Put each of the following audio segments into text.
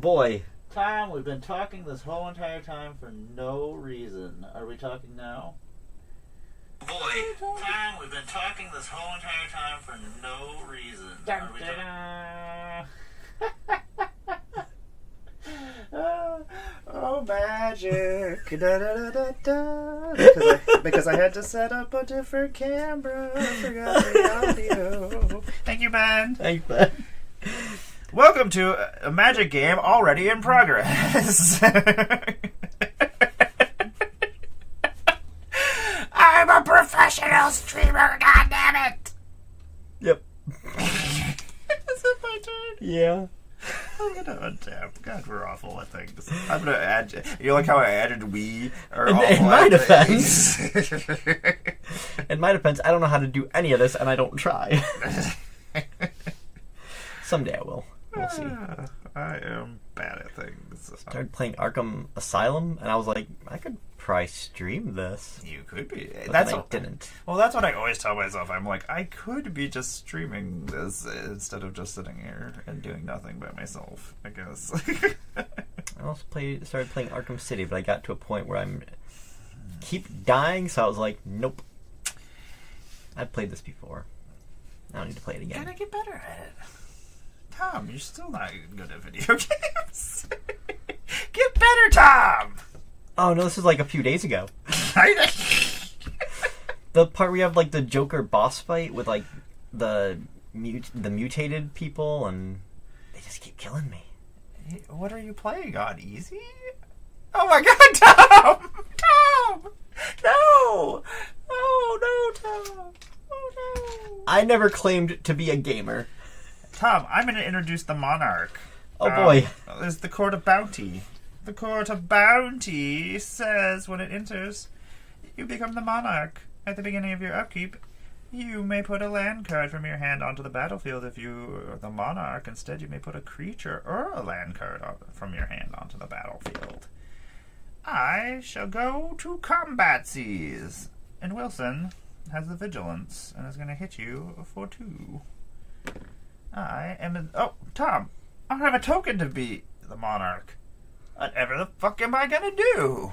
Boy. Tom, we've been talking this whole entire time for no reason. Are we talking now? Boy. Tom, we've been talking this whole entire time for no reason. Are we Oh, magic. Because I had to set up a different camera. I forgot the audio. Thank you, Ben. Thanks, Ben. Welcome to a magic game already in progress. I'm a professional streamer, goddammit! Yep. Is it my turn? Yeah. I'm gonna untap. God, we're awful at things. I'm gonna add. You like how I added we? In my defense, in my defense, I don't know how to do any of this, and I don't try. Someday I will. We'll see. I am bad at things. Started playing Arkham Asylum, and I was like, I could probably stream this. You could be. But That's then I what, didn't. Well, that's what I always tell myself. I'm like, I could be just streaming this instead of just sitting here and doing nothing by myself, I guess. I also started playing Arkham City, but I got to a point where I'm keep dying, so I was like, nope. I've played this before. I don't need to play it again. Gotta get better at it. Tom, you're still not good at video games. Get better, Tom! Oh, no, this is like a few days ago. The part where you have like the Joker boss fight with like the mutated people, and they just keep killing me. What are you playing on? Easy? Oh my god, Tom! Tom! No! Oh no, Tom! Oh no! I never claimed to be a gamer. Tom, I'm going to introduce the Monarch. Oh boy. There's the Court of Bounty. The Court of Bounty says when it enters, you become the Monarch. At the beginning of your upkeep, you may put a land card from your hand onto the battlefield. If you are the Monarch, instead you may put a creature or a land card from your hand onto the battlefield. I shall go to combat seas. And Wilson has the Vigilance and is going to hit you for 2. I am oh, Tom, I don't have a token to be the Monarch. Whatever the fuck am I gonna do?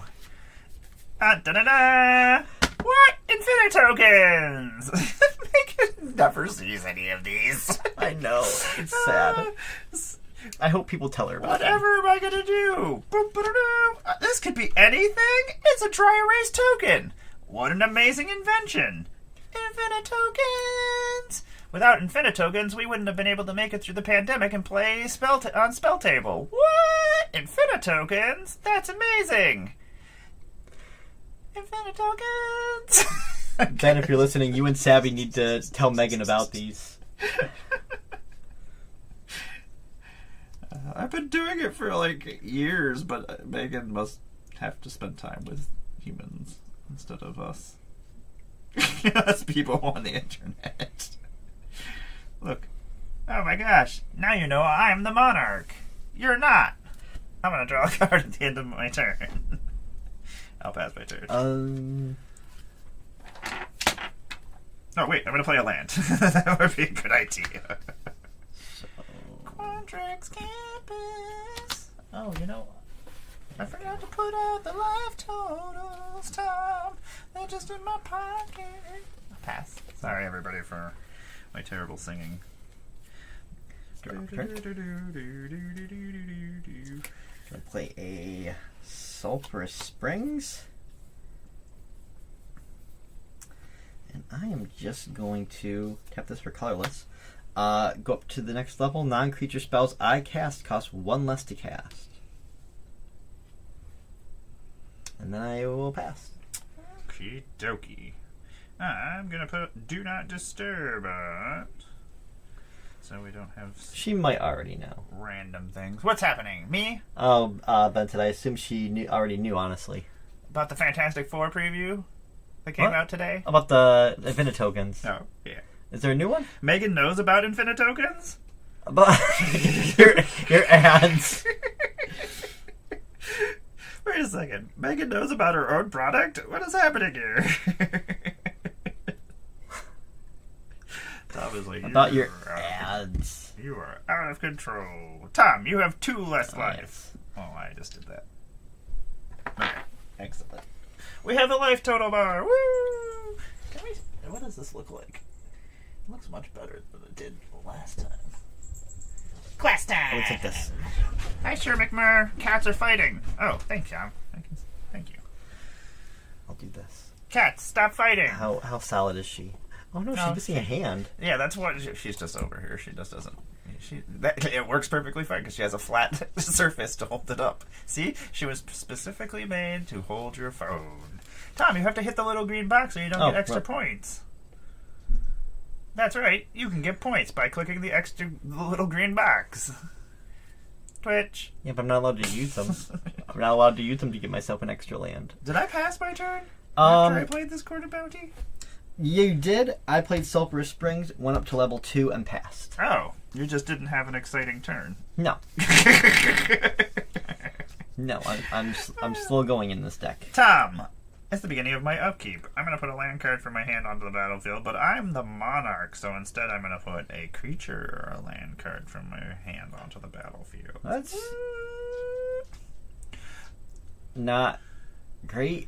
Da-da-da! What? Infinite tokens! Megan never sees any of these. I know. It's sad. I hope people tell her about Whatever am I gonna do? This could be anything. It's a dry erase token. What an amazing invention. Infinite tokens! Without infinite tokens, we wouldn't have been able to make it through the pandemic and play on Spell Table. What? Infinite tokens? That's amazing! Infinite tokens! Ben, if you're listening, you and Savvy need to tell Megan about these. I've been doing it for like years, but Megan must have to spend time with humans instead of us. Us people on the internet. Look. Oh my gosh. Now you know I'm the Monarch. You're not. I'm going to draw a card at the end of my turn. I'll pass my turn. Oh, wait. I'm going to play a land. That would be a good idea. Quandrix Campus. Oh, you know, I forgot to put out the life totals, Tom. They're just in my pocket. I'll pass. Sorry, everybody, for my terrible singing. I'm going to play a Sulphurous Springs. And I am just going to tap this for colorless. Go up to the next level. Non-creature spells I cast cost 1 less to cast. And then I will pass. Okie dokie. I'm going to put Do Not Disturb on it. So we don't have She might already know. random things. What's happening? Me? Oh, Benton, I assume she already knew, honestly. About the Fantastic Four preview that came out today? About the Infinite Tokens. Oh, yeah. Is there a new one? Megan knows about Infinite Tokens? About your ads. Wait a second. Megan knows about her own product? What is happening here? Tom is like, About your ads. gods. You are out of control. Tom, you have 2 less life. Yes. Oh, I just did that. Okay, excellent. We have a life total bar. Woo! What does this look like? It looks much better than it did last time. Class time! I would take this. Hi, Sir McMurr. Cats are fighting. Oh, thanks, Tom. Thank you. I'll do this. Cats, stop fighting. How solid is she? Oh no, she's No, missing a hand. Yeah, that's what she's just over here. She just doesn't. It works perfectly fine because she has a flat surface to hold it up. See, she was specifically made to hold your phone. Tom, you have to hit the little green box so you don't get extra points. That's right. You can get points by clicking the little green box. Twitch. Yeah, but I'm not allowed to use them. I'm not allowed to use them to get myself an extra land. Did I pass my turn after I played this Court of Bounty? You did. I played Sulphurous Springs, went up to level 2, and passed. Oh, you just didn't have an exciting turn. No. No, I'm still going in this deck. Tom, it's the beginning of my upkeep. I'm going to put a land card from my hand onto the battlefield, but I'm the monarch, so instead I'm going to put a creature or a land card from my hand onto the battlefield. That's not great.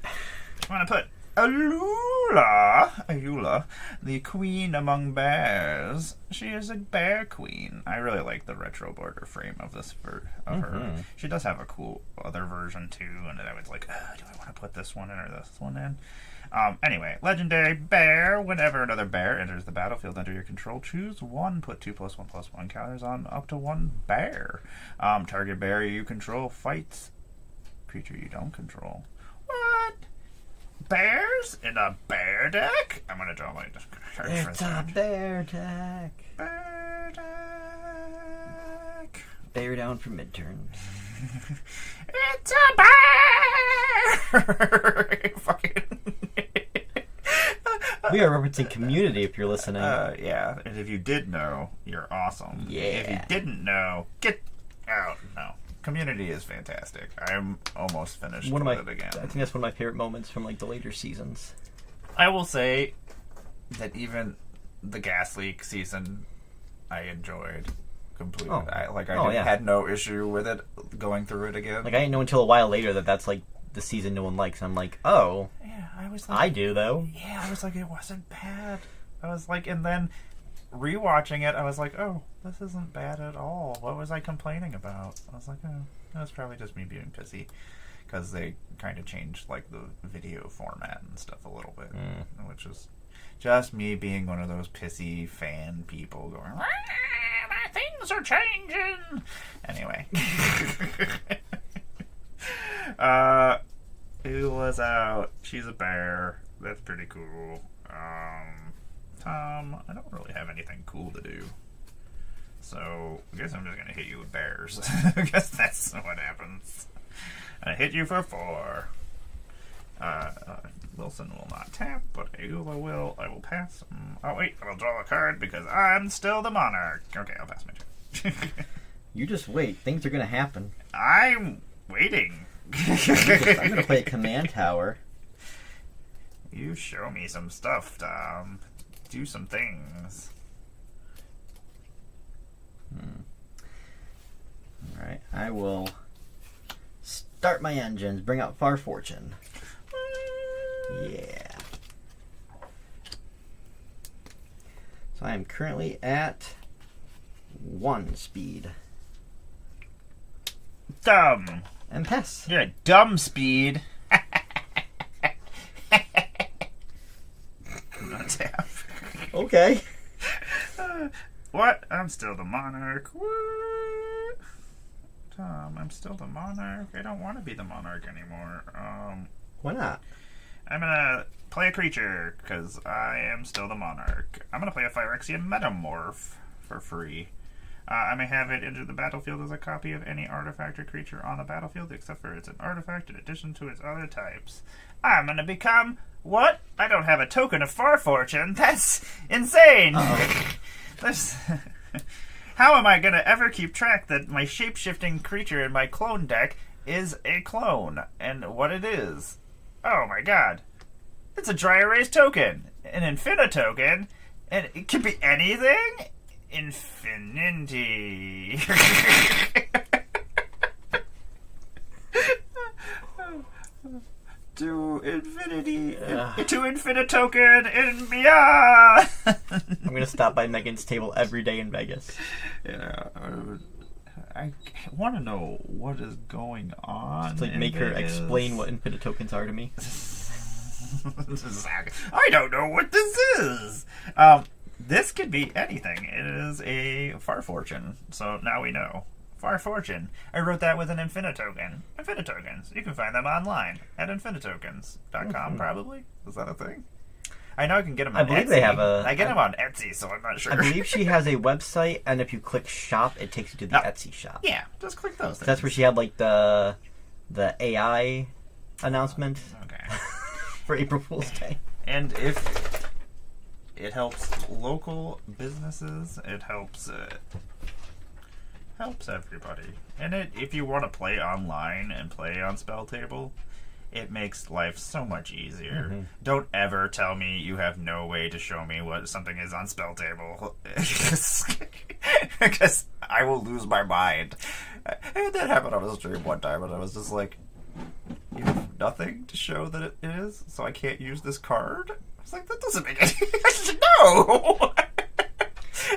I'm going to put Ayula, the queen among bears. She is a bear queen. I really like the retro border frame of this her. She does have a cool other version too, and I was like, do I want to put this one in or this one in? Anyway, legendary bear. Whenever another bear enters the battlefield under your control, choose one. Put 2+1/+1 counters on up to one bear. Target bear you control fights creature you don't control. What? Bears in a bear deck? I'm gonna draw my card for It's a that. bear deck. Bear deck. Bear down for midterms. It's a bear. Fucking. We are referencing Community if you're listening. Yeah, and if you did know, you're awesome. Yeah. If you didn't know, get out. No. Community is fantastic. I'm almost finished with it again. I think that's one of my favorite moments from like the later seasons. I will say that even the Gas Leak season, I enjoyed completely. Oh. I had no issue with it going through it again. Like I didn't know until a while later that that's like the season no one likes. I'm like, oh, yeah, I was like, I do though. Yeah, I was like, it wasn't bad. I was like, and then rewatching it, I was like, oh, this isn't bad at all. What was I complaining about? I was like, oh, that's probably just me being pissy. Because they kind of changed like the video format and stuff a little bit. Which is just me being one of those pissy fan people going, my things are changing! Anyway. Ula's out. She's a bear. That's pretty cool. Tom, I don't really have anything cool to do. So, I guess I'm just gonna hit you with bears. I guess that's what happens. I hit you for 4. Wilson will not tap, but Ayula will. I will pass. Oh, wait, I'll draw a card because I'm still the monarch. Okay, I'll pass my turn. You just wait. Things are gonna happen. I'm waiting. I'm gonna play a command tower. You show me some stuff, Tom. Do some things. Alright, I will start my engines, bring out Far Fortune. Yeah. So I am currently at 1 speed. Dumb. And pass. You're a dumb speed. Not tap. Okay. What? I'm still the monarch. What? Tom, I'm still the monarch. I don't want to be the monarch anymore. Why not? I'm gonna play a creature because I am still the monarch. I'm gonna play a Phyrexian Metamorph for free. I may have it enter the battlefield as a copy of any artifact or creature on the battlefield, except for it's an artifact in addition to its other types. I'm gonna become what? I don't have a token of Far Fortune. That's insane. That's how am I gonna ever keep track that my shape-shifting creature in my clone deck is a clone and what it is? Oh my god. It's a dry erase token, an Infina token, and it could be anything? Infinity. To infinity, to infinite token, and beyond. I'm gonna stop by Megan's table every day in Vegas. Yeah, I want to know what is going on. To make her explain what infinite tokens are to me. I don't know what this is. This could be anything. It is a Far Fortune, so now we know. Far Fortune. I wrote that with an Infinitoken. Infinitokens. You can find them online at infinitokens.com, probably. Is that a thing? I know I can get them on I believe Etsy. they have a... I get them on Etsy, so I'm not sure. I believe she has a website, and if you click shop, it takes you to the Etsy shop. Yeah, just click those things. That's where she had like the AI announcement Okay. for April Fool's Day. And if it helps local businesses, it helps everybody. And if you want to play online and play on Spell Table, it makes life so much easier. Mm-hmm. Don't ever tell me you have no way to show me what something is on Spell Table, because I will lose my mind. And that happened on a stream one time, and I was just like, you have nothing to show that it is, so I can't use this card? I was like, that doesn't make any sense. No!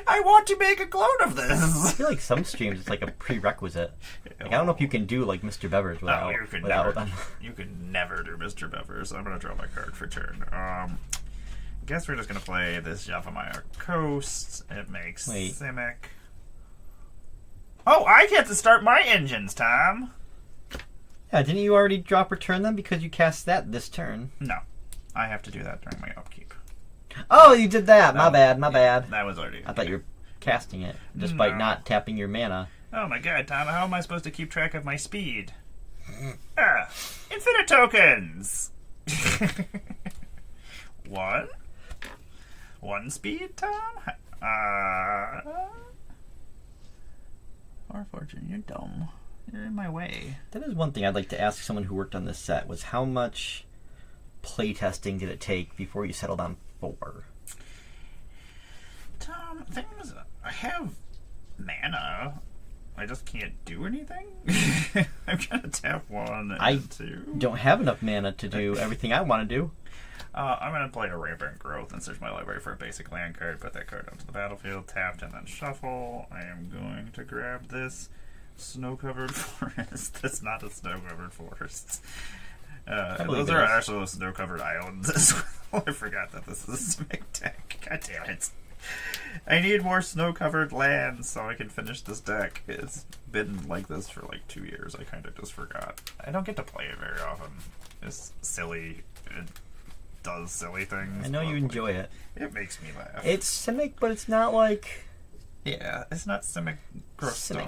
I want to make a clone of I this. feel like some streams it's like a prerequisite. Like, I don't know if you can do like Mr. Beverage without. You can never do Mr. Bever, so I'm going to draw my card for turn. I guess we're just going to play this Yavimaya Coast. It makes Simic. Oh, I get to start my engines, Tom. Yeah, didn't you already drop return them because you cast that this turn? No. I have to do that during my upkeep. Oh, you did that. My bad. That was already... I thought you were casting it despite not tapping your mana. Oh my god, Tom, how am I supposed to keep track of my speed? Infinite tokens! One? One speed, Tom? Far Fortune, you're dumb. You're in my way. That is one thing I'd like to ask someone who worked on this set was how much playtesting did it take before you settled on 4? Tom, things... I have mana. I just can't do anything? I'm gonna tap 1 and 2. Don't have enough mana to do everything I want to do. I'm gonna play a Rampant Growth and search my library for a basic land card, put that card onto the battlefield, tapped, and then shuffle. I am going to grab this snow-covered forest. That's not a snow-covered forest. Those are actual snow-covered islands as well. I forgot that this is a Simic deck. God damn it. I need more snow-covered lands so I can finish this deck. It's been like this for like 2 years. I kind of just forgot. I don't get to play it very often. It's silly. It does silly things. I know you enjoy it. It makes me laugh. It's Simic, but it's not like... Yeah, it's not Simic gross Simic.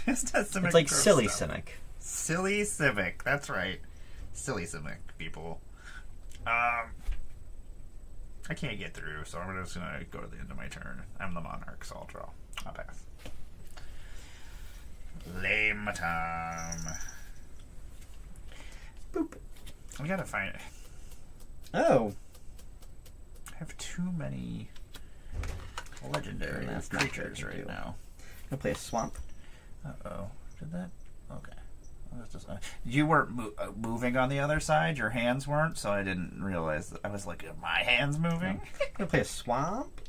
It's not Simic. It's like gross silly stuff. Simic. Silly Simic. That's right. Silly Simic, people. I can't get through, so I'm just gonna go to the end of my turn. I'm the Monarch, so I'll draw. I'll pass. Lame time. Boop. We gotta find it. Oh. I have too many legendary That's not creatures good to right do. now. Gonna play a swamp. Uh-oh. Did that? Okay. That's just, you weren't moving on the other side. Your hands weren't, so I didn't realize that. I was like, are my hands moving? Gonna play a swamp.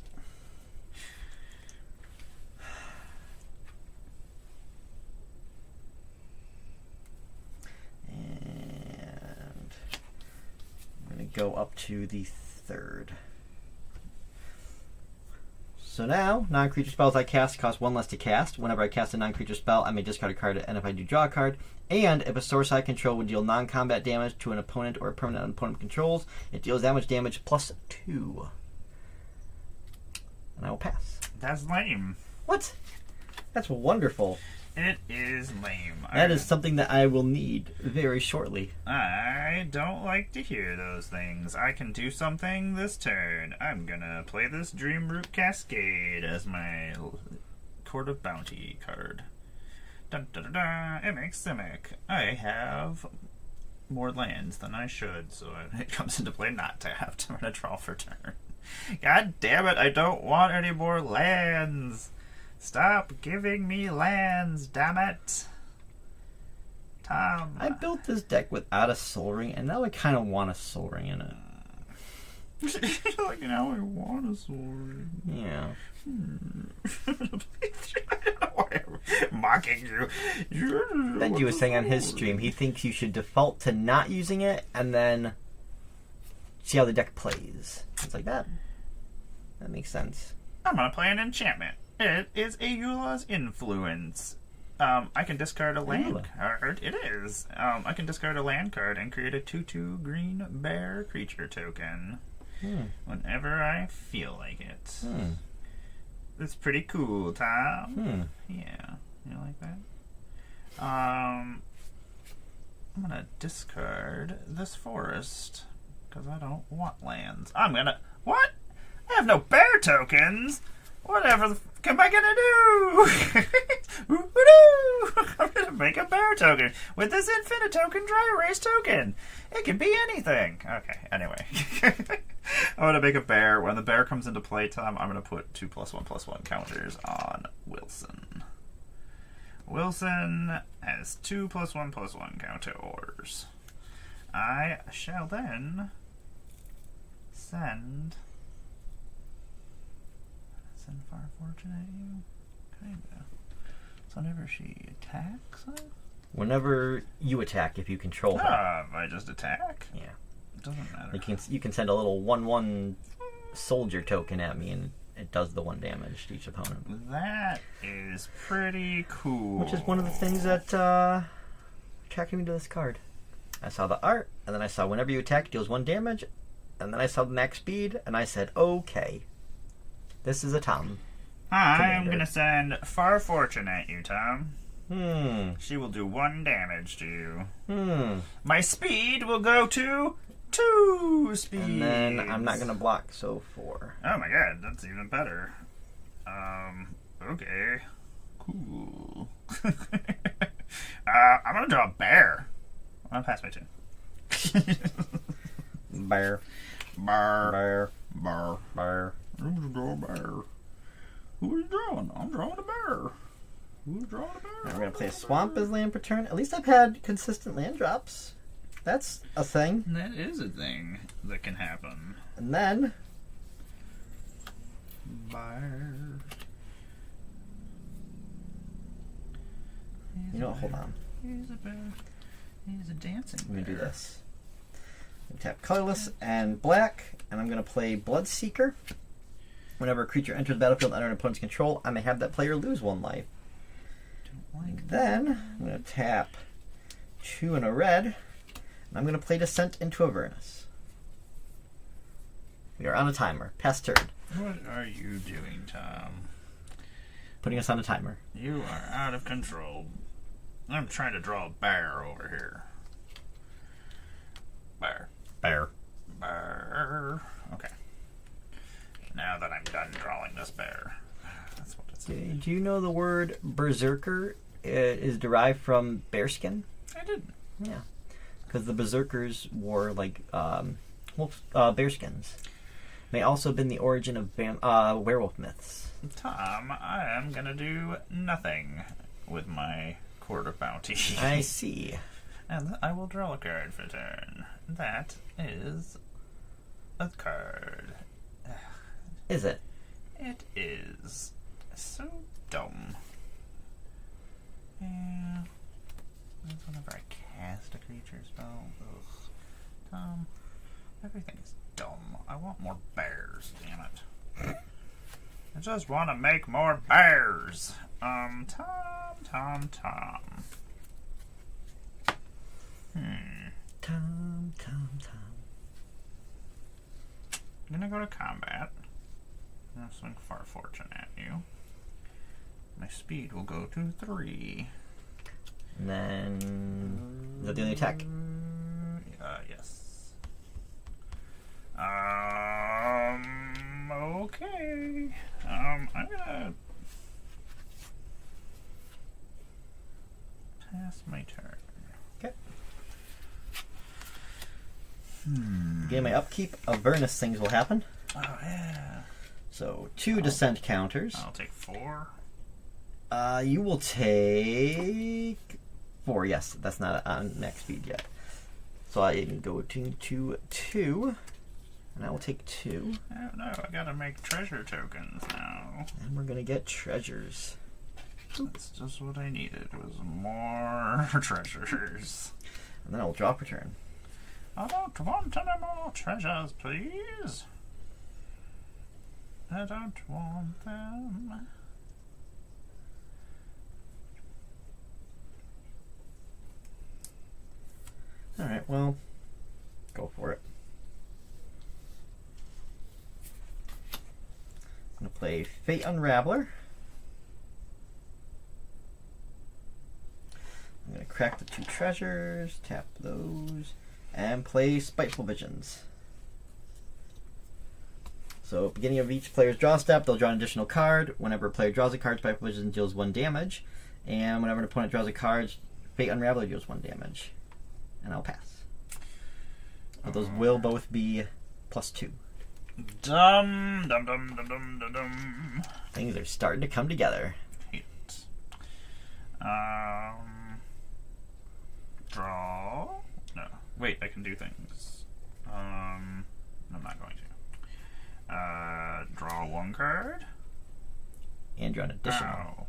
And I'm gonna go up to the 3rd. So now, non-creature spells I cast cost 1 less to cast. Whenever I cast a non-creature spell, I may discard a card, and if I do, draw a card. And if a source I control would deal non-combat damage to an opponent or a permanent opponent controls, it deals that much damage plus 2. And I will pass. That's lame. What? That's wonderful. It is lame. That is something that I will need very shortly. I don't like to hear those things. I can do something this turn. I'm gonna play this Dreamroot Cascade as my Court of Bounty card. Dun, dun, dun, dun. It makes Simic. I have more lands than I should, so it comes into play not tapped. I'm gonna draw for turn. God damn it, I don't want any more lands. Stop giving me lands, damn it. Tom. I built this deck without a Soul Ring, and now I kind of want a Soul Ring in it. Like, now I want a Soul Ring. Yeah. I'm mocking you. Benji was saying on his stream he thinks you should default to not using it and then see how the deck plays. It's like that. That makes sense. I'm gonna play an enchantment. It is a Eula's Influence. I can discard a land card. It is. I can discard a land card and create a 2/2 green bear creature token. Whenever I feel like it. It's pretty cool, Tom. Yeah. You like that? I'm gonna discard this forest because I don't want lands. What? I have no bear tokens. Whatever the fuck am I gonna do? I'm gonna make a bear token with this infinite token dry erase token. It can be anything. Okay, anyway. I'm gonna make a bear. When the bear comes into play time, I'm gonna put 2+1/+1 counters on Wilson. Wilson has 2+1/+1 counters. I shall then send Far Fortune at you? Kinda. So whenever she attacks us? Whenever you attack, if you control her. If I just attack? Yeah. It doesn't matter. You can send a little 1/1 soldier token at me and it does the 1 damage to each opponent. That is pretty cool. Which is one of the things that attracted me to this card. I saw the art, and then I saw whenever you attack, it deals 1 damage, and then I saw the max speed, and I said, okay. This is a Tom. I'm going to send Far Fortune at you, Tom. She will do 1 damage to you. My speed will go to 2 speed. And then I'm not going to block, so 4. Oh my god, that's even better. Okay. Cool. I'm going to draw a bear. I'll pass my turn. Bear. Bear. Bear. Bear. Bear. I'm gonna draw a bear. Who are you drawing? I'm drawing a bear. Who's drawing a bear? I'm going to play a swamp as land per turn. At least I've had consistent land drops. That's a thing. That is a thing that can happen. And then... Bear. You know what? Hold on. He's a bear. He's a dancing bear. I'm going to do this. I'm tap colorless and black, and I'm going to play Bloodseeker. Whenever a creature enters the battlefield under an opponent's control, I may have that player lose 1 life. Don't like Then I'm going to tap 2 and a red, and I'm going to play Descent into Avernus. We are on a timer. Past turn. What are you doing, Tom? Putting us on a timer. You are out of control. I'm trying to draw a bear over here. Bear. Bear. Bear. Okay. Now that I'm done drawing this bear. That's what it's. Do you know the word Berserker is derived from bearskin? I didn't. Yeah. Because the Berserkers wore, like, bearskins. May also have been the origin of werewolf myths. Tom, I am going to do nothing with my Court of Bounty. I see. And I will draw a card for turn. That is a card. Is it? It is. So dumb. Yeah. That's whenever I cast a creature spell. Ugh. Tom, everything is dumb. I want more bears, damn it. I just want to make more bears. Tom. Tom. I'm gonna go to combat. I'm gonna swing Far Fortune at you. My speed will go to 3. And then... Is that the only attack? Yes. Okay. I'm gonna pass my turn. Okay. Getting my upkeep, Avernus things will happen. Oh, yeah. So 2 descent counters. I'll take 4. You will take 4. Yes, that's not on max speed yet. So I can go to 2, and I will take 2. Oh, no, I gotta make treasure tokens now. And we're gonna get treasures. That's just what I needed, was more treasures. And then I'll drop return. I don't want any more treasures, please. I don't want them. Alright, well, go for it. I'm gonna play Fate Unraveler. I'm gonna crack the 2 treasures, tap those, and play Spiteful Visions. So, beginning of each player's draw step, they'll draw an additional card. Whenever a player draws a card, Spiteful Visions deals 1 damage. And whenever an opponent draws a card, Fate Unraveler deals 1 damage. And I'll pass. But those will both be +2. Dum dum dum dum dum dum dum. Things are starting to come together. Hate. Draw. No. Wait, I can do things. I'm not going to. Draw 1 card. And draw an additional. Ow.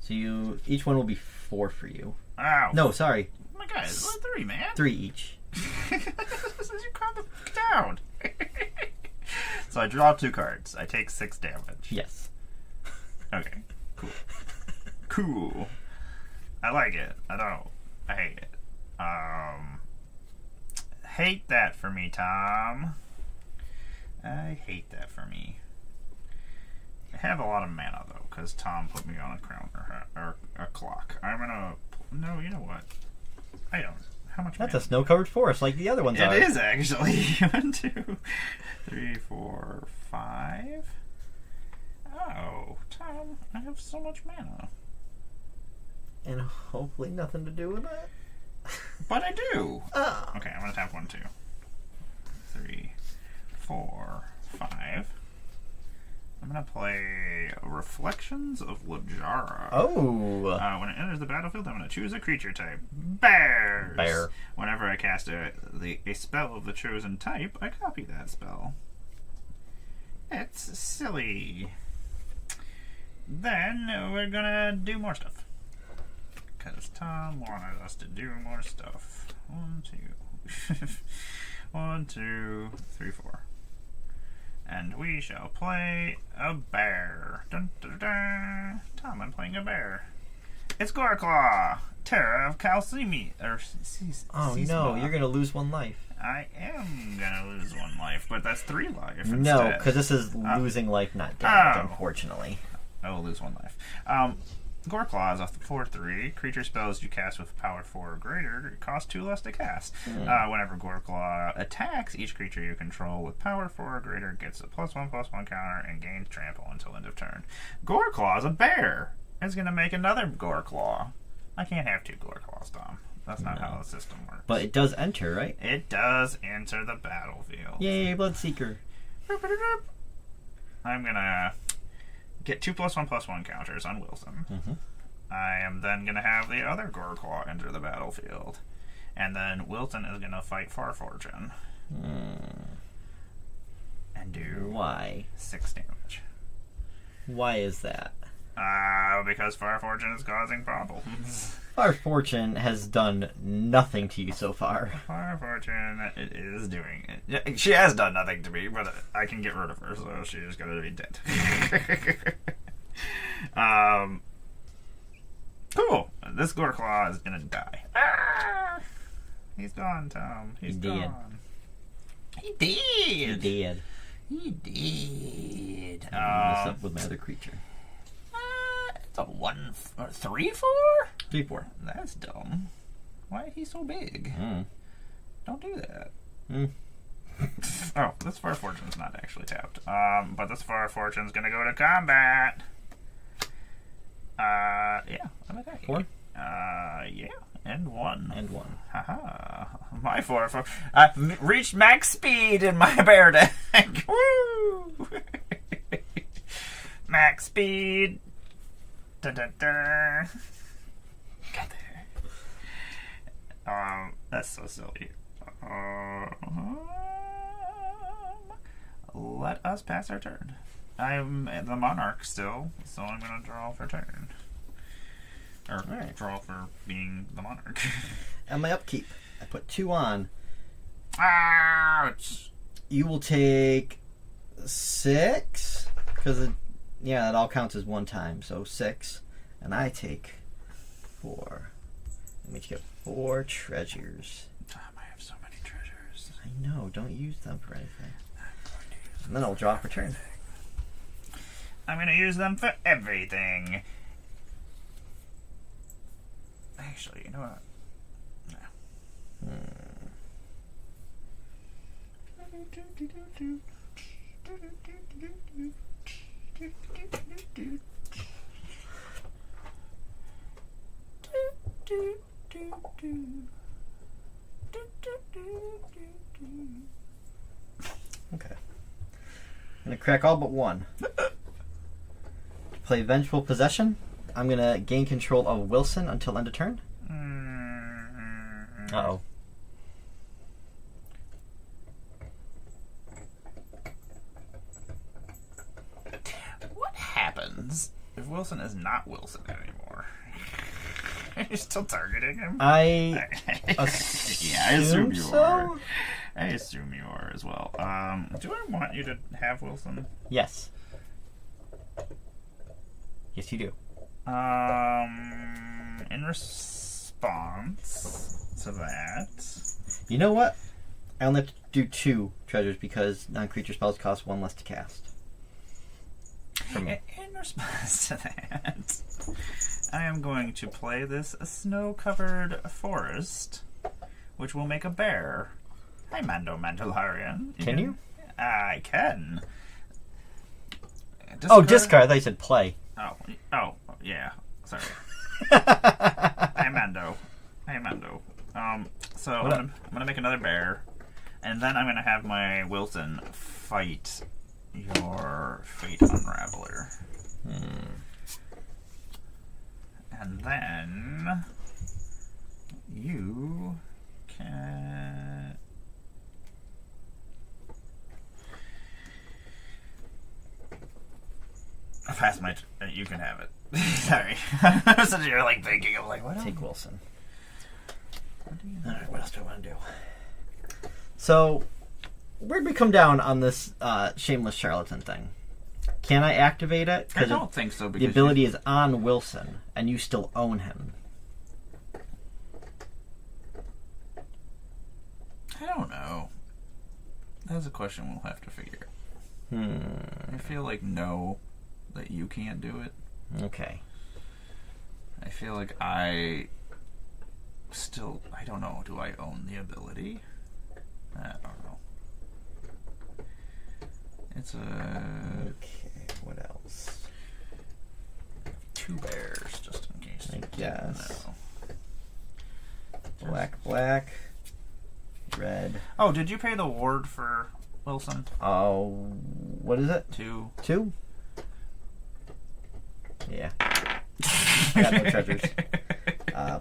So each one will be 4 for you. Ow. No, sorry. Oh my god, it's only 3, man. 3 each. You calm down. So I draw 2 cards. I take 6 damage. Yes. Okay. Cool. Cool. I like it. I don't. I hate it. Hate that for me, Tom. I hate that for me. I have a lot of mana though, because Tom put me on a crown or a clock. I'm gonna. No, you know what? I don't. How much? That's mana? a snow-covered forest like the other ones are. It is actually. 1, 2, 3, 4, 5. Oh, Tom, I have so much mana. And hopefully nothing to do with it. But I do. Oh. Okay, I'm gonna tap 1, 2, 3, 4, 5. I'm gonna play Reflections of Lajara. Oh. When it enters the battlefield, I'm gonna choose a creature type. Bears. Bear. Whenever I cast a spell of the chosen type, I copy that spell. It's silly. Then we're gonna do more stuff. Because Tom wanted us to do more stuff. 1, 2. 1, 2, 3, 4. And we shall play a bear. Dun, dun, dun. Tom, I'm playing a bear. It's Goreclaw, Terror of Calcimi. Oh no, you're gonna lose 1 life. I am gonna lose 1 life, but that's 3 life instead. No, because this is losing life, not damage, Oh. Unfortunately. I will lose 1 life. Goreclaw is a 4/3. Creature spells you cast with power 4 or greater cost 2 less to cast. Whenever Goreclaw attacks, each creature you control with power 4 or greater gets a +1/+1 counter and gains trample until end of turn. Goreclaw is a bear. It's going to make another Goreclaw. I can't have 2 Goreclaws, Tom. That's not how the system works. But it does enter, right? It does enter the battlefield. Yay, Bloodseeker. I'm going to get 2 +1/+1 counters on Wilson. Mm-hmm. I am then going to have the other Goreclaw enter the battlefield. And then Wilson is going to fight Farfortune. And do Why? 6 damage. Why is that? Because Farfortune is causing problems. Our fortune has done nothing to you so far. Farfortune it is doing it. Yeah, she has done nothing to me, but I can get rid of her, so she's going to be dead. Cool. This Goreclaw is going to die. He's gone, Tom. He's He did. gone. He You did. did. He did. Mess up with my other creature. It's a 1 or 3/4? 3/4. That's dumb. Why is he so big? Don't do that. Oh, this Farfortune's not actually tapped. But this Farfortune's gonna go to combat. Yeah, I'm attacking. 4? Yeah, and And 1. And 1. Haha. My 4. I've reached max speed in my bear deck. Woo! Max speed. Dun, dun, dun. Got there. That's so silly. Let us pass our turn. I'm the monarch still, so I'm gonna draw for turn. Or Alright. draw for being the monarch. And my upkeep. I put 2 on. Ouch! You will take 6. Because, that all counts as 1 time. So 6. And I take 4. Let me get 4 treasures. I have so many treasures. I know. Don't use them for anything. And then I'll draw for turn. I'm gonna use them for everything. Actually, you know what? Okay. I'm going to crack all but 1. Play Vengeful Possession. I'm going to gain control of Wilson until end of turn. Uh-oh. What happens if Wilson is not Wilson anymore? Are you still targeting him? I I assume you so? are. I assume you are as well. Do I want you to have Wilson? Yes. Yes, you do. In response to that, You know what? I only have to do 2 treasures because non-creature spells cost 1 less to cast. For me. in response to that, I am going to play this snow-covered forest, which will make a bear. Hi, Mando Mandalorian. Can you? I can. Oh, discard. I thought you said play. Oh, yeah. Sorry. Hi, Mando. So I'm gonna make another bear, and then I'm gonna have my Wilson fight your Fate Unraveler. And then you can... Pass my... you can have it. Sorry. So you're like thinking of like, what? Take Wilson. Alright, what else do I want to do? So, where'd we come down on this Shameless Charlatan thing? Can I activate it? I don't think so. Because the ability is on Wilson, and you still own him. I don't know. That's a question we'll have to figure. I feel like no, that you can't do it. Okay. I feel like I don't know. Do I own the ability? I don't know. It's a... Okay, what else? 2 bears, just in case. I guess. No. Black, red. Oh, did you pay the ward for Wilson? Oh, what is it? 2. 2? Yeah. I got no treasures.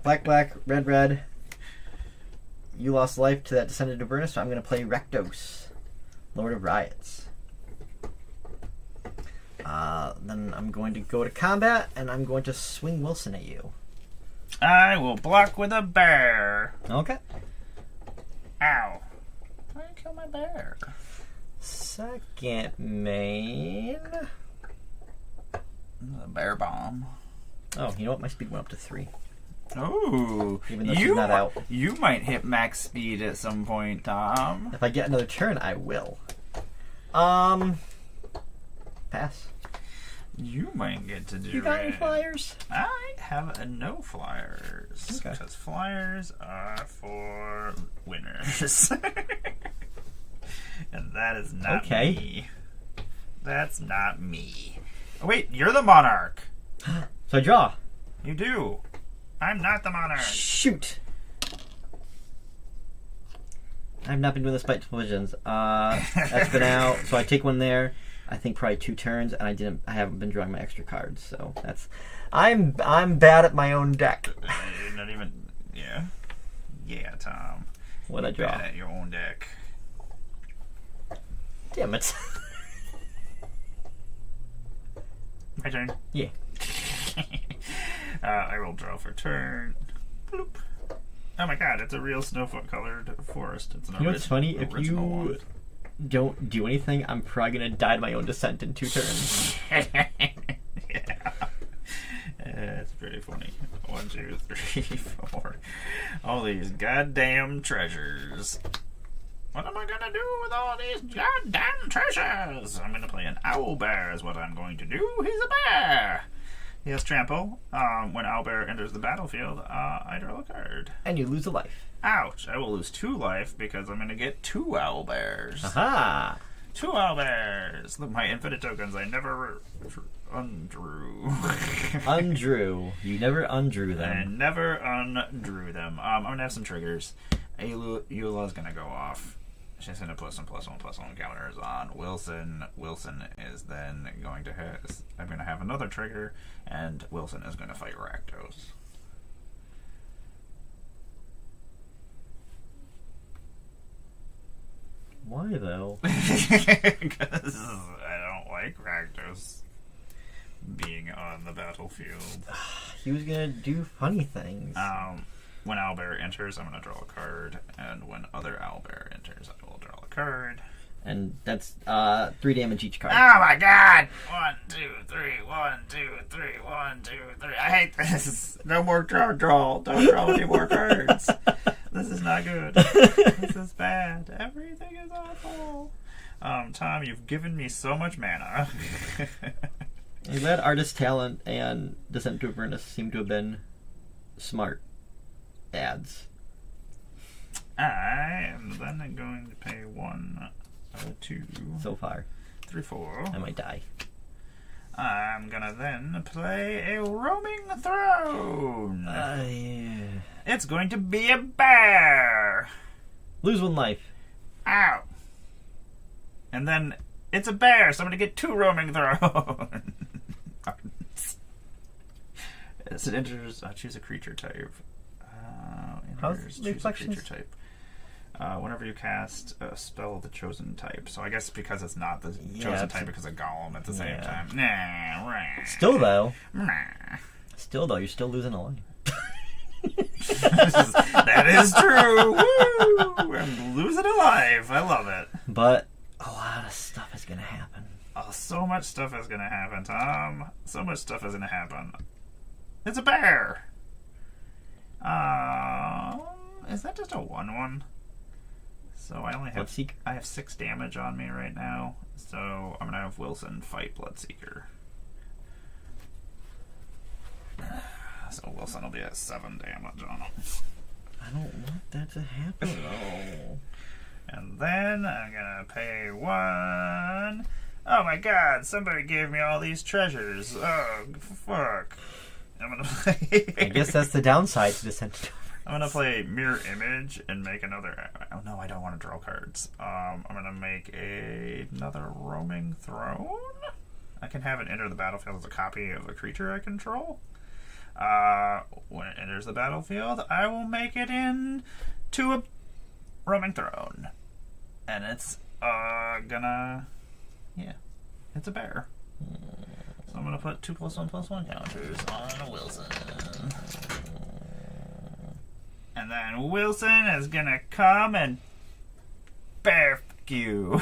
Black, red. You lost life to that Descendant Avernus, so I'm going to play Rekdos, Lord of Riots. Then I'm going to go to combat, and I'm going to swing Wilson at you. I will block with a bear. Okay. Ow. Why did you kill my bear? Second main. The bear bomb. Oh, you know what? My speed went up to 3. Oh, Even though she's not out. You might hit max speed at some point, Tom. If I get another turn, I will. Pass. You might get to do You got any it. flyers? I have no flyers. Okay. Because flyers are for winners. And that is not Okay. me. That's not me. Oh, wait, you're the monarch. So I draw. You do. I'm not the monarch. Shoot. I've not been doing the Spiteful Visions. That's been out, so I take one there. I think probably 2 turns, and I haven't been drawing my extra cards, so that's. I'm bad at my own deck. Not even. Yeah, Tom. What I draw? Bad at your own deck. Damn it. My turn. Yeah. I will draw for turn. Bloop. Oh my god, it's a real snowfoot colored forest. It's an You know what's funny? If original you one. don't do anything, I'm probably gonna die to my own descent in 2 turns. Yeah. It's pretty funny. 1, 2, 3, 4. All these goddamn treasures. What am I gonna do with all these goddamn treasures? I'm gonna play an owlbear is what I'm going to do. He's a bear. He has trample. When owlbear enters the battlefield, I draw a card. And you lose a life. Ouch! I will lose 2 life because I'm gonna get 2 owlbears. Aha! 2 owlbears. Look, my infinite tokens I never undrew. Undrew. You never undrew I them. never undrew them. I'm gonna have some triggers. Eula's gonna go off. She's gonna put some +1/+1 counters on Wilson. Wilson is then going to have. I'm gonna have another trigger, and Wilson is gonna fight Rakdos. Why though? Because I don't like Rakdos being on the battlefield. He was gonna do funny things. When owlbear enters, I'm going to draw a card, and when other owlbear enters, I will draw a card. And that's 3 damage each card. Oh my god! 1, 2, 3, 1, 2, 3, 1, 2, 3. I hate this. No more draw. Don't draw any more cards. This is not good. This is bad. Everything is awful. Tom, you've given me so much mana. I'm glad Artist Talent and Descent to Avernus seem to have been smart ads. I am then going to pay 1, 2, So far. 3, 4. I might die. I'm gonna then play a roaming throne. Yeah. It's going to be a bear. Lose 1 life. Ow. And then it's a bear, so I'm gonna get 2 roaming thrones. As it enters, choose a creature type. How's Enters, the choose a reflections? creature type. Whenever you cast a spell of the chosen type. So I guess because it's not the chosen it's type because of Golem at the same time. Nah, rah. Still though, Nah. you're still losing a life. That is true. Woo! I'm losing a life. I love it. But a lot of stuff is gonna happen. Oh, so much stuff is gonna happen, Tom. So much stuff is gonna happen. It's a bear. Is that just a 1/1? So I only have Bloodseeker? I have 6 damage on me right now. So I'm gonna have Wilson fight Bloodseeker. So Wilson will be at 7 damage on him. I don't want that to happen though. And then I'm gonna pay 1. Oh my god, somebody gave me all these treasures. Oh, fuck. I'm gonna play. I guess that's the downside to Descent to Avernus. I'm gonna play Mirror Image and make another. Oh no, I don't want to draw cards. I'm gonna make another Roaming Throne. I can have it enter the battlefield as a copy of a creature I control. When it enters the battlefield, I will make it into a Roaming Throne, and it's it's a bear. So I'm gonna put 2+1/+1 counters on Wilson. And then Wilson is gonna come and bear you.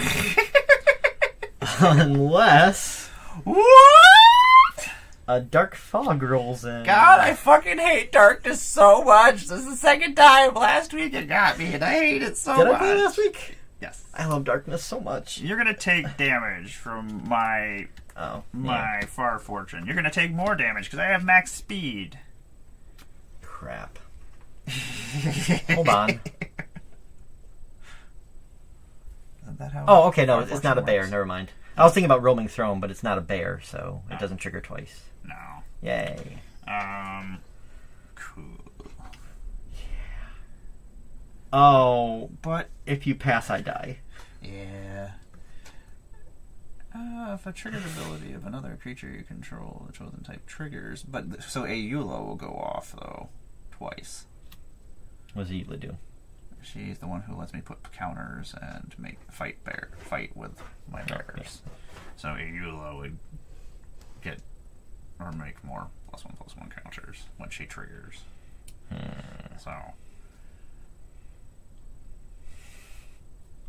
Unless What? a dark fog rolls in. God, I fucking hate darkness so much. This is the second time. Last week it got me, and I hate it so Did much. I play last week? Yes. I love darkness so much. You're gonna take damage from my Yeah. Far Fortune. You're gonna take more damage because I have max speed. Crap. Hold on. Isn't that how Oh, okay, no, Far it's Fortune not a bear. works? Never mind. I was thinking about Roaming Throne, but it's not a bear, so it doesn't trigger twice. No. Yay. Cool. Oh, But if you pass, I die. yeah. If a triggered ability of another creature you control, the chosen type triggers. But so Ayula will go off though, twice. What does Eula do? She's the one who lets me put counters and make fight with my bears. So Ayula would get or make more +1/+1 counters when she triggers. So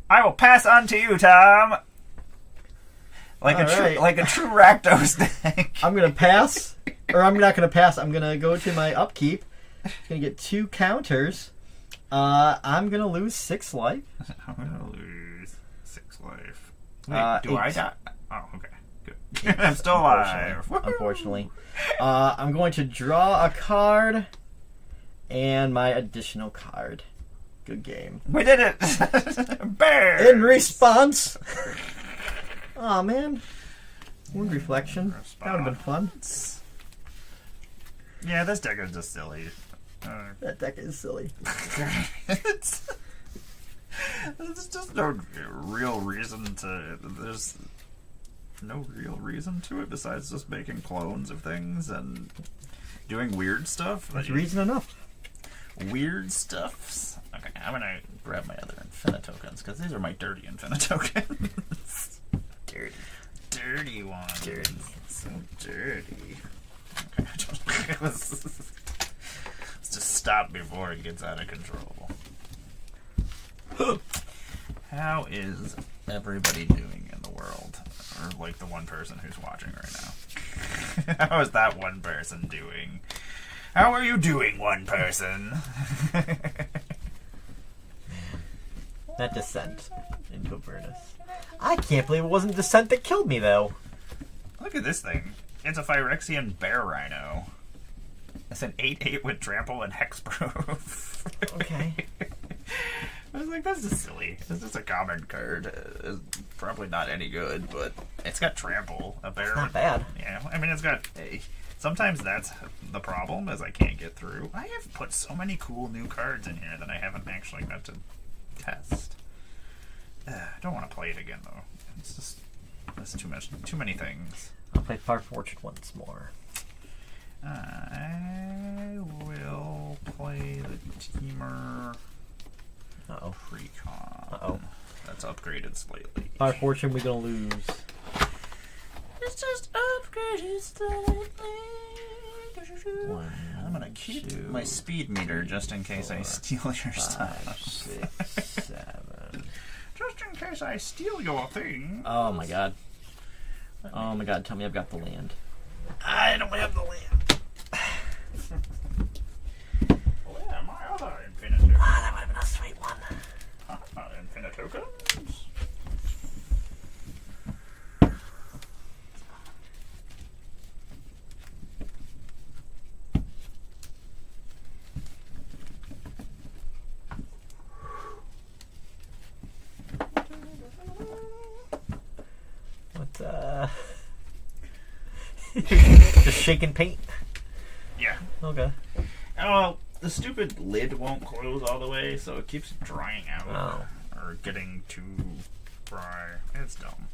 I will pass on to you, Tom. Like All a true Rakdos deck. I'm gonna pass, or I'm not gonna pass. I'm gonna go to my upkeep. Gonna get 2 counters. I'm gonna lose 6 life. I'm gonna lose 6 life. Wait, do 8. I die? Oh, okay, good. I'm still alive. Unfortunately. I'm going to draw a card and my additional card. Good game. We did it! Bear! In response. Aw, man. Wound reflection. That would have been fun. Yeah, this deck is just silly. That deck is silly. It's just no real reason to. There's no real reason to it besides just making clones of things and doing weird stuff. There's reason enough. Weird stuffs. Okay, I'm gonna grab my other Infinite tokens because these are my dirty Infinite tokens. Dirty ones. Dirty. So dirty. Okay, let's just stop before it gets out of control. How is everybody doing in the world? Or like the one person who's watching right now? How is that one person doing? How are you doing, one person? That descent into Avernus. I can't believe it wasn't Descent that killed me, though. Look at this thing. It's a Phyrexian Bear Rhino. It's an 8/8 with trample and hexproof. Okay. I was like, that's just silly. This is a common card. It's probably not any good, but it's got trample. A bear. Not bad. Yeah, I mean, it's got. Sometimes that's the problem, is I can't get through. I have put so many cool new cards in here that I haven't actually got to test. I don't want to play it again though. It's just that's too many things. I'll play Far Fortune once more. I will play the Teamer Uh-oh. Precon. Uh-oh. That's upgraded slightly. Far Fortune, we're gonna lose. It's just upgraded slightly. One, I'm gonna keep 2, my speed meter just in case I 4, steal your 5, stuff. 6, 7. Just in case I steal your thing. Oh my god. Oh my god, tell me I've got the land. I don't have the land. Oh yeah, my other Infinite. Ah, that would have been a sweet one. Infinite tokens. What, just shaking paint? Yeah. Okay. Oh, the stupid lid won't close all the way, so it keeps drying out. Oh. Or getting too dry. It's dumb.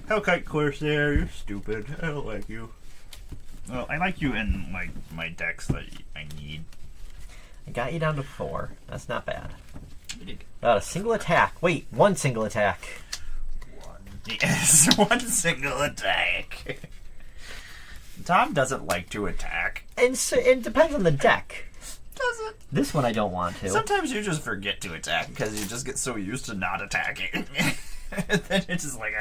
Hellkite Corsair, you're stupid. I don't like you. Well, I like you in like my decks that I need. I got you down to 4. That's not bad. You did Got a single attack. Wait, 1 single attack. one. Yes, one single attack. Tom doesn't like to attack. And so it depends on the deck. Does it? This one I don't want to. Sometimes you just forget to attack because you just get so used to not attacking. And then it's just like,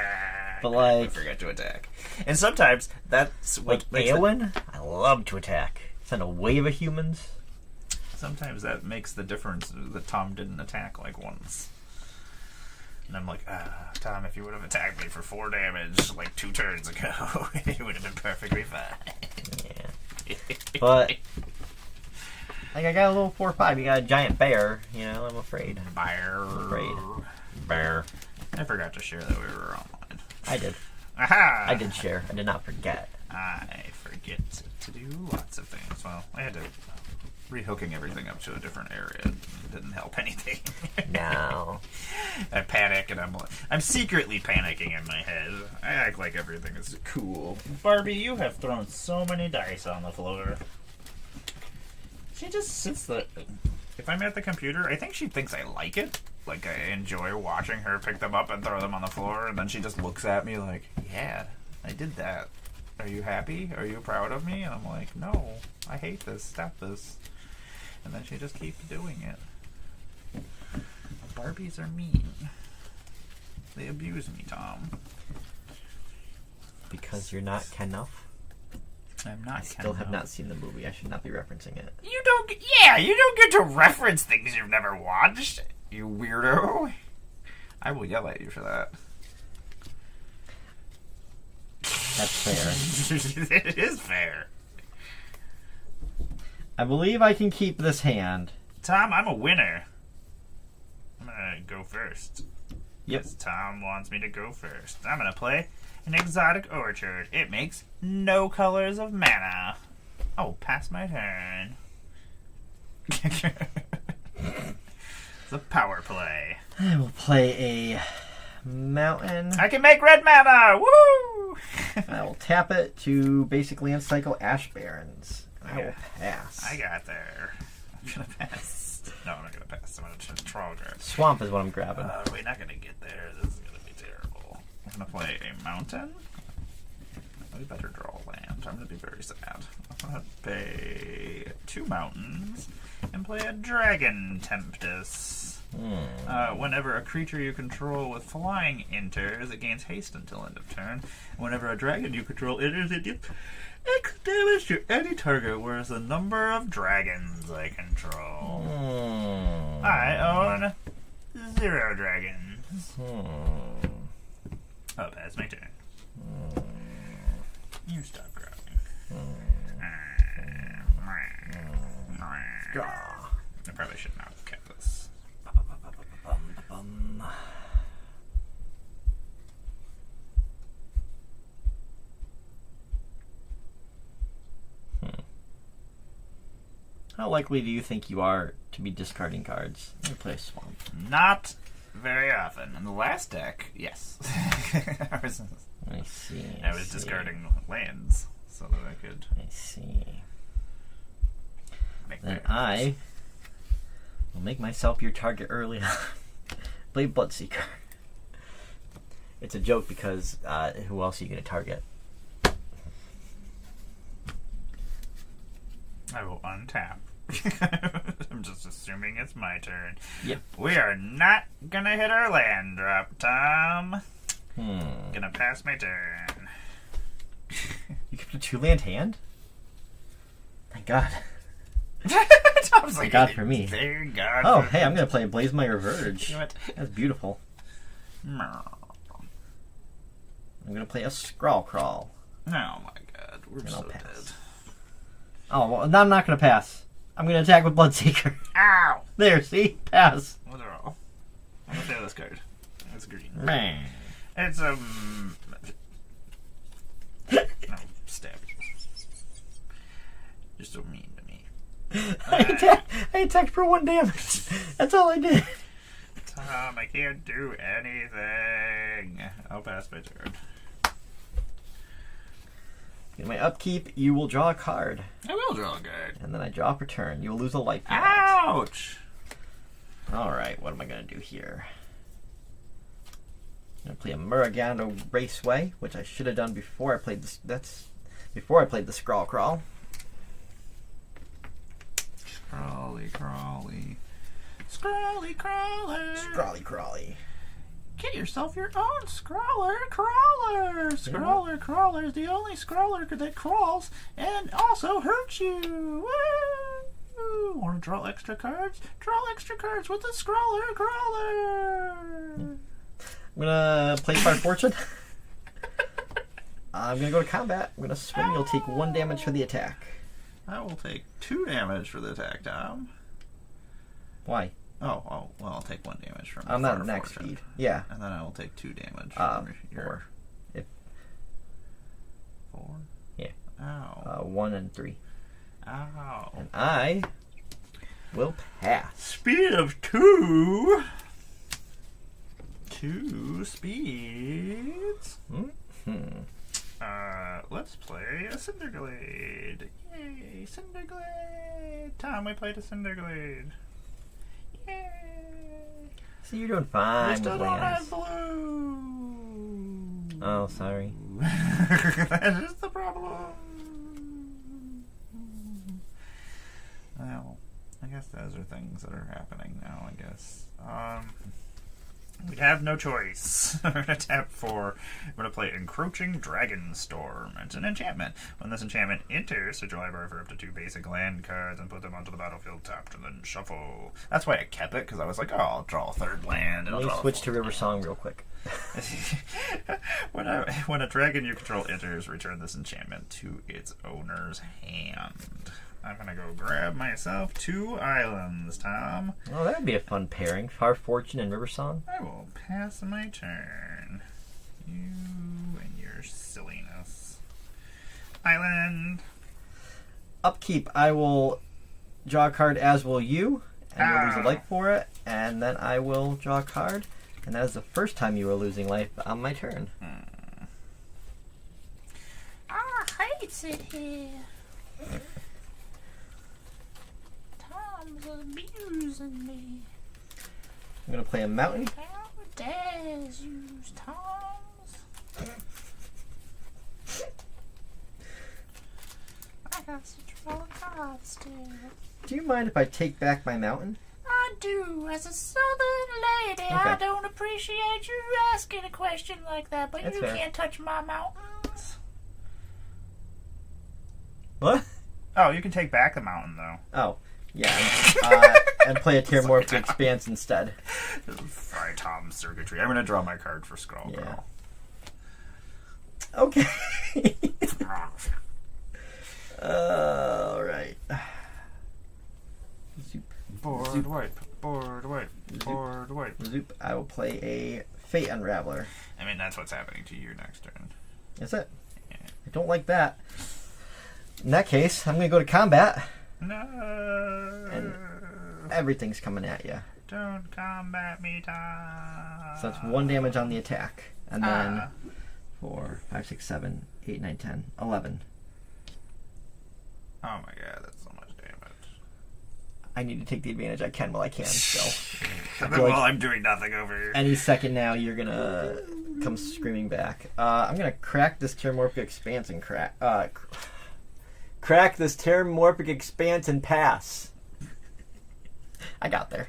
But I like, forget to attack. And sometimes that's what like makes Eowyn, I love to attack. Send a wave of humans. sometimes that makes the difference that Tom didn't attack like once. And I'm like, Tom, if you would have attacked me for 4 damage like 2 turns ago, it would have been perfectly fine. Yeah. But like I got a little 4/5. You got a giant bear. You know, I'm afraid. Bear. Afraid. Bear. I forgot to share that we were online. I did. Aha! I did share. I did not forget. I forget to do lots of things. Well, I had to rehooking everything up to a different area didn't help anything. No. I panic and I'm secretly panicking in my head. I act like everything is cool. Barbie, you have thrown so many dice on the floor. She just sits there. If I'm at the computer, I think she thinks I like it. Like, I enjoy watching her pick them up and throw them on the floor, and then she just looks at me like, yeah, I did that. Are you happy? Are you proud of me? And I'm like, no, I hate this. Stop this. And then she just keeps doing it. Barbies are mean. They abuse me, Tom. Because you're not Ken-uff? I'm not. I still have not seen the movie. I should not be referencing it. You don't get to reference things you've never watched, you weirdo. I will yell at you for that. That's fair. It is fair. I believe I can keep this hand. Tom, I'm a winner. I'm gonna go first. Yep. 'Cause Tom wants me to go first. I'm gonna play an exotic orchard. It makes no colors of mana. Oh, pass my turn. It's a power play. I will play a mountain. I can make red mana! Woo! I will tap it to basically uncycle Ash Barrens. I will Okay. pass. I got there. I'm gonna pass. No, I'm not gonna pass. I'm gonna draw cards. Swamp is what I'm grabbing. We're not gonna get there. This is gonna be terrible. I'm gonna play a mountain. We better draw a land. I'm gonna be very sad. I'm gonna pay 2 mountains and play a Dragon Tempest. Whenever a creature you control with flying enters, it gains haste until end of turn. Whenever a dragon you control enters, it deals X damage to any target, whereas the number of dragons I control. I own 0 dragons. Oh, that's my turn. You stop growling. I probably should not have kept this. How likely do you think you are to be discarding cards? Let me play a swamp. Not very often. In the last deck, yes. I was I see. discarding lands so that I could I see. make Then my I will make myself your target early on. Play Bloodseeker. It's a joke because who else are you going to target? I will untap. I'm just assuming it's my turn. Yep. We are not gonna hit our land drop, Tom. Gonna pass my turn. You kept a 2-land hand? Thank God. Tom's Thank God for me. Thank God. Oh, for hey, I'm going to play Blazemire Verge. You know what? That's beautiful. I'm going to play a Scrawl Crawl. Oh my God, we're And so I'll dead. pass. Oh, well, no, I'm not going to pass. I'm going to attack with Bloodseeker. Ow! There, see? Pass. What are all? I'm gonna play this card. It's green. Man. It's no, stab. You're so mean to me. I attacked for 1 damage. That's all I did. Tom, I can't do anything. I'll pass my turn. In my upkeep, you will draw a card. I will draw a card. And then I draw a turn. You will lose a life. Ouch! Alright, what am I going to do here? I'm going to play a Muragando Raceway, which I should have done before I played this. That's before I played the Scrawl Crawl. Scrawly, crawly. Scrawly, crawler. Scrawly Crawly. Get yourself your own Scrawler Crawler. Scrawler Crawler is the only Scrawler that crawls and also hurts you. Woo! Want to draw extra cards? Draw extra cards with the Scrawler Crawler. I'm going to play Fire Fortune. I'm going to go to combat. I'm going to swing. You'll take 1 damage for the attack. I will take 2 damage for the attack, Tom. Why? Oh, well, I'll take 1 damage from I'm not Fire next Fortune. speed. Yeah. And then I will take 2 damage 4. from your... If 4? Yeah. Ow. 1 and 3. Ow. And I will pass. Speed of 2. 2 speeds. Let's play a Cinderglade. Yay, Cinderglade. Tom, we played a Cinderglade. Yay. See, you're doing fine We with still don't lands. have blue. Oh, sorry. That is the problem. Well, I guess those are things that are happening now, I guess. We have no choice. We're going to tap 4. We're going to play Encroaching Dragonstorm. It's an enchantment. When this enchantment enters, search your library for up to 2 basic land cards and put them onto the battlefield tapped and then shuffle. That's why I kept it, because I was like, oh, I'll draw a 3rd land. And Let I'll me draw a switch to 4th River land. Song real quick. When a dragon you control enters, return this enchantment to its owner's hand. I'm gonna go grab myself 2 islands, Tom. Oh, that would be a fun pairing. Far Fortune and River Song. I will pass my turn. You and your silliness. Island. Upkeep, I will draw a card, as will you, and you'll lose a Ah. life for it, and then I will draw a card, and that is the first time you are losing life on my turn. I hates it here. Tom's abusing me. I'm going to play a mountain. How dares use Tom's? I got to draw a card still. Do you mind if I take back my mountain? I do. As a southern lady, I Okay. don't appreciate you asking a question like that, but That's you fair. can't touch my mountains. What? Oh, you can take back the mountain, though. Oh, yeah. And play a Terramorphic Expanse instead. Fry Tom's circuitry. I'm gonna draw my card for Scroll Yeah. Girl. Okay. Alright. Zoop. Board wipe. Board wipe. Board wipe. Zoop. I will play a Fate Unraveler. I mean, that's what's happening to you next turn. That's it. I don't like that. In that case, I'm going to go to combat. No. And everything's coming at you. Don't combat me, Tom. So that's 1 damage on the attack. And then Ah. 4, 5, 6, 7, 8, 9, 10, 11. Oh my god, that's so much damage. I need to take the advantage I can while I can. So Well, like- I'm doing nothing over here. any second now, you're going to come screaming back. I'm going to crack this Terramorphic Expanse and crack this Terramorphic Expanse and pass. I got there.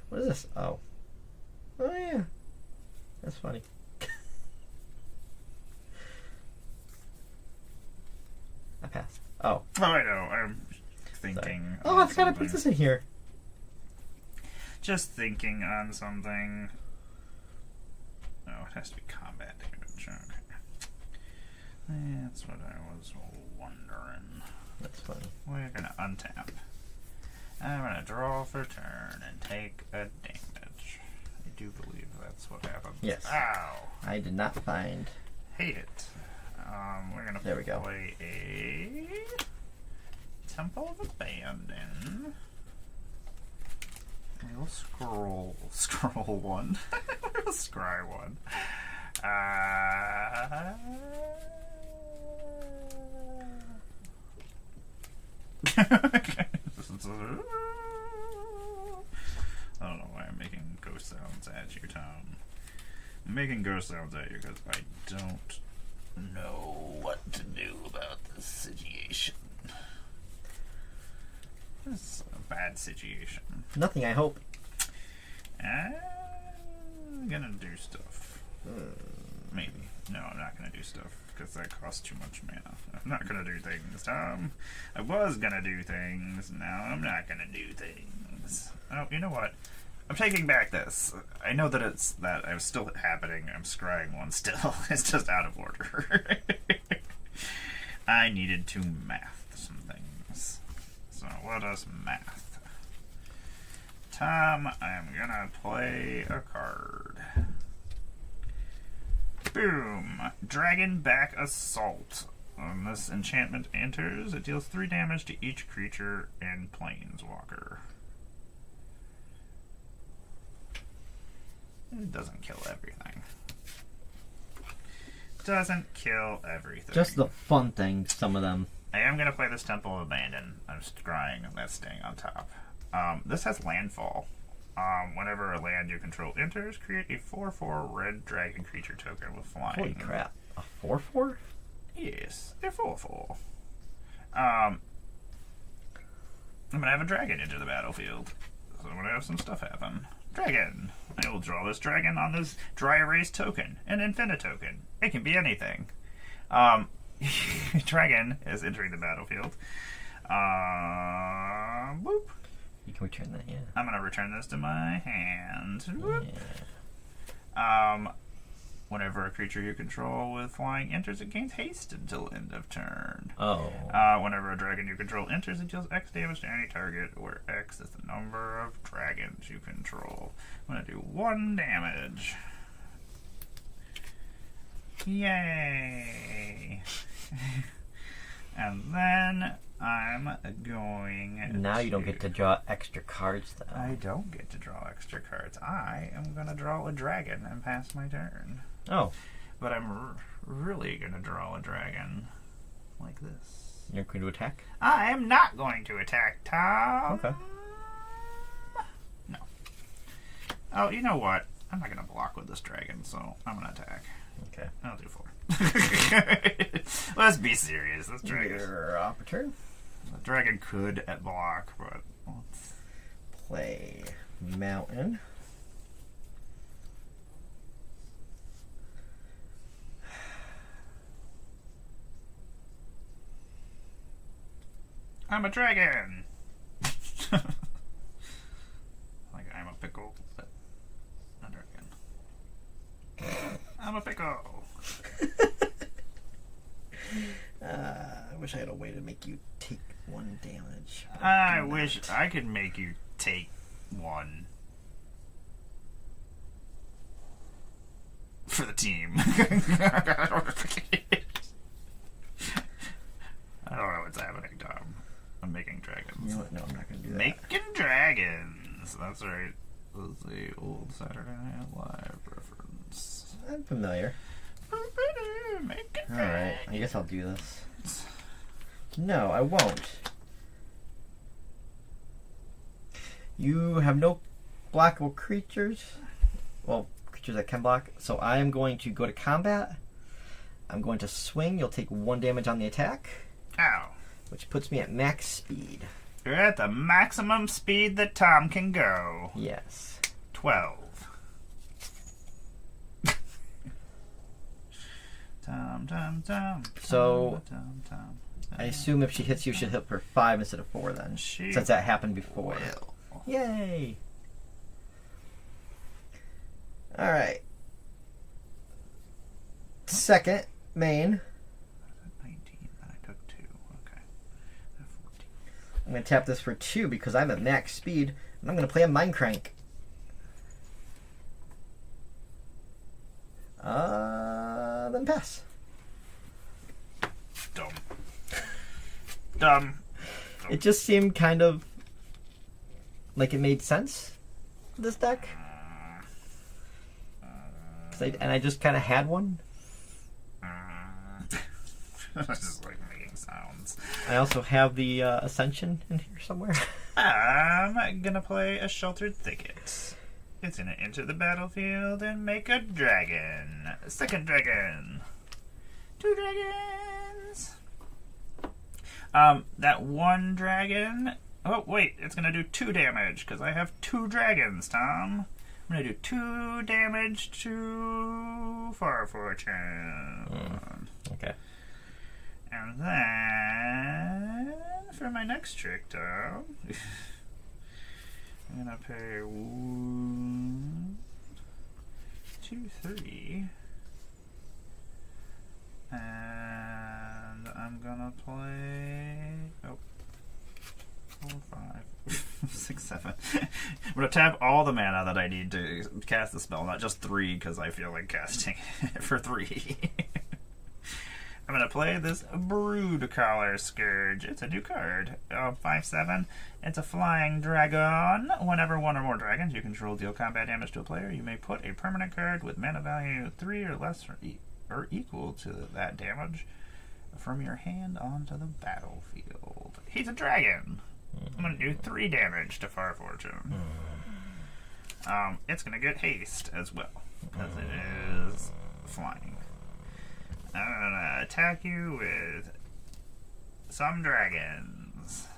What is this? Oh, yeah. That's funny. I passed. Oh. Oh, I know. I'm thinking. Sorry. on Oh, I forgot to something. put this in here. Just thinking on something. Oh, it has to be combat damage. Okay. That's what I was wondering. That's funny. We're gonna untap. I'm gonna draw for turn and take a damage. I do believe that's what happens. Yes. Ow! I did not find. Hate it. We're gonna There we go. play a Temple of Abandon. We'll scroll one. We'll scry one. I don't know why I'm making ghost sounds at you, Tom. I'm making ghost sounds at you because I don't know what to do about this situation. This is a bad situation. Nothing, I hope. I'm gonna do stuff. Maybe. No, I'm not gonna do stuff because that costs too much mana. I'm not gonna do things, Tom. I was gonna do things. Now I'm not gonna do things. Oh, you know what? I'm taking back this. I know that it's that I was still happening. I'm scrying one still. It's just out of order. I needed to math some things. So let us math. Tom, I'm gonna play a card. Boom! Dragonback Assault. When this enchantment enters, it deals 3 damage to each creature and planeswalker. It doesn't kill everything. Doesn't kill everything. Just the fun things, some of them. I am going to play this Temple of Abandon. I'm scrying, and that's staying on top. This has landfall. Whenever a land you control enters, create a 4/4 red dragon creature token with flying. Holy crap. A 4/4? Yes, they're 4/4. I'm going to have a dragon enter the battlefield. So I'm going to have some stuff happen. Dragon. I will draw this dragon on this dry erase token, an infinite token. It can be anything. Dragon is entering the battlefield. Boop. You can return that, yeah. I'm going to return this to my hand. Whoop. Yeah. Whenever a creature you control with flying enters, it gains haste until end of turn. Oh. Whenever a dragon you control enters, it deals X damage to any target, where X is the number of dragons you control. I'm going to do 1 damage. Yay! And then I'm going Now you don't get to draw extra cards, though. I don't get to draw extra cards. I am going to draw a dragon and pass my turn. Oh. But I'm really going to draw a dragon like this. You're going to attack? I am not going to attack, Tom. Okay. No. Oh, you know what? I'm not going to block with this dragon, so I'm going to attack. Okay. I'll do 4. Let's be serious. This dragon. Your opportunity. The dragon could at block, but let's Play Mountain. I'm a dragon. Like I'm a pickle, but a dragon. I'm a pickle. I wish I had a way to make you take 1 damage. but I do wish not. I could make you take 1 for the team. I don't know what's happening, Tom. I'm making dragons. You know what? No, I'm not going to do that. Making dragons. That's right. This is the old Saturday Night Live reference. I'm familiar. Making Alright, I guess I'll do this. No, I won't. You have no blockable creatures. Well, creatures that can block. So I am going to go to combat. I'm going to swing. You'll take 1 damage on the attack, Ow. which puts me at max speed. You're at the maximum speed that Tom can go. Yes. 12. Tom. So, Tom. I assume if she hits you, she'll hit for 5 instead of 4 then. She Since that happened before. will. Yay! Alright. Second main. 19, and I took 2. Okay. 14. I'm going to tap this for 2 because I'm at max speed, and I'm going to play a Mind Crank. Then pass. Dumb. It just seemed kind of like it made sense for this deck. And I just kind of had one. Just like making sounds. I also have the Ascension in here somewhere. I'm gonna play a Sheltered Thicket. It's gonna enter the battlefield and make a dragon. A second dragon. 2 dragons. That 1 dragon. Oh, wait, it's gonna do 2 damage because I have 2 dragons, Tom. I'm gonna do 2 damage to Farfortune. Okay. And then for my next trick, Tom, I'm gonna pay 1, 2, 3, and I'm gonna play 4, 5, 6, 7. I'm gonna tap all the mana that I need to cast the spell, not just 3 because I feel like casting it for 3. I'm going to play this Brood Collar Scourge. It's a new card. 5/7. It's a flying dragon. Whenever one or more dragons you control deal combat damage to a player, you may put a permanent card with mana value 3 or less or equal to that damage from your hand onto the battlefield. He's a dragon. I'm going to do 3 damage to Far Fortune. It's going to get haste as well, because it is flying. I'm going to attack you with some dragons.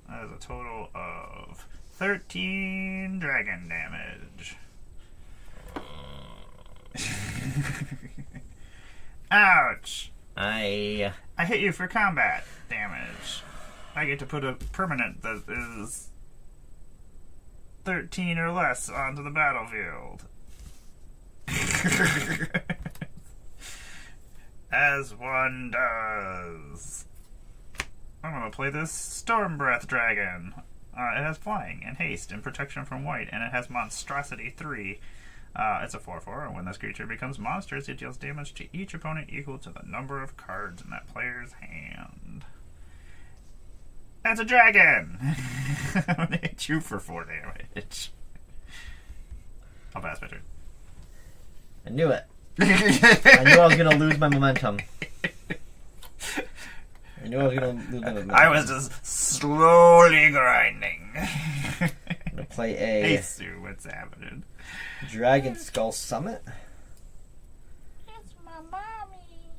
That is a total of 13 dragon damage. Ouch! I hit you for combat damage. I get to put a permanent that is 13 or less onto the battlefield. As one does. I'm going to play this Storm Breath Dragon. It has flying and haste and protection from white, and it has Monstrosity 3. It's a 4/4, and when this creature becomes monstrous, it deals damage to each opponent equal to the number of cards in that player's hand. That's a dragon! I'm going to hit you for 4 damage. I'll pass my turn. I knew it. I knew I was gonna lose my momentum. I was just slowly grinding. I'm gonna play a Hey Sue, what's happening? Dragon Skull Summit. It's my mommy.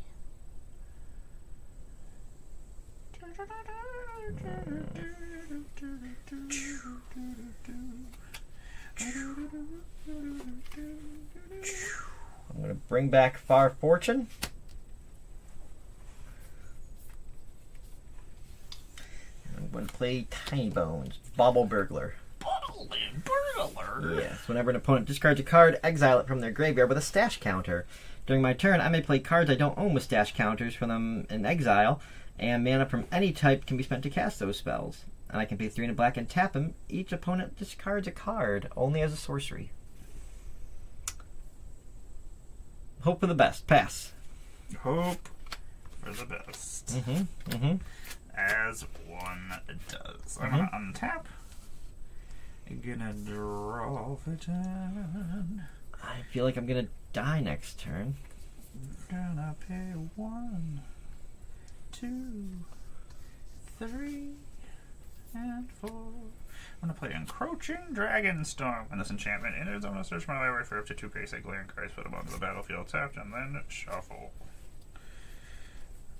I'm gonna bring back Far Fortune. I'm gonna play Tiny Bones, Bauble Burglar. Bauble Burglar? Yes, whenever an opponent discards a card, exile it from their graveyard with a stash counter. During my turn, I may play cards I don't own with stash counters for them in exile, and mana from any type can be spent to cast those spells. And I can pay 3 and a black and tap them. Each opponent discards a card, only as a sorcery. Hope for the best. Pass. Hope for the best. As one does. I'm gonna untap. Gonna draw for turn. I feel like I'm gonna die next turn. Gonna pay 1, 2, 3, and 4. I'm gonna play Encroaching Dragonstorm. When this enchantment enters, I'm gonna search my library for up to 2 basic land cards, put them onto the battlefield tapped, and then shuffle.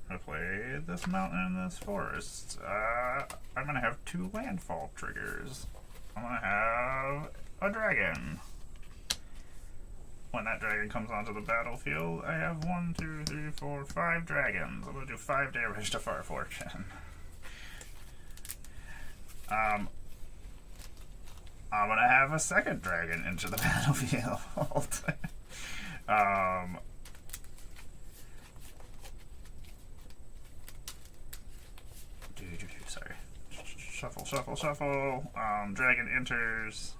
I'm gonna play this mountain and this forest. I'm gonna have 2 landfall triggers. I'm gonna have a dragon. When that dragon comes onto the battlefield, I have 1, 2, 3, 4, 5 dragons. I'm gonna do 5 damage to Far Fortune. I'm gonna have a second dragon into the battlefield. Sorry. Shuffle. Dragon enters.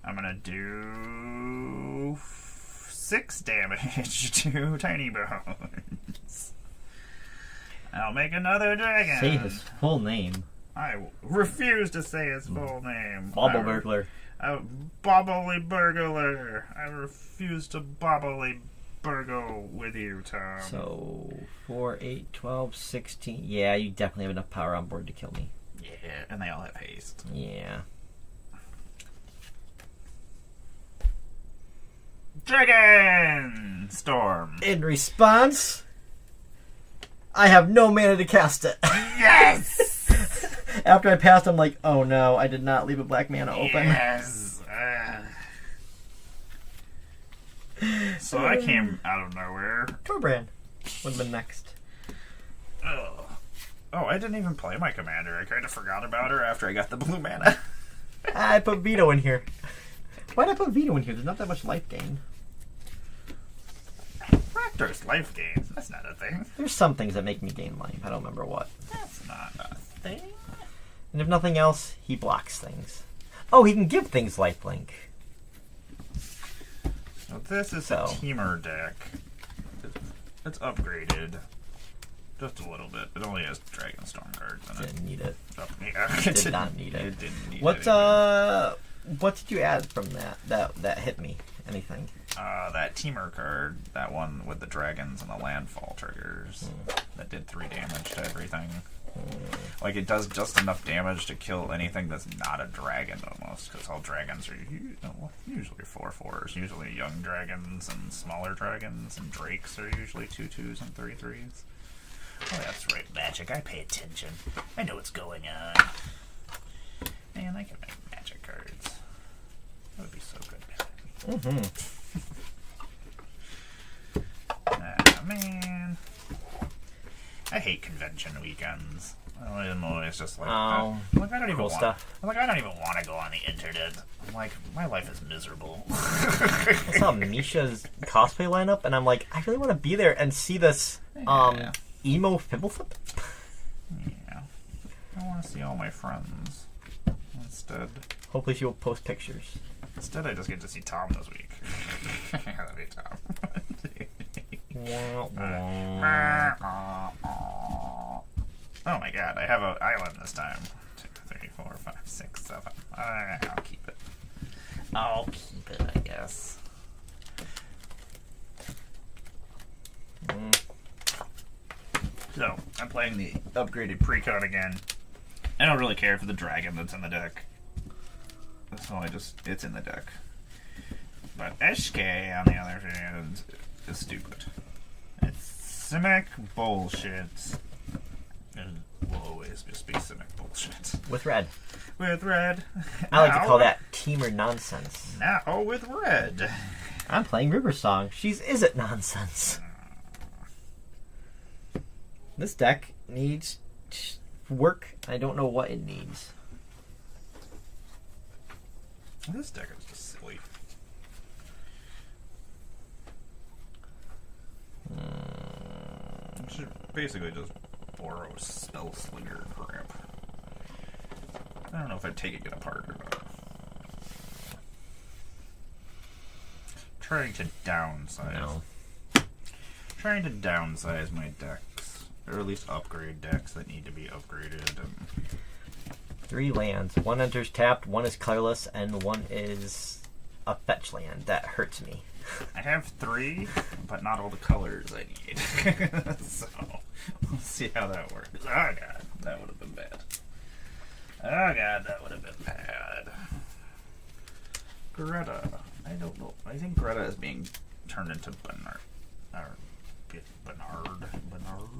I'm gonna do 6 damage to Tiny Bones. I'll make another dragon. Say his full name. I refuse to say his full name. Bauble Burglar. Bobbly Burglar. I refuse to bobbly burgle with you, Tom. So, 4, 8, 12, 16. Yeah, you definitely have enough power on board to kill me. Yeah, and they all have haste. Yeah. Dragon Storm. In response, I have no mana to cast it. Yes! After I passed, I'm like, oh no, I did not leave a black mana open. Yes! So I came out of nowhere. Torbrand would have been next. Oh, I didn't even play my commander. I kind of forgot about her after I got the blue mana. I put Vito in here. Why'd I put Vito in here? There's not that much life gain. Raptor's life gain. That's not a thing. There's some things that make me gain life. I don't remember what. That's not a thing. And if nothing else, he blocks things. Oh, he can give things lifelink. So this is a teamer deck. It's upgraded. Just a little bit. It only has Dragonstorm cards in it. Didn't need it. Oh, yeah. Did not need it. It didn't need What it. what did you add from that hit me? Anything? That Teamer card, that one with the dragons and the landfall triggers, that did 3 damage to everything. Like, it does just enough damage to kill anything that's not a dragon, almost, because all dragons are usually 4/4s. Usually young dragons and smaller dragons, and drakes are usually 2/2s and 3/3s. Oh, that's right, magic. I pay attention. I know what's going on. Man, I can make magic cards. That would be so good. Mm-hmm. Man. I hate convention weekends. I'm always just like, Oh, like I don't even cool want. stuff. I'm like, I don't even want to go on the internet. I'm like, my life is miserable. I saw Misha's cosplay lineup, and I'm like, I really want to be there and see this Yeah. emo Fibbleflip. Yeah. I want to see all my friends. Instead, Hopefully she will post pictures. I just get to see Tom this week. That'd be Tom. Oh my god, I have an island this time. 2, 3, 4, 5, 6, 7. I'll keep it. I'll keep it, I guess. So, I'm playing the upgraded precon again. I don't really care for the dragon that's in the deck. So it's in the deck. But SK, on the other hand, is stupid. It's Simic bullshit. It will always just be Simic bullshit. With red. With red. I like to call that teamer nonsense. Now with red. I'm playing River Song. She's Is It Nonsense. This deck needs work. I don't know what it needs. This deck is just silly. I should basically just borrow Spell Slinger crap. I don't know if I'm taking it apart or not. Trying to downsize. No. Trying to downsize my decks. Or at least upgrade decks that need to be upgraded. And 3 lands. 1 enters tapped, 1 is colorless, and 1 is a fetch land. That hurts me. I have 3, but not all the colors I need. So, we'll see how that works. Oh god, that would have been bad. Oh god, that would have been bad. Greta. I don't know. I think Greta is being turned into Bernard.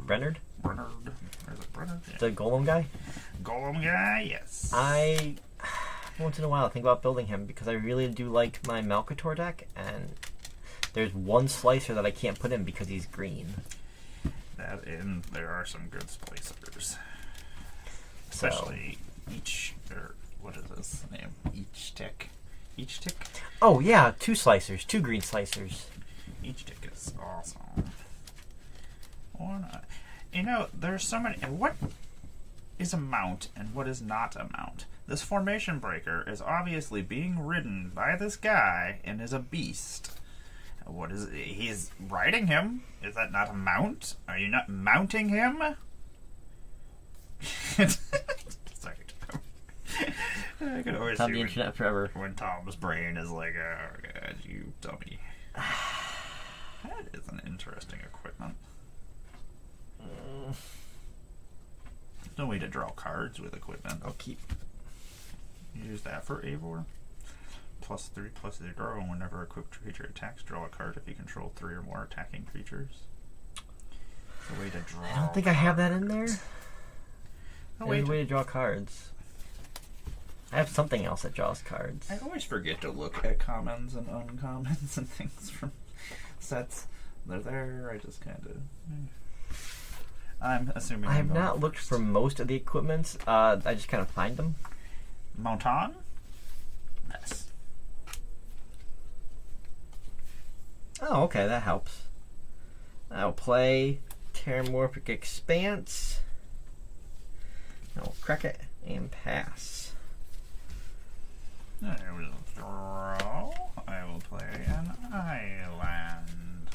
Brennard? Bernard. Or is it Bernard? Yeah. The golem guy? Golem guy, yes. I once in a while think about building him because I really do like my Malcator deck, and there's one slicer that I can't put in because he's green. That and there are some good splicers. Especially what is this name? Each tick. Oh yeah, 2 slicers, 2 green slicers. Each tick is awesome. There's so many. What is a mount and what is not a mount? This formation breaker is obviously being ridden by this guy and is a beast. What is it? He's riding him? Is that not a mount? Are you not mounting him? Sorry, Tom. I could always On see the internet forever. when Tom's brain is like, oh god, you dummy. That is an interesting equipment. No way to draw cards with equipment. I'll keep. Use that for Eivor. +3/+0, and whenever a equipped creature attacks, draw a card if you control 3 or more attacking creatures. It's a way to draw. I don't think I have that in there. Oh, There's wait. a way to draw cards. I have something else that draws cards. I always forget to look at commons and uncommons and things from sets. They're there. I just kind of. I'm assuming. I have not looked for most of the equipments. I just kind of find them. Monton? Yes. Oh, okay, that helps. I'll play Terramorphic Expanse. I'll crack it and pass. I will draw. I will play an island.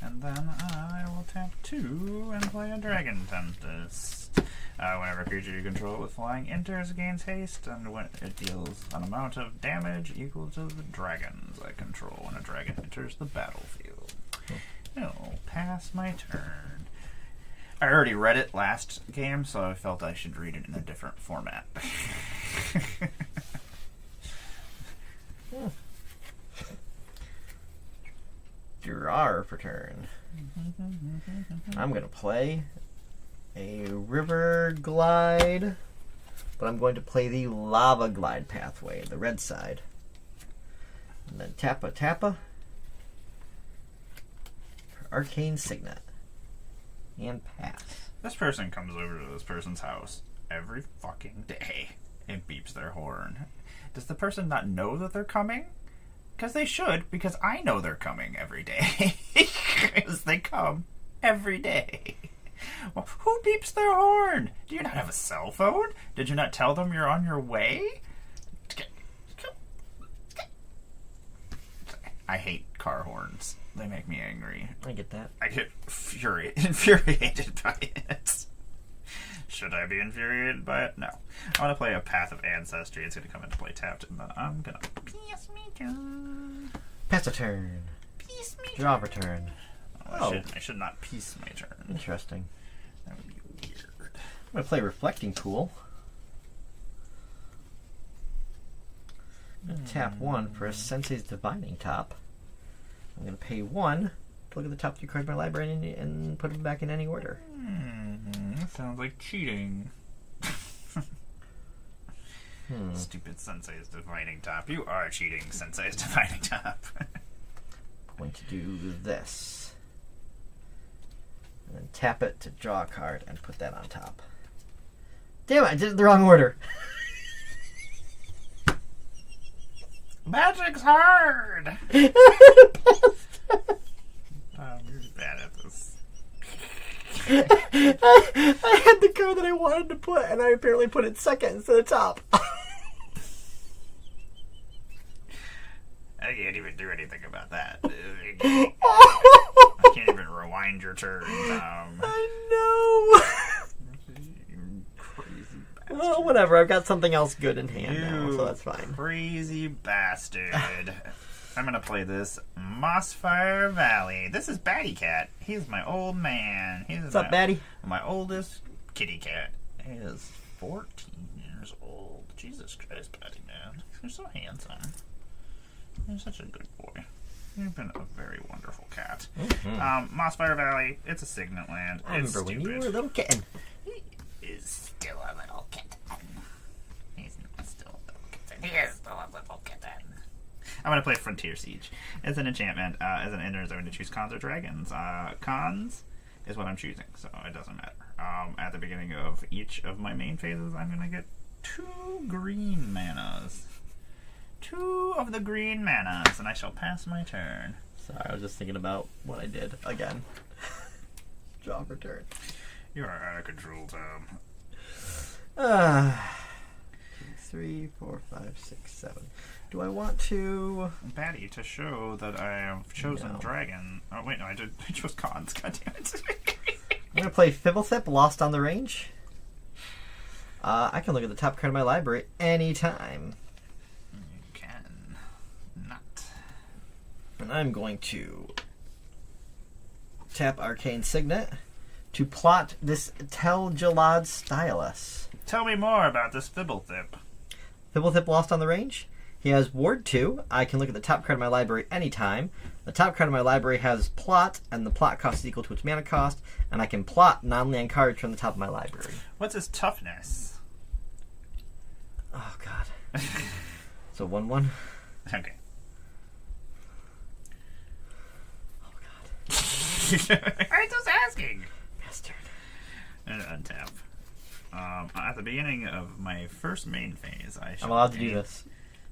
And then I will tap 2 and play a Dragon Tempest. Whenever a creature you control with flying enters, gains haste, and when it deals an amount of damage equal to the dragons I control when a dragon enters the battlefield. I'll pass my turn. I already read it last game, so I felt I should read it in a different format. Draw for turn. I'm going to play a River Glide, but I'm going to play the Lava Glide pathway, the red side. And then Tappa. Arcane Signet. And pass. This person comes over to this person's house every fucking day and beeps their horn. Does the person not know that they're coming? Because they should, because I know they're coming every day. Because they come every day. Well, who beeps their horn? Do you not have a cell phone? Did you not tell them you're on your way? I hate car horns. They make me angry. I get that. I get infuriated by it. Should I be infuriated by it? No. I want to play a Path of Ancestry. It's going to come into play tapped, and then I'm going to pass me turn. Pass a turn. Piece me Draw for turn. Oh, I should not piece my turn. Interesting. That would be weird. I'm going to play Reflecting Pool. I'm going to tap 1 for a Sensei's Divining Top. I'm going to pay 1 to look at the top 3 cards of my library and put them back in any order. That sounds like cheating. Stupid Sensei's Divining Top. You are cheating, Sensei's Divining Top. Going to do this. And then tap it to draw a card and put that on top. Damn it, I did it in the wrong order. Magic's hard! You're bad at this. I had the card that I wanted to put, and I apparently put it second instead of top. I can't even do anything about that. I can't even rewind your turn. I know. You crazy bastard. Well, whatever. I've got something else good in hand now, You so that's fine. crazy bastard. I'm gonna play this Mossfire Valley. This is Batty Cat. He's my old man. What's up, Batty? My oldest kitty cat. He is 14 years old. Jesus Christ, Batty man. You're so handsome. You're such a good boy. You've been a very wonderful cat. Mossfire Valley, it's a signet land. I It's remember when you stupid. were a little kitten. He is still a little kitten. He's not still a little kitten. He is still a little kitten. I'm going to play Frontier Siege. It's an enchantment. As an ender, I'm going to choose cons or dragons. Cons is what I'm choosing, so it doesn't matter. At the beginning of each of my main phases, I'm going to get 2 green manas. 2 of the green manas, and I shall pass my turn. Sorry, I was just thinking about what I did again. Draw for turn. You are out of control, Tom. 3, 4, 5, 6, 7. Do I want to... Batty, to show that I have chosen No. dragon. Oh, wait, no, I chose cons. God damn it. I'm going to play Fibblethip, Lost on the Range. I can look at the top card of my library anytime. You can not. And I'm going to tap Arcane Signet to plot this Tel Jalad Stylus. Tell me more about this Fibblethip. Fibblethip, Lost on the Range. He has Ward 2. I can look at the top card of my library anytime. The top card of my library has Plot, and the plot cost is equal to its mana cost, and I can plot non-land cards from the top of my library. What's his toughness? Oh, God. So 1/1. Okay. Oh, God. I'm just asking. Bastard. And untap. At the beginning of my first main phase, I shall I'm allowed to do this.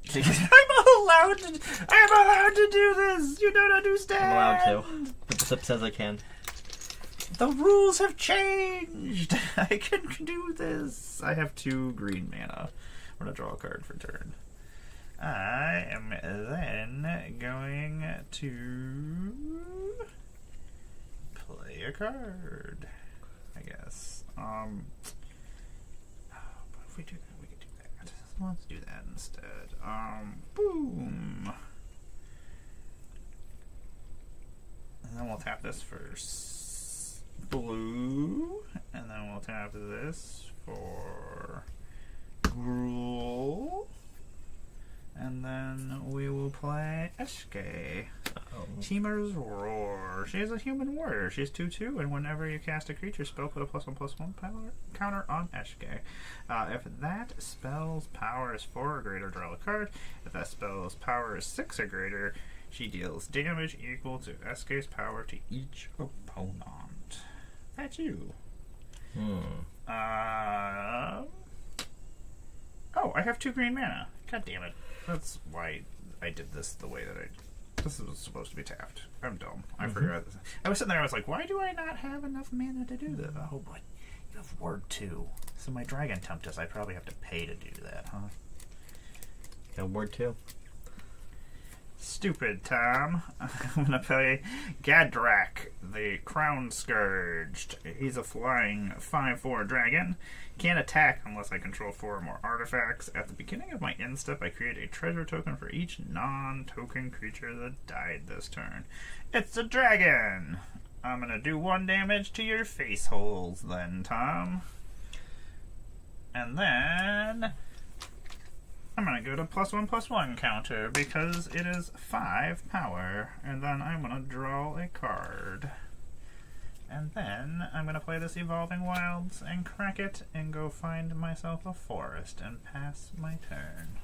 I'm allowed to do this. You don't understand. I'm allowed to. Fibblethip says I can. The rules have changed. I can do this. I have 2 green mana. I'm going to draw a card for turn. I am then going to play a card. I guess. But if we do that, we could do that. So let's do that instead. Boom. And then we'll tap this for blue, and then we'll tap this for Gruul, and then we will play Eshke. Teemer's Roar. She is a human warrior. She's 2/2, and whenever you cast a creature spell, put a +1/+1 power counter on Eshke. If that spell's power is 4 or greater, draw a card. If that spell's power is 6 or greater, she deals damage equal to Eshke's power to each opponent. That's you. Oh, I have 2 green mana. God damn it. That's why I did this the way that I did. This was supposed to be tapped. I'm dumb. I forgot this. I was sitting there, I was like, why do I not have enough mana to do this? Oh, but you have Ward 2. So my Dragon Tempest, I probably have to pay to do that, huh? Yeah, Ward 2. Stupid, Tom. I'm gonna play Gadrak, the Crown Scourged. He's a flying 5/4 dragon. Can't attack unless I control 4 or more artifacts. At the beginning of my end step, I create a treasure token for each non-token creature that died this turn. It's a dragon! I'm gonna do 1 damage to your face holes then, Tom. And then I'm going to go to +1/+1 counter because it is 5 power. And then I'm going to draw a card. And then I'm going to play this Evolving Wilds and crack it and go find myself a forest and pass my turn.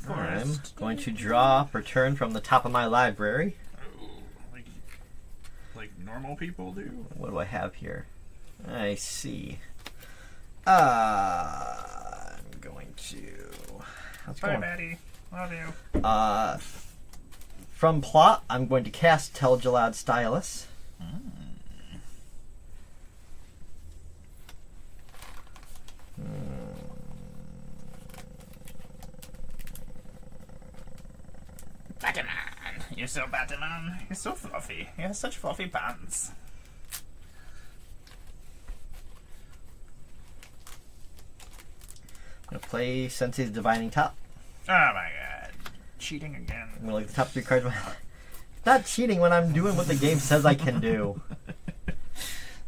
I'm going to draw return from the top of my library. Oh, like normal people do? What do I have here? I see. I'm going to... Let's Bye, go. Maddie. Love you. From plot, I'm going to cast Tel'Gelad Stylus. Batman! You're so Batman. You're so fluffy. You have such fluffy pants. I'm going to play Sensei's Divining Top. Oh my god. Cheating again. I'm going to look at the top 3 cards. Not cheating when I'm doing what the game says I can do.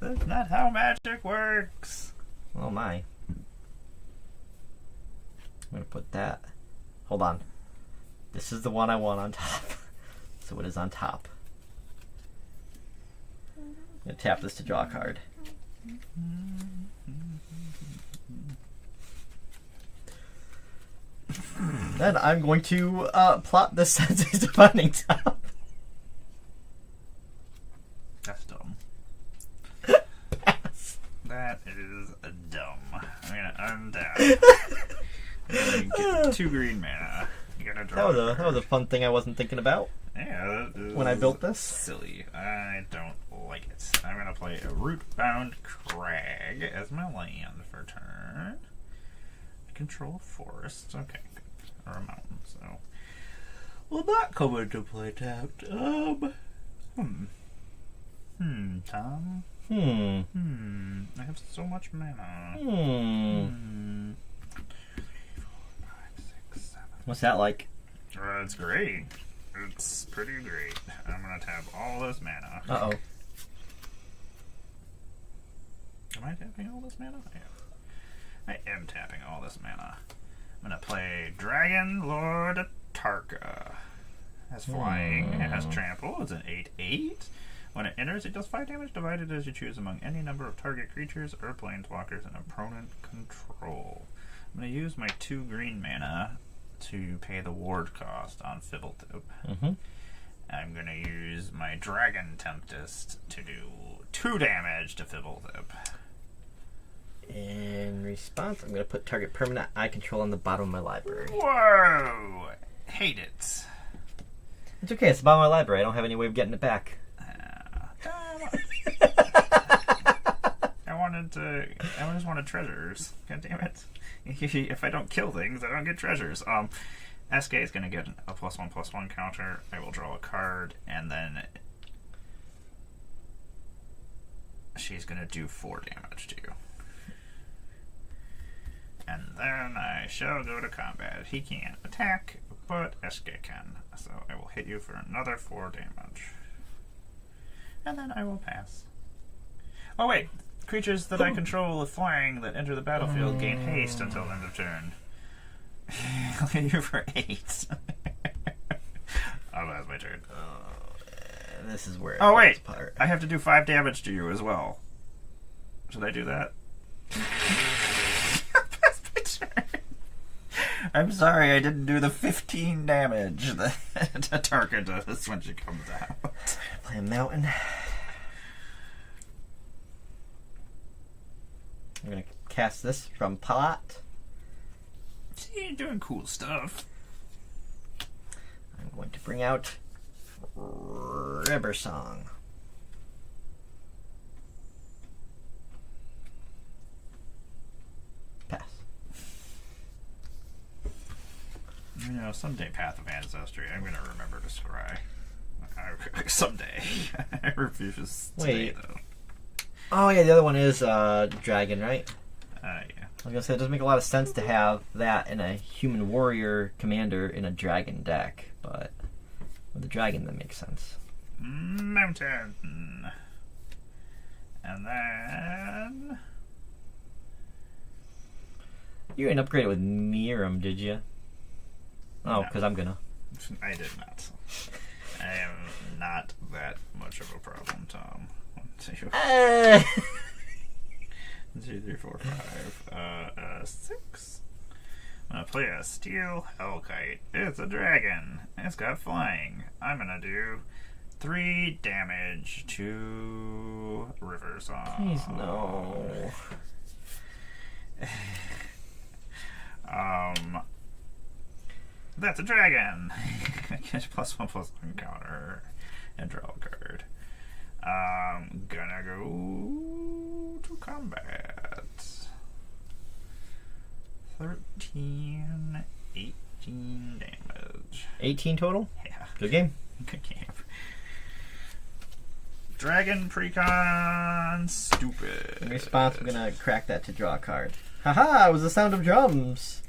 That's not how magic works. Oh my. I'm going to put that. Hold on. This is the one I want on top. So it is on top. I'm going to tap this to draw a card. Then I'm going to plot the Sensei's Divining Top. That's dumb. That is dumb. I'm gonna untap. I'm gonna get 2 green mana. You gotta draw. That was a fun thing I wasn't thinking about Yeah, that is when I built this. silly. I don't like it. I'm gonna play a Rootbound Crag as my land for turn. I control forests. Okay, good. Or a mountain, so will not come into play tapped. Tom. I have so much mana. 3, 4, 5, 6, 7. What's that like? It's great. It's pretty great. I'm gonna tap all this mana. Uh-oh. Am I tapping all this mana? I am tapping all this mana. I'm gonna play Dragon Lord Tarka. Has flying, it has trample, it's an 8/8. When it enters, it does 5 damage divided as you choose among any number of target creatures or planeswalkers in opponent control. I'm gonna use my 2 green mana to pay the ward cost on Fibblethip. I'm gonna use my Dragon Tempest to do 2 damage to Fibblethip. In response, I'm going to put target permanent I control on the bottom of my library. Whoa! Hate it. It's okay, it's the bottom of my library. I don't have any way of getting it back. I just wanted treasures. God damn it. If I don't kill things, I don't get treasures. SK is going to get a +1/+1 counter. I will draw a card, and then she's going to do 4 damage to you. And then I shall go to combat. He can't attack, but SK can. So I will hit you for another 4 damage. And then I will pass. Oh wait, creatures that I control with flying that enter the battlefield gain haste until end of turn. I'll hit you for 8. Oh, that's my turn. This is where. Oh wait, apart. I have to do 5 damage to you as well. Should I do that? That's my turn. I'm sorry, I didn't do the 15 damage that Tarka does when she comes out. Play a mountain. I'm gonna cast this from pot. See, you're doing cool stuff. I'm going to bring out River Song. Pass. You know, someday Path of Ancestry, I'm going to remember to scry. Someday. I refuse today, Wait. though. Oh yeah, the other one is Dragon, right? Yeah. I was gonna say it doesn't make a lot of sense to have that in a human warrior commander in a dragon deck, but with the dragon that makes sense. Mountain. And then... You didn't upgrade it with Miram, did you? Oh, No. because I'm gonna. I did not. I am not that much of a problem, Tom. 1, 2, 2, 3, 4, 5, 6. I'm gonna play a Steel Hellkite. It's a dragon. It's got flying. I'm gonna do 3 damage to River Song. Please no. That's a dragon. Get +1/+1 counter and draw a card. I'm gonna go to combat. 13, 18 damage. 18 total? Yeah, Good game. good game. Dragon Precon, stupid. In response, I'm gonna crack that to draw a card. Haha, it was the sound of drums.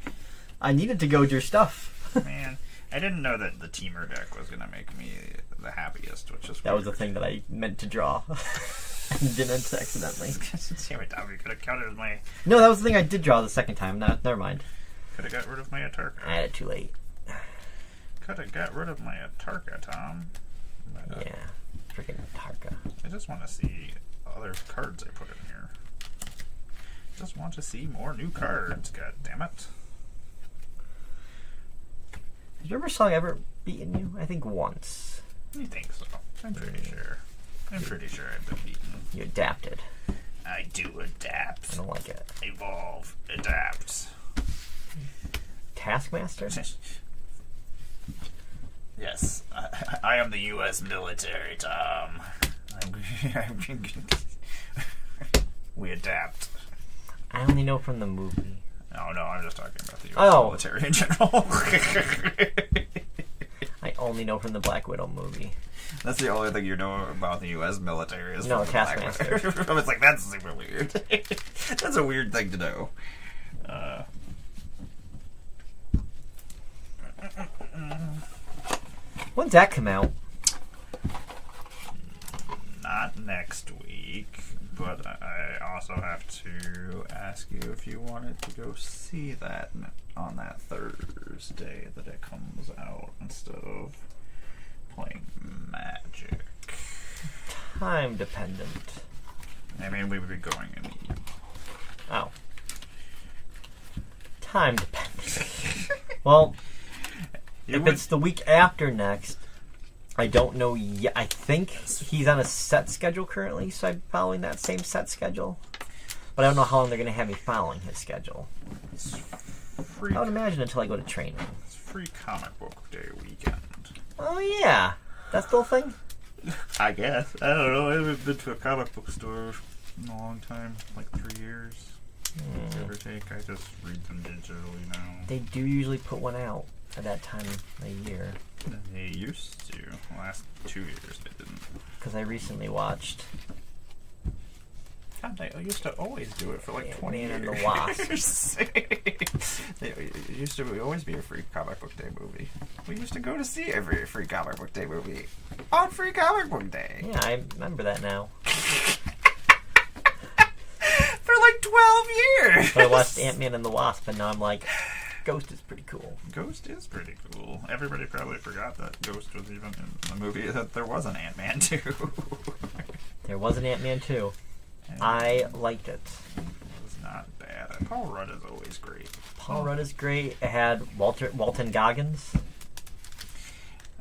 I needed to goad your stuff. Man, I didn't know that the Teamer deck was gonna make me the happiest, which is That was the weird. thing that I meant to draw. And didn't accidentally. Damn it, Tommy, could have counted my. No, that was the thing I did draw the second time. No, never mind. Could have got rid of my Atarka. I had it too late. Could have got rid of my Atarka, Tom. But, Yeah. Freaking Tarka. I just want to see other cards I put in here. Just want to see more new cards. God damn it. Has River Song ever beaten you? I think once. You think so? I'm pretty sure. I'm pretty sure I've been beaten. You adapted. I do I adapt. don't like it. Evolve. Adapt. Taskmaster? Yes, I am the U.S. military, Tom. We adapt. I only know from the movie. Oh no, I'm just talking about the U.S. Oh. military in general. I only know from the Black Widow movie. That's the only thing you know about the U.S. military is No, from the Black Taskmaster. Widow. It's like, that's super weird. That's a weird thing to know. When'd that come out? Not next week, but I also have to ask you if you wanted to go see that on that Thursday that it comes out instead of playing Magic. Time dependent. I mean, we would be going in the... Oh. Time dependent. Well, if it's the week after next, I don't know yet. I think he's on a set schedule currently, so I'm following that same set schedule. But I don't know how long they're going to have me following his schedule. It's free, I would imagine until I go to training. it's free comic book day weekend. Oh, yeah. That's the whole thing? I guess. I don't know. I haven't been to a comic book store in a long time, like 3 years. Give or take. I just read them digitally now. They do usually put one out. at that time of the year. They used to. The last 2 years they didn't. Because I recently watched God, they used to always do it for like 20 Ant-Man years. and the Wasp. It used to always be a free comic book day movie. We used to go to see every free comic book day movie on free comic book day. Yeah, I remember that now. For like 12 years! So I watched Ant-Man and the Wasp, and now I'm like, Ghost is pretty cool. Ghost is pretty cool. Everybody probably forgot that Ghost was even in the movie, that there was an Ant-Man too. There was an Ant-Man 2. I liked it. It was not bad. Paul Rudd is always great. Paul Rudd is great. It had Walton Goggins.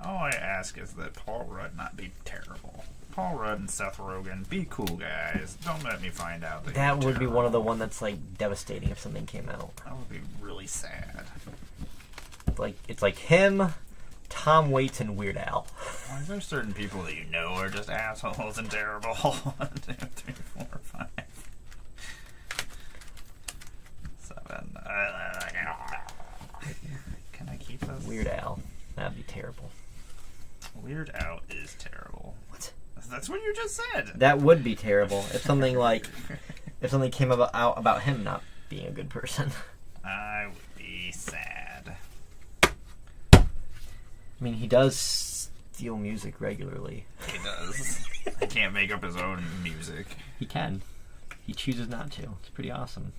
All I ask is that Paul Rudd not be terrible. Paul Rudd and Seth Rogen, be cool guys. Don't let me find out that That you're would be one of the terrible. one that's like devastating if something came out. That would be really sad. It's like him, Tom Waits, and Weird Al. Why is there certain people that you know are just assholes and terrible? 1, 2, 3, 4, 5, 7. Can I keep this? Weird Al. That'd be terrible. Weird Al is terrible. What? That's what you just said. That would be terrible if something came out about him not being a good person. I would be sad. I mean, he does steal music regularly. He does. He can't make up his own music. He can. He chooses not to. It's pretty awesome.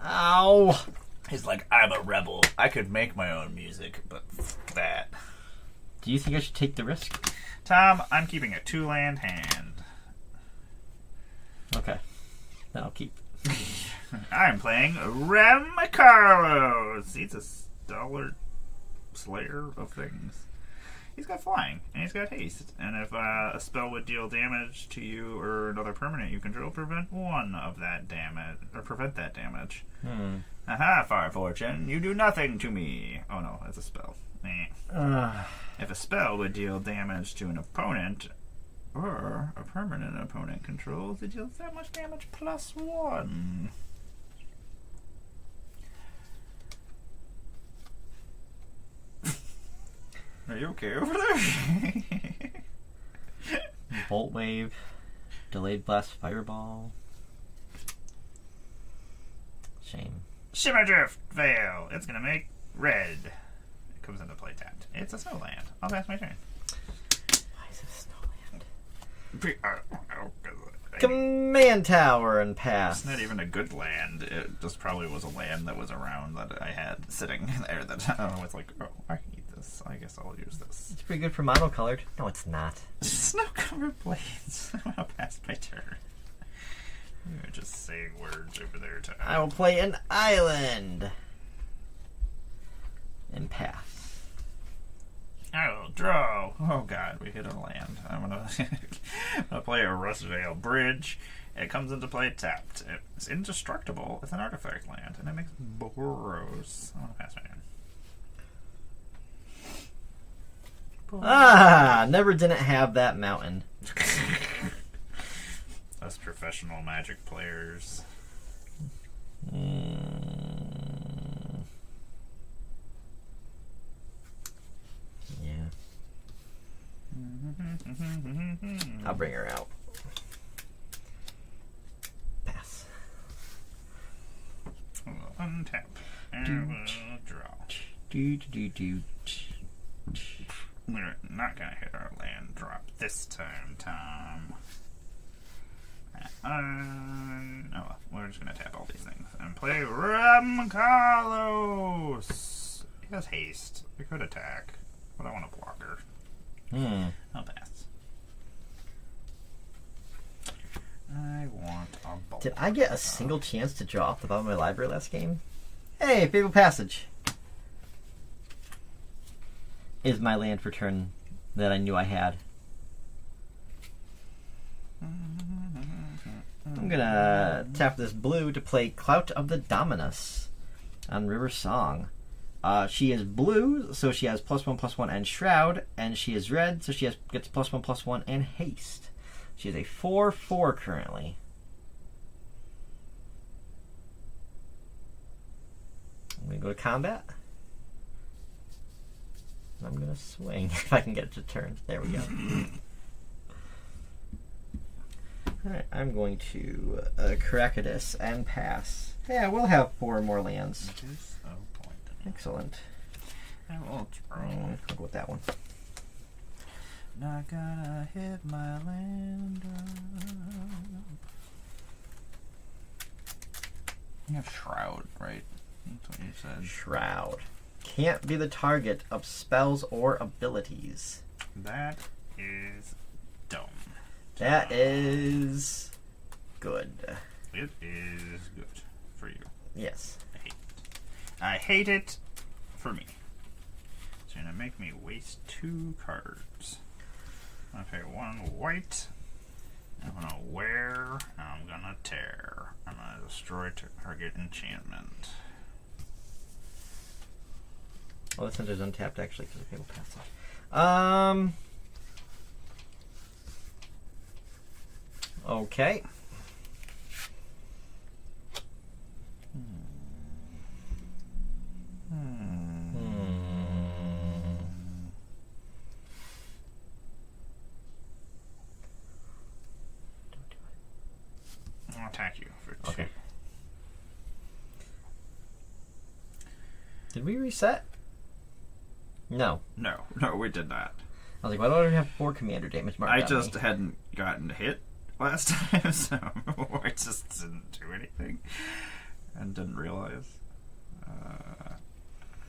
Ow! He's like, I'm a rebel. I could make my own music, but f- that. Do you think I should take the risk? Tom, I'm keeping a 2-land hand. Okay. Then I'll keep. I'm playing Rem Carlos. He's a stalwart slayer of things. He's got flying, and he's got haste. And if a spell would deal damage to you or another permanent you control, prevent one of that damage, or prevent that damage. Aha, Fire Fortune, you do nothing to me. Oh no, that's a spell. If a spell would deal damage to an opponent, or a permanent opponent controls, it deals that much damage plus 1. Are you okay over there? Bolt Wave. Delayed Blast Fireball. Shame. Shimmerdrift Veil. It's gonna make red. It comes into play tapped. It's a snowland. I'll pass my turn. Why is it Snowland? Command Tower and pass. It's not even a good land. It just probably was a land that was around that I had sitting there that I was like, oh, I can eat this. I guess I'll use this. It's pretty good for monocolored. No, it's not. Snow-covered blades. I'll pass my turn. You're just saying words over there, Tom. I will play an island. And pass. I will draw. Oh god, we hit a land. I'm gonna play a Rustvale Bridge. It comes into play tapped. It's indestructible. It's an artifact land, and it makes burrows. I'm gonna pass my turn. Never didn't have that mountain. Us professional Magic players. Yeah. I'll bring her out. Pass. We'll untap. And we'll draw. We're not gonna hit our land drop this time, Tom. Oh, we're just gonna tap all these things and play Rem Carlos. He has haste. We could attack, but I want a blocker. I'll pass. I want a ball. Did I get a single chance to draw off the bottom of my library last game? Hey, Fabled Passage is my land for turn that I knew I had. I'm gonna tap this blue to play Clout of the Dominus on River Song. She is blue, so she has +1/+1 and Shroud, and she is red, so she gets +1/+1 and Haste. She is a 4/4 currently. I'm gonna go to combat. I'm gonna swing if I can get it to turn. There we go. Alright, I'm going to Cracadus and pass. Yeah, we'll have 4 more lands. Which is so pointed. Excellent. I will draw. I'll go with that one. Not gonna hit my land drop. You have Shroud, right? That's what you said. Shroud. Can't be the target of spells or abilities. That is dumb. That is good. It is good for you. Yes. I hate it for me. It's gonna make me waste 2 cards. I'm gonna pay 1 white. I'm gonna wear. I'm gonna tear. I'm gonna destroy target enchantment. Well, this center's untapped actually because okay, we'll pass it. Okay. I'll attack you for 2. Okay. Did we reset? No. No, we did not. I was like, why don't I have 4 commander damage marked I on just me? hadn't gotten hit last time, so I just didn't do anything and didn't realize.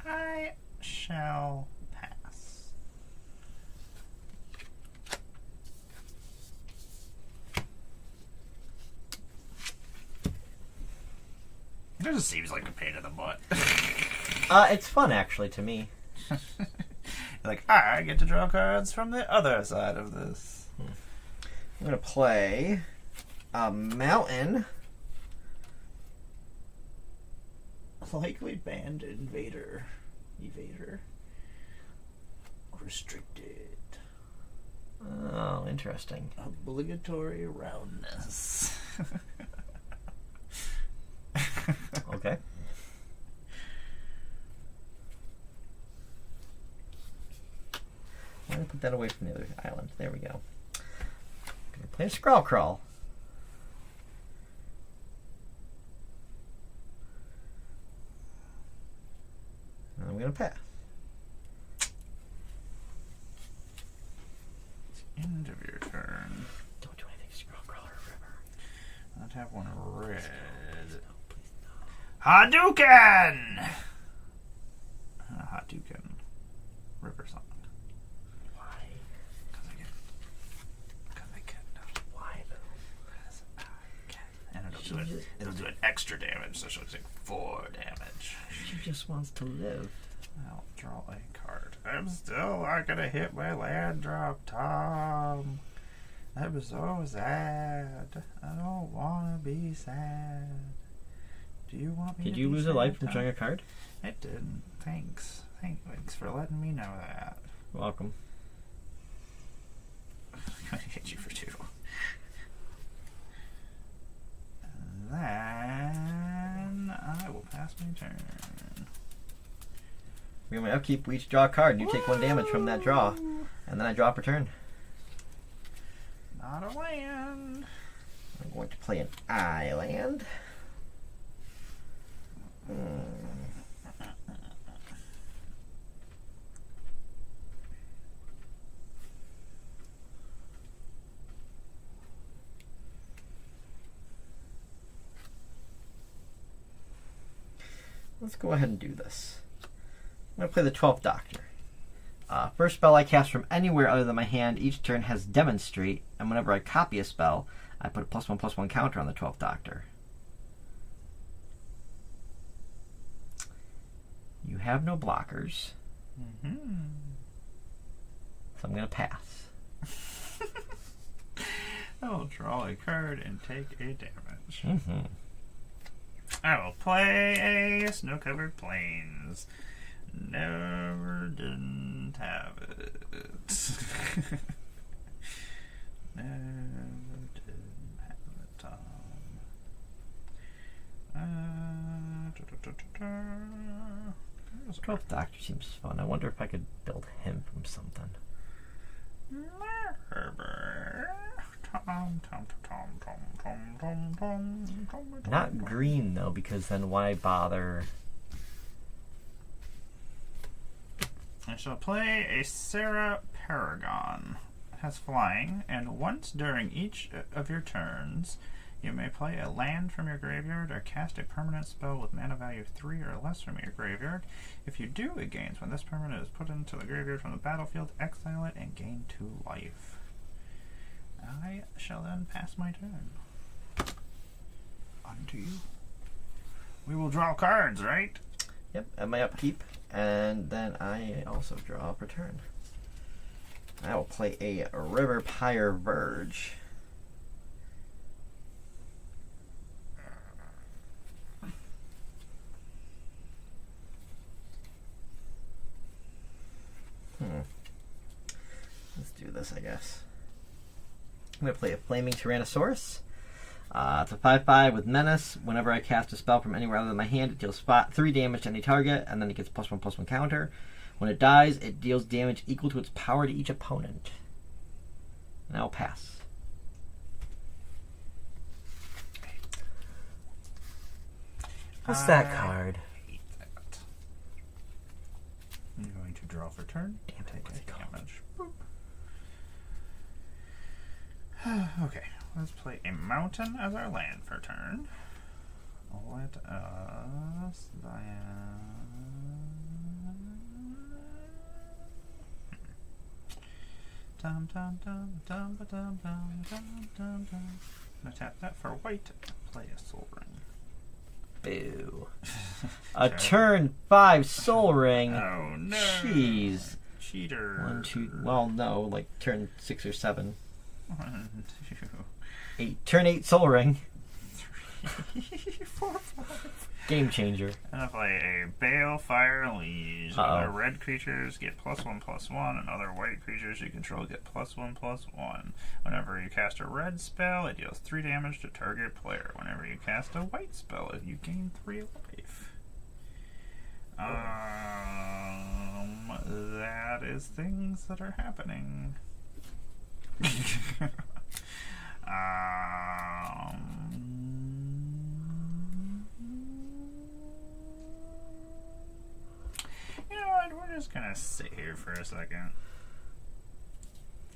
I shall pass. It just seems like a pain in the butt. It's fun actually to me. Like, I get to draw cards from the other side of this. I'm gonna play a mountain. Likely banned evader. Restricted. Oh, interesting. Obligatory roundness. Okay. I'm gonna put that away from the other island. There we go. Gonna play a Scrawl Crawl. And I'm gonna pass. End of your turn. Don't do anything, Scrawl Crawler River. I'd have 1 red. No, please no. Hadouken! Hadouken. River Song. Why? Because I can. Why though? Because I can. And it'll do an extra damage, so she'll take 4 damage. She just wants to live. I'll draw a card. I'm still not gonna hit my land drop, Tom. I'm so sad. I don't wanna be sad. Do you want me Did to you be lose a sad, life from Tom? drawing a card? It didn't. Thanks. Thanks for letting me know that. You're welcome. I'm gonna hit you for 2. And then I will pass my turn. We're my upkeep. We each draw a card. You take 1 damage from that draw, and then I draw per turn. Not a land. I'm going to play an island. Let's go ahead and do this. I'm going to play the 12th Doctor. First spell I cast from anywhere other than my hand each turn has Demonstrate, and whenever I copy a spell, I put a +1/+1 counter on the 12th Doctor. You have no blockers, so I'm going to pass. I'll draw a card and take a damage. Mm-hmm. I will play a Snow-Covered Plains. Never didn't have it. Never didn't have it, Tom. Charizard. 12th Doctor seems fun. I wonder if I could build him from something. Not green, though, because then why bother? I shall play a Sarah Paragon. It has flying, and once during each of your turns, you may play a land from your graveyard or cast a permanent spell with mana value 3 or less from your graveyard. If you do, it gains. When this permanent is put into the graveyard from the battlefield, exile it and gain 2 life. I shall then pass my turn. On to you. We will draw cards, right? Yep, at my upkeep. And then I also draw a return. I will play a River Pyre Verge. Let's do this, I guess. I'm going to play a Flaming Tyrannosaurus. It's a 5/5 with Menace. Whenever I cast a spell from anywhere other than my hand, it deals 3 damage to any target, and then it gets +1/+1 counter. When it dies, it deals damage equal to its power to each opponent. And I'll pass. What's that card? Hate that. I'm going to draw for turn. Damn it, Take what's it called? damage. Boop. Okay, let's play a mountain as our land for turn. Let us dum dum dum dum dum dum dum dum dum. I'm gonna tap that for white. Play a Soul Ring. Boo. A turn 5 Soul Ring. Oh no! Jeez. Cheater. 1, 2. Well, no, like turn 6 or 7. 1, 2, 8. Turn 8 Soul Ring. 3, 4, 5. Game changer. And I play a Balefire Liege. Uh-oh. Other red creatures get +1/+1, and other white creatures you control get +1/+1. Whenever you cast a red spell, it deals 3 damage to target player. Whenever you cast a white spell, you gain 3 life. That is things that are happening. You know what? We're just gonna sit here for a second.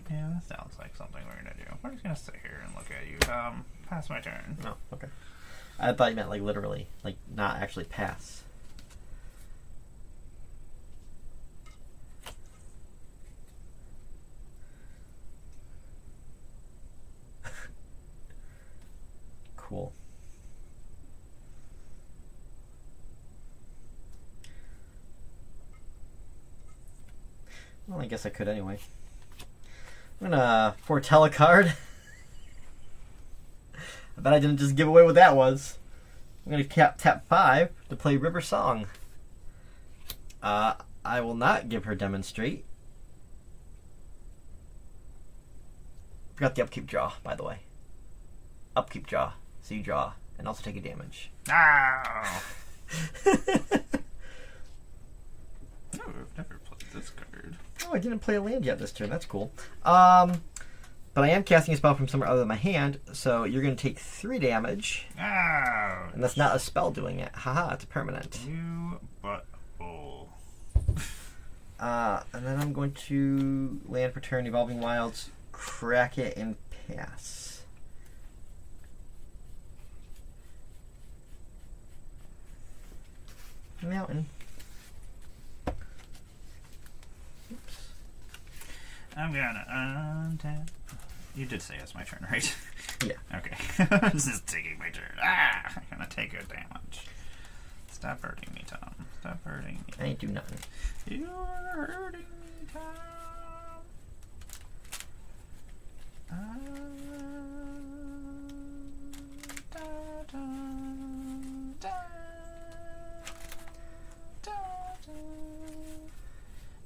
Yeah, that sounds like something we're gonna do. We're just gonna sit here and look at you. Pass my turn. Oh, okay. I thought you meant like literally, like not actually pass. Cool. Well, I guess I could anyway. I'm gonna foretell a card. I bet I didn't just give away what that was. I'm gonna tap 5 to play River Song. I will not give her Demonstrate. Forgot the upkeep draw, by the way. Upkeep draw. So you draw, and also take a damage. Ow! Oh, I've never played this card. Oh, I didn't play a land yet this turn. That's cool. But I am casting a spell from somewhere other than my hand, so you're going to take 3 damage. Ow! And that's not a spell doing it. Haha, it's a permanent. You butthole. And then I'm going to land for turn, Evolving Wilds, crack it, and pass. Mountain. Oops. I'm gonna untap. You did say it's my turn, right? Yeah. Okay. This is taking my turn. Ah! I'm gonna take a damage. Stop hurting me, Tom. Stop hurting me. I ain't do nothing. You're hurting me, Tom. Da, da, da, da,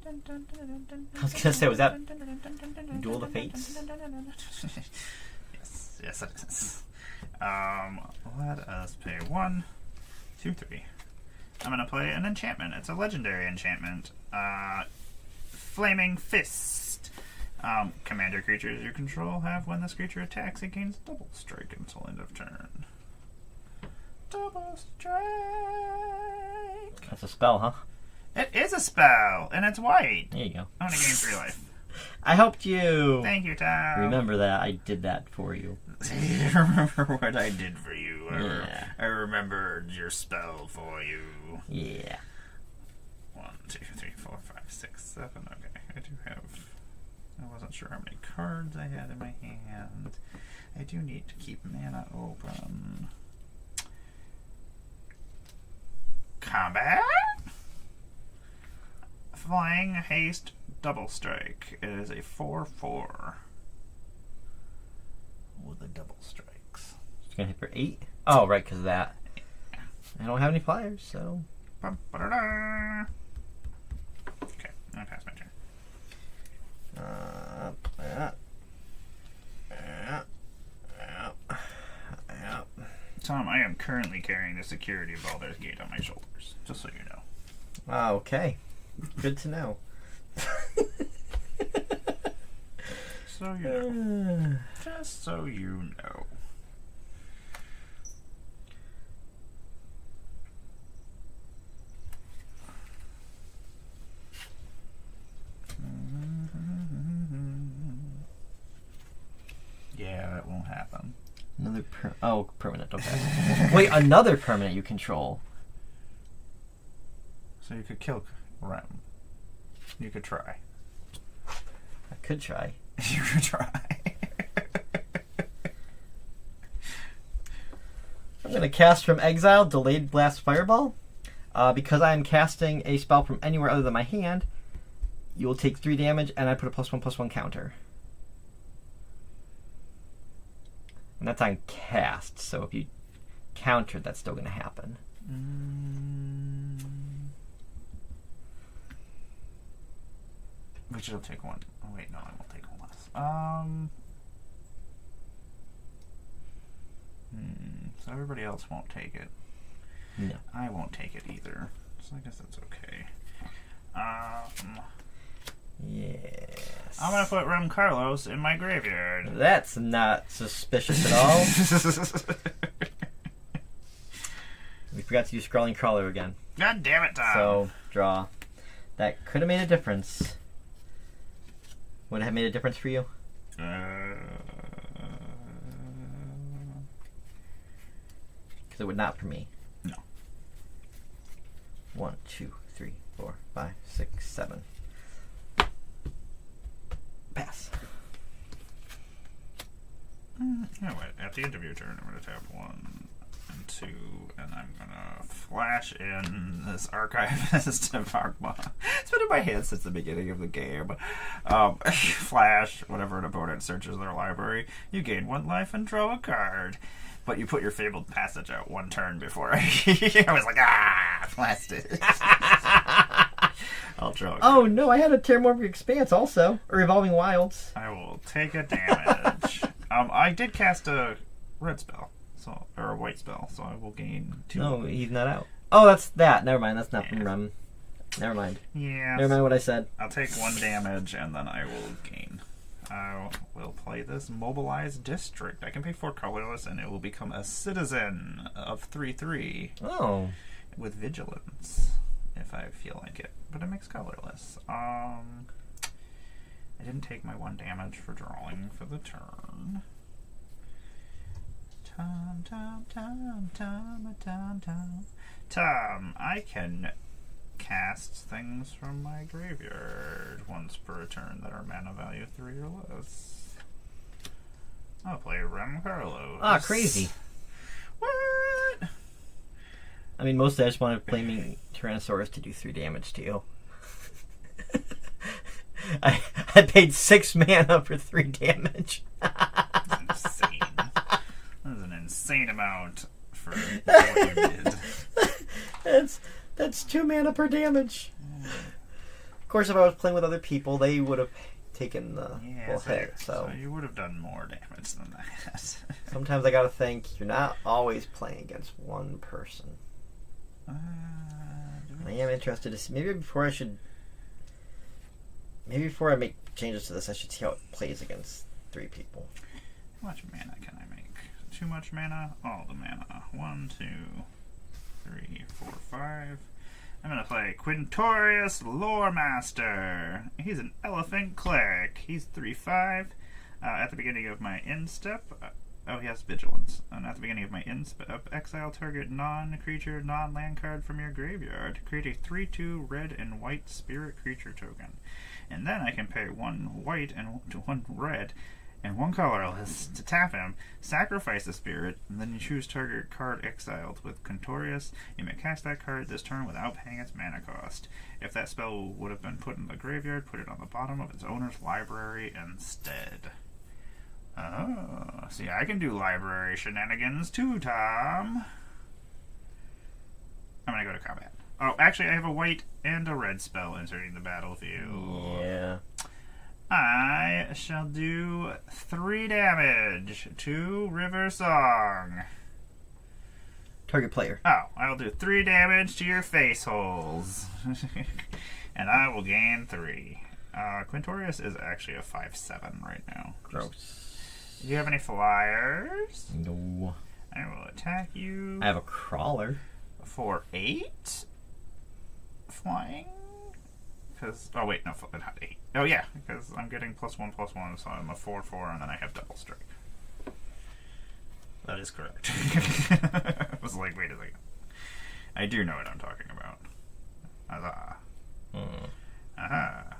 dun, dun, dun, dun, dun, I was gonna say, was that dun, dun, dun, dun, dun, dun, Duel of the dun, Fates? dun, dun, dun, dun, dun. Yes, it is. Let us pay 1, 2, 3. I'm going to play an enchantment. It's a legendary enchantment. Flaming Fist. Commander creatures you control have, when this creature attacks, it gains double strike until end of turn. Double strike. That's a spell, huh? It is a spell, and it's white. There you go. I'm going to gain 3 life. I helped you. Thank you, Tom. Remember that. I did that for you. Remember what I did for you. Yeah. I remembered your spell for you. Yeah. 1, 2, 3, 4, 5, 6, 7. Okay, I do have... I wasn't sure how many cards I had in my hand. I do need to keep mana open. Combat? Flying, haste, double strike. It is a 4/4 with the double strikes. It's going to hit for 8. Oh, right, because of that. I don't have any flyers, so... Ba-ba-da-da. Okay, I'm gonna pass my turn. Tom, I am currently carrying the security of Baldur's Gate on my shoulders, just so you know. Okay. Good to know. So you know. Just so you know. Yeah, that won't happen. Another permanent, okay. Wait, another permanent you control. So you could kill Rem. You could try. I could try. You could try. I'm going to cast from exile, Delayed Blast Fireball. Because I am casting a spell from anywhere other than my hand, you will take 3 damage, and I put a +1/+1 counter. And that's on cast, so if you counter, that's still going to happen. Which will take 1. Oh, wait, no, I won't take 1 less. So everybody else won't take it. No. I won't take it either. So I guess that's okay. Yes. I'm gonna put Rem Carlos in my graveyard. That's not suspicious at all. We forgot to use Scrawling Crawler again. God damn it, Tom. So, draw. That could have made a difference. Would it have made a difference for you? Because it would not for me. No. 1, 2, 3, 4, 5, 6, 7. Pass. Anyway, at the end of your turn, I'm going to tap 1 and 2, and I'm going to flash in this Archivist of Argma. It's been in my hand since the beginning of the game. Flash, whenever an opponent searches their library, you gain 1 life and draw a card. But you put your Fabled Passage out 1 turn before I was like, blast it. I'll draw a card. Oh no, I had a Terramorphic Expanse also. Or Evolving Wilds. I will take a damage. I did cast a red spell, or a white spell, so I will gain 2. No, he's not out. Oh, that's that. Never mind, that's not from Rem. Never mind. Yeah. Never mind what I said. I'll take 1 damage, and then I will gain. I will play this Mobilized District. I can pay 4 colorless, and it will become a citizen of 3/3 Oh. with vigilance, if I feel like it. But it makes colorless. I didn't take my 1 damage for drawing for the turn. Tom, I can cast things from my graveyard once per turn that are mana value 3 or less. I'll play Rem Carlos. Ah, crazy. What? I mean, mostly I just wanted Flaming Tyrannosaurus to do 3 damage to you. I paid 6 mana for 3 damage. That's insane. That is an insane amount for what you did. That's 2 mana per damage. Of course, if I was playing with other people, they would have taken the full hit. So you would have done more damage than that. sometimes I gotta think you're not always playing against one person. I am interested to see. Maybe before I make changes to this, I should see how it plays against 3 people. How much mana can I make? Too much mana? All the mana. 1, 2, 3, 4, 5. I'm going to play Quintorius Loremaster. He's an elephant cleric. He's 3/5. At the beginning of my end step, he has vigilance. And at the beginning of my end step, exile target non-creature, non-land card from your graveyard. Create a 3/2 red and white spirit creature token. And then I can pay 1 white and 1 red and 1 colorless to tap him, sacrifice the spirit, and then you choose target card exiled. With Quintorius, you may cast that card this turn without paying its mana cost. If that spell would have been put in the graveyard, put it on the bottom of its owner's library instead. Oh, see, I can do library shenanigans too, Tom. I'm gonna go to combat. Oh, actually, I have a white and a red spell entering the battlefield. Yeah. I shall do 3 damage to River Song. Target player. Oh, I'll do 3 damage to your face holes. And I will gain 3. Quintorius is actually a 5/7 right now. Gross. Do you have any flyers? No. I will attack you. I have a crawler. For 8? Flying? Because, oh wait, no, not 8. Oh yeah, because I'm getting +1/+1, so I'm a 4/4, and then I have double strike. That is correct. I was like, wait a second. I do know what I'm talking about. Huzzah. Aha.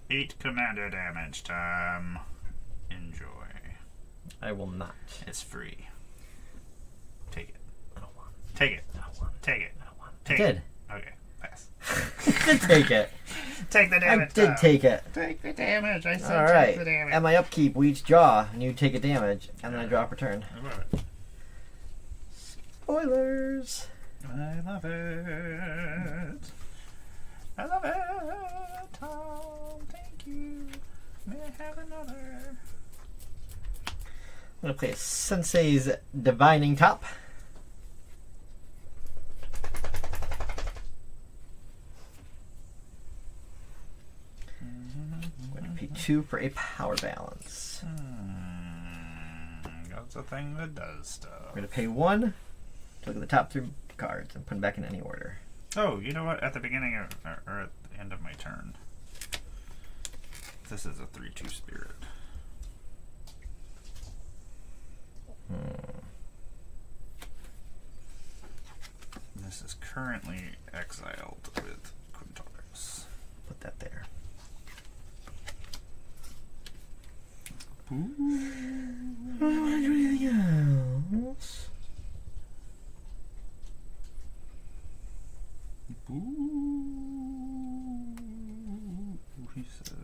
8 commander damage time. Enjoy. I will not. It's free. Take it. I don't want it. Take it. I don't want it. Take it. I don't want it. Take I it. did. Okay, pass. I did take it. Take the I damage. did Tom. take it. Take the damage. I said Alright. take the damage. At my upkeep, we each draw, and you take a damage, and then I drop return. I love it. Spoilers! I love it. I love it. Tom, thank you. May I have another? I'm going to play Sensei's Divining Top. I'm going to pay 2 for a power balance. That's a thing that does stuff. I'm going to pay 1 to look at the top 3 cards and put them back in any order. Oh, you know what? At the beginning of, or at the end of my turn, this is a 3/2 spirit. This is currently exiled with Quintorius. Put that there. Ooh. I don't want to do anything else. Ooh, he says.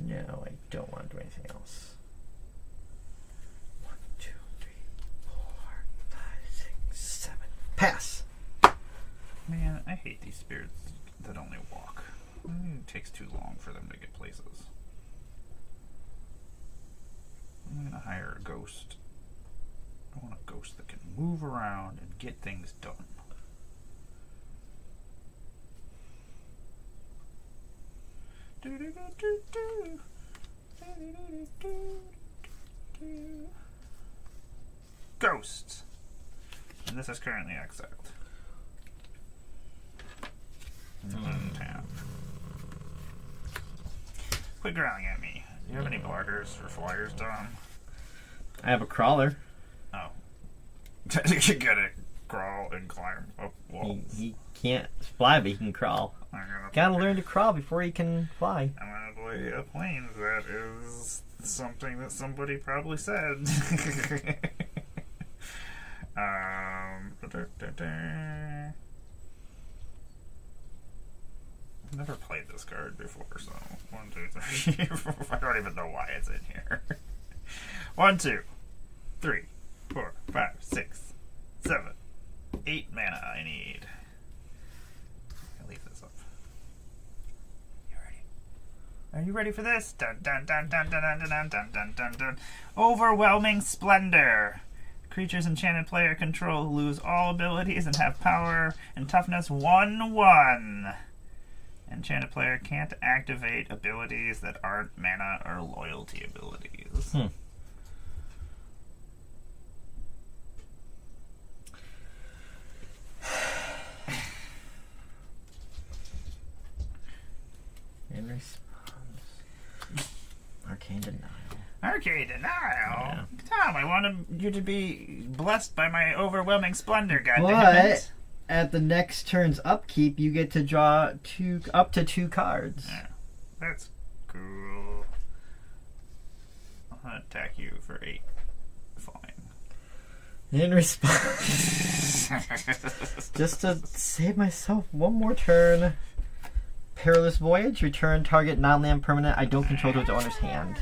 No, I don't want to do anything else. 1, 2, 3, 4, 5, 6, 7. Pass! Man, I hate these spirits that only walk. It takes too long for them to get places. I'm gonna hire a ghost. I want a ghost that can move around and get things done. Ghost! And this is currently exiled. Untap. Quit growling at me. Do you have any blockers or flyers, Tom? I have a crawler. Oh. You gotta crawl and climb up walls. He can't fly, but he can crawl. Gotta learn to crawl before he can fly. I'm gonna play a plane. That is something that somebody probably said. I've never played this card before, so 1, 2, 3, 4. I don't even know why it's in here. 1, 2, 3, 4, 5, 6, 7, 8 mana I need. I'm gonna leave this up. You ready? Are you ready for this? Dun dun dun dun dun dun dun dun dun dun dun. Overwhelming Splendor. Creatures enchanted player control lose all abilities and have power and toughness 1/1. Enchanted player can't activate abilities that aren't mana or loyalty abilities. In response, Arcane Denial. Arcane Denial? Yeah. Tom, I wanted you to be blessed by my overwhelming splendor, But goddammit. at the next turn's upkeep, you get to draw up to 2 cards. Yeah, that's cool. I'll attack you for 8. Fine. In response, just to save myself one more turn. Perilous Voyage, return target non-land permanent I don't control to its owner's hand.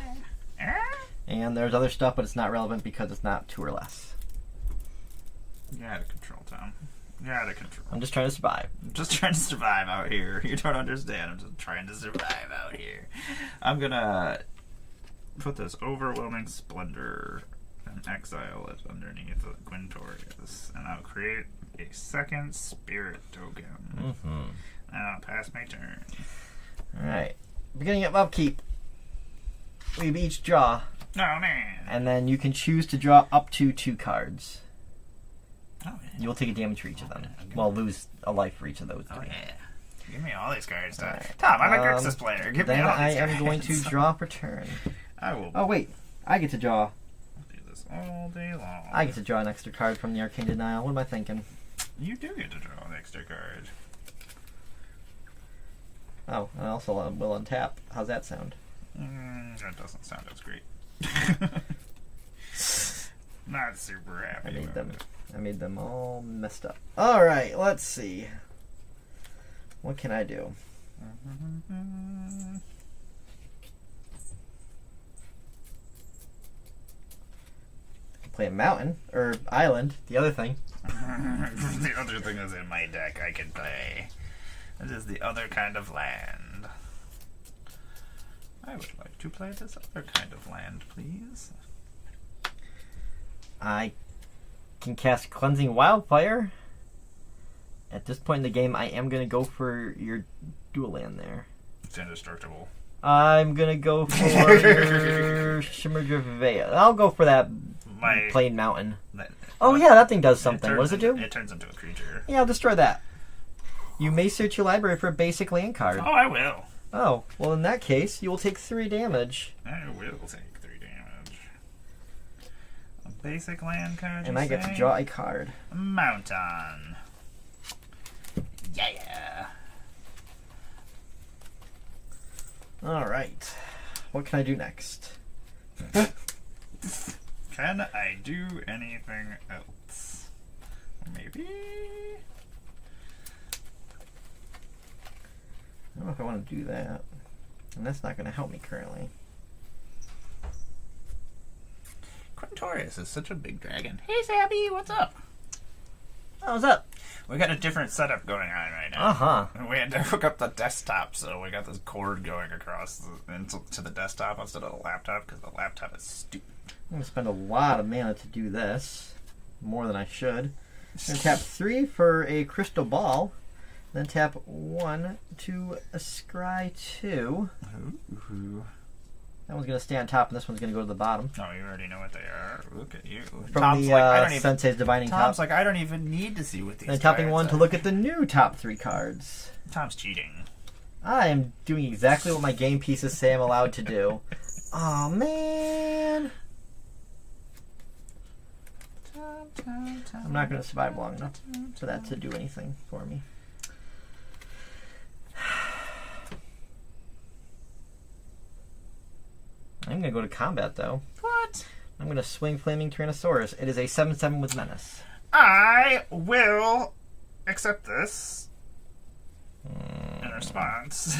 And there's other stuff, but it's not relevant because it's not 2 or less. You're out of control, Tom. You're out of control. I'm just trying to survive. I'm just trying to survive out here. You don't understand. I'm just trying to survive out here. I'm gonna put this overwhelming splendor and exile it underneath Quintorius, and I'll create a second spirit token. And I'll pass my turn. Alright. Beginning of upkeep. We each draw. Oh man. And then you can choose to draw up to 2 cards. Oh yeah. You'll take a damage for each of them. Okay. Well, lose a life for each of those. Oh 3. yeah. Give me all these cards, Tom. Alright. Tom, I'm a Grixis player. Give me Then all I these am cards. going to draw for turn. I will Oh wait, I get to draw. do this all day long. I get to draw an extra card from the Arcane Denial. What am I thinking? You do get to draw an extra card. Oh, and I also will untap. How's that sound? That doesn't sound as great. Not super happy. I made them all messed up. All right, let's see. What can I do? Play a mountain or island. The other thing. The other thing is in my deck I can play. It is the other kind of land. I would like to play this other kind of land, please. I can cast Cleansing Wildfire. At this point in the game, I am going to go for your dual land there. It's indestructible. I'm going to go for your Shimmerdrift Veil. I'll go for that plain mountain. Oh yeah, that thing does something. What does it do? It turns into a creature. Yeah, I'll destroy that. You may search your library for a basic land card. Oh, I will. Oh, well in that case, you will take 3 damage. I will take 3 damage. A basic land card, And I get to draw a card. Mountain. Yeah. Alright. What can I do next? Can I do anything else? Maybe? I don't know if I want to do that. And that's not going to help me currently. Quintorius is such a big dragon. Hey, Sabby, what's up? Oh, what's up? We got a different setup going on right now. Uh-huh. We had to hook up the desktop, so we got this cord going across to the desktop instead of the laptop, because the laptop is stupid. I'm going to spend a lot of mana to do this. More than I should. I'm going to tap 3 for a Crystal Ball. Then tap 1 to scry 2. Ooh. That one's going to stay on top, and this one's going to go to the bottom. Oh, you already know what they are. Look at you. From Tom's the like, I don't even. Sensei's Divining Tom's Top. like, I don't even need to see what these. And tapping cards 1 to are. look at the new top 3 cards. Tom's cheating. I am doing exactly what my game pieces say I'm allowed to do. Aw, man. I'm not going to survive long enough for that to do anything for me. I'm going to go to combat, though. What? I'm going to swing Flaming Tyrannosaurus. It is a 7/7 with Menace. I will accept this in response.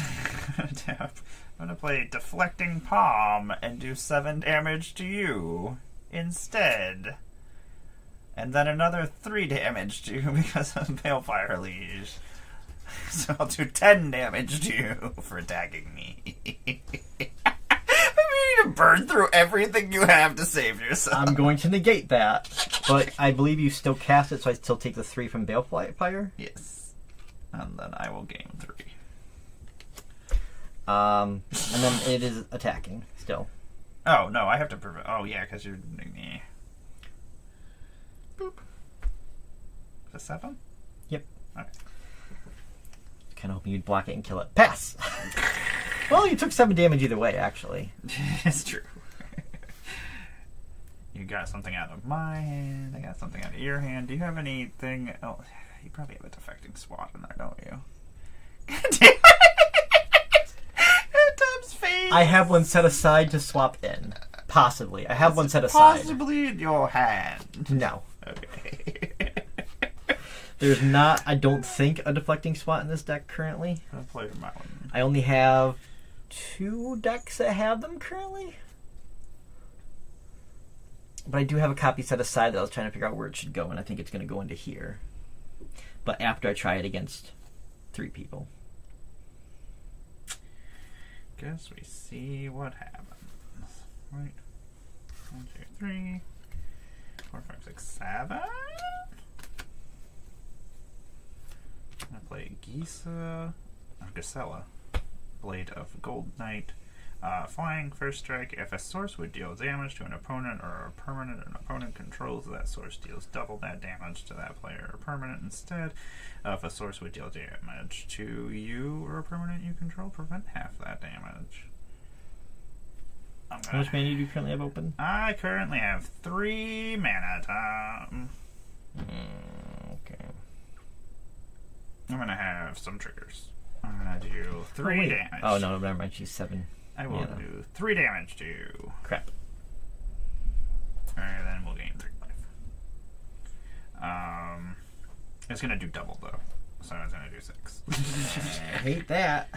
Tap. I'm gonna play Deflecting Palm and do 7 damage to you instead. And then another 3 damage to you because of Balefire Liege. So I'll do 10 damage to you for attacking me. You need to burn through everything you have to save yourself. I'm going to negate that, but I believe you still cast it, so I still take the 3 from Balefire. Yes. And then I will gain 3. And then it is attacking still. Oh, no, I have to prevent. Oh, yeah, because you're. Boop. Is it 7? Yep. Okay. Kind of hoping you'd block it and kill it. Pass! Well, you took 7 damage either way, actually. It's true. You got something out of my hand. I got something out of your hand. Do you have anything? Oh, you probably have a defecting SWAT in there, don't you? God damn it! Tom's face. I have one set aside to swap in. Possibly. I have one set aside. Possibly in your hand. No. Okay. There's not, I don't think, a deflecting SWAT in this deck currently. I'll play my one. I only have 2 decks that have them currently. But I do have a copy set aside that I was trying to figure out where it should go, and I think it's going to go into here. But after I try it against 3 people. Guess we see what happens. Right. 1, 2, 3, 4, 5, 6, 7. I'm gonna play Gisela, Blade of Gold Knight. Flying first strike. If a source would deal damage to an opponent or a permanent an opponent controls, that source deals double that damage to that player or permanent instead. If a source would deal damage to you or a permanent you control, prevent half that damage. How much mana do you currently have open? I currently have 3 mana, Tom. Okay. I'm gonna have some triggers. I'm gonna do 3 damage. Oh, no, never mind. She's 7. I will Yeah. do 3 damage to you. Crap. Alright, then we'll gain 3 life. It's gonna do double though, so it's gonna do 6. I hate that.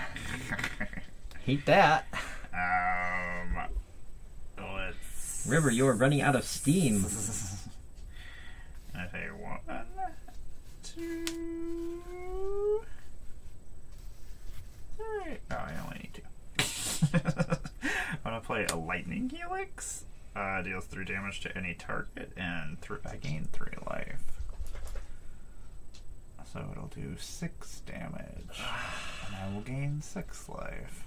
Hate that. Let's. River, you are running out of steam. I say 1, 2, 3. Oh, I only need 2. I'm gonna play a Lightning Helix. Deals 3 damage to any target, and I gain 3 life. So it'll do 6 damage, and I will gain 6 life.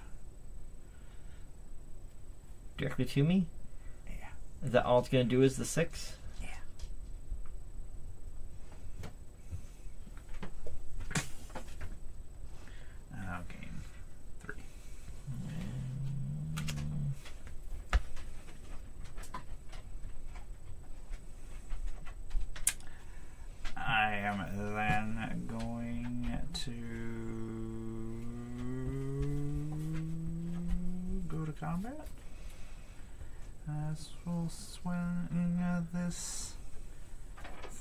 Directly to me? Yeah. Is that all it's going to do is the 6? Yeah. And I'll gain 3. I am then going to go to combat. As we'll swing this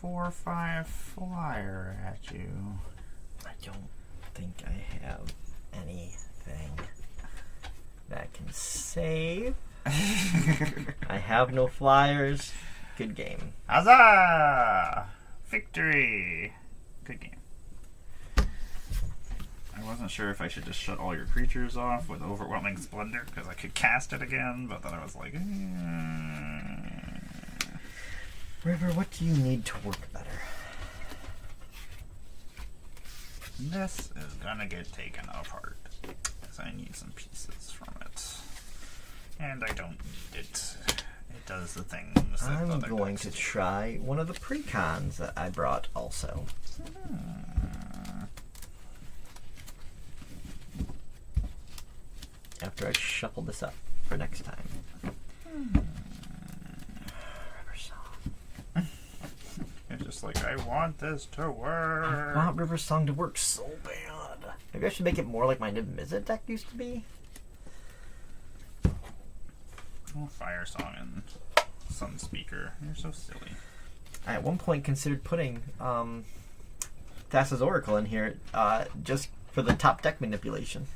4/5 flyer at you. I don't think I have anything that can save. I have no flyers. Good game. Huzzah! Victory! Good game. I wasn't sure if I should just shut all your creatures off with Overwhelming Splendor because I could cast it again, but then I was like, River, what do you need to work better? This is gonna get taken apart because I need some pieces from it. And I don't need it. It does the things that I'm other going decks to do. try one of the precons that I brought also. After I shuffle this up for next time. River Song. It's just like, I want this to work. I want River Song to work so bad. Maybe I should make it more like my Niv-Mizzet deck used to be. Oh, Fire Song and Sun Speaker. You're so silly. I at one point considered putting Thassa's Oracle in here just for the top deck manipulation.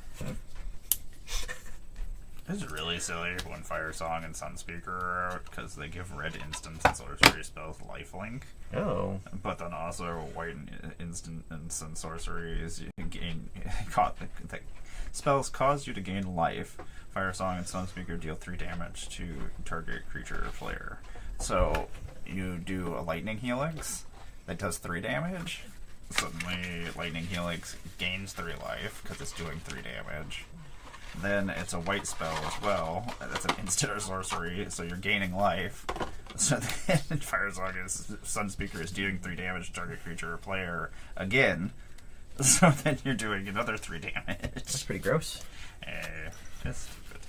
It's really silly when Fire Song and Sunspeaker are out because they give red instant and sorcery spells lifelink. Oh. But then also white instants and sorceries you gain the spells cause you to gain life. Fire Song and Sunspeaker deal 3 damage to target creature or player. So you do a Lightning Helix that does 3 damage. Suddenly Lightning Helix gains 3 life because it's doing 3 damage. Then it's a white spell as well. That's an instant or sorcery, so you're gaining life. So then Fire Song is Sunspeaker is dealing 3 damage to target creature or player again. So then you're doing another 3 damage. That's pretty gross. It's stupid.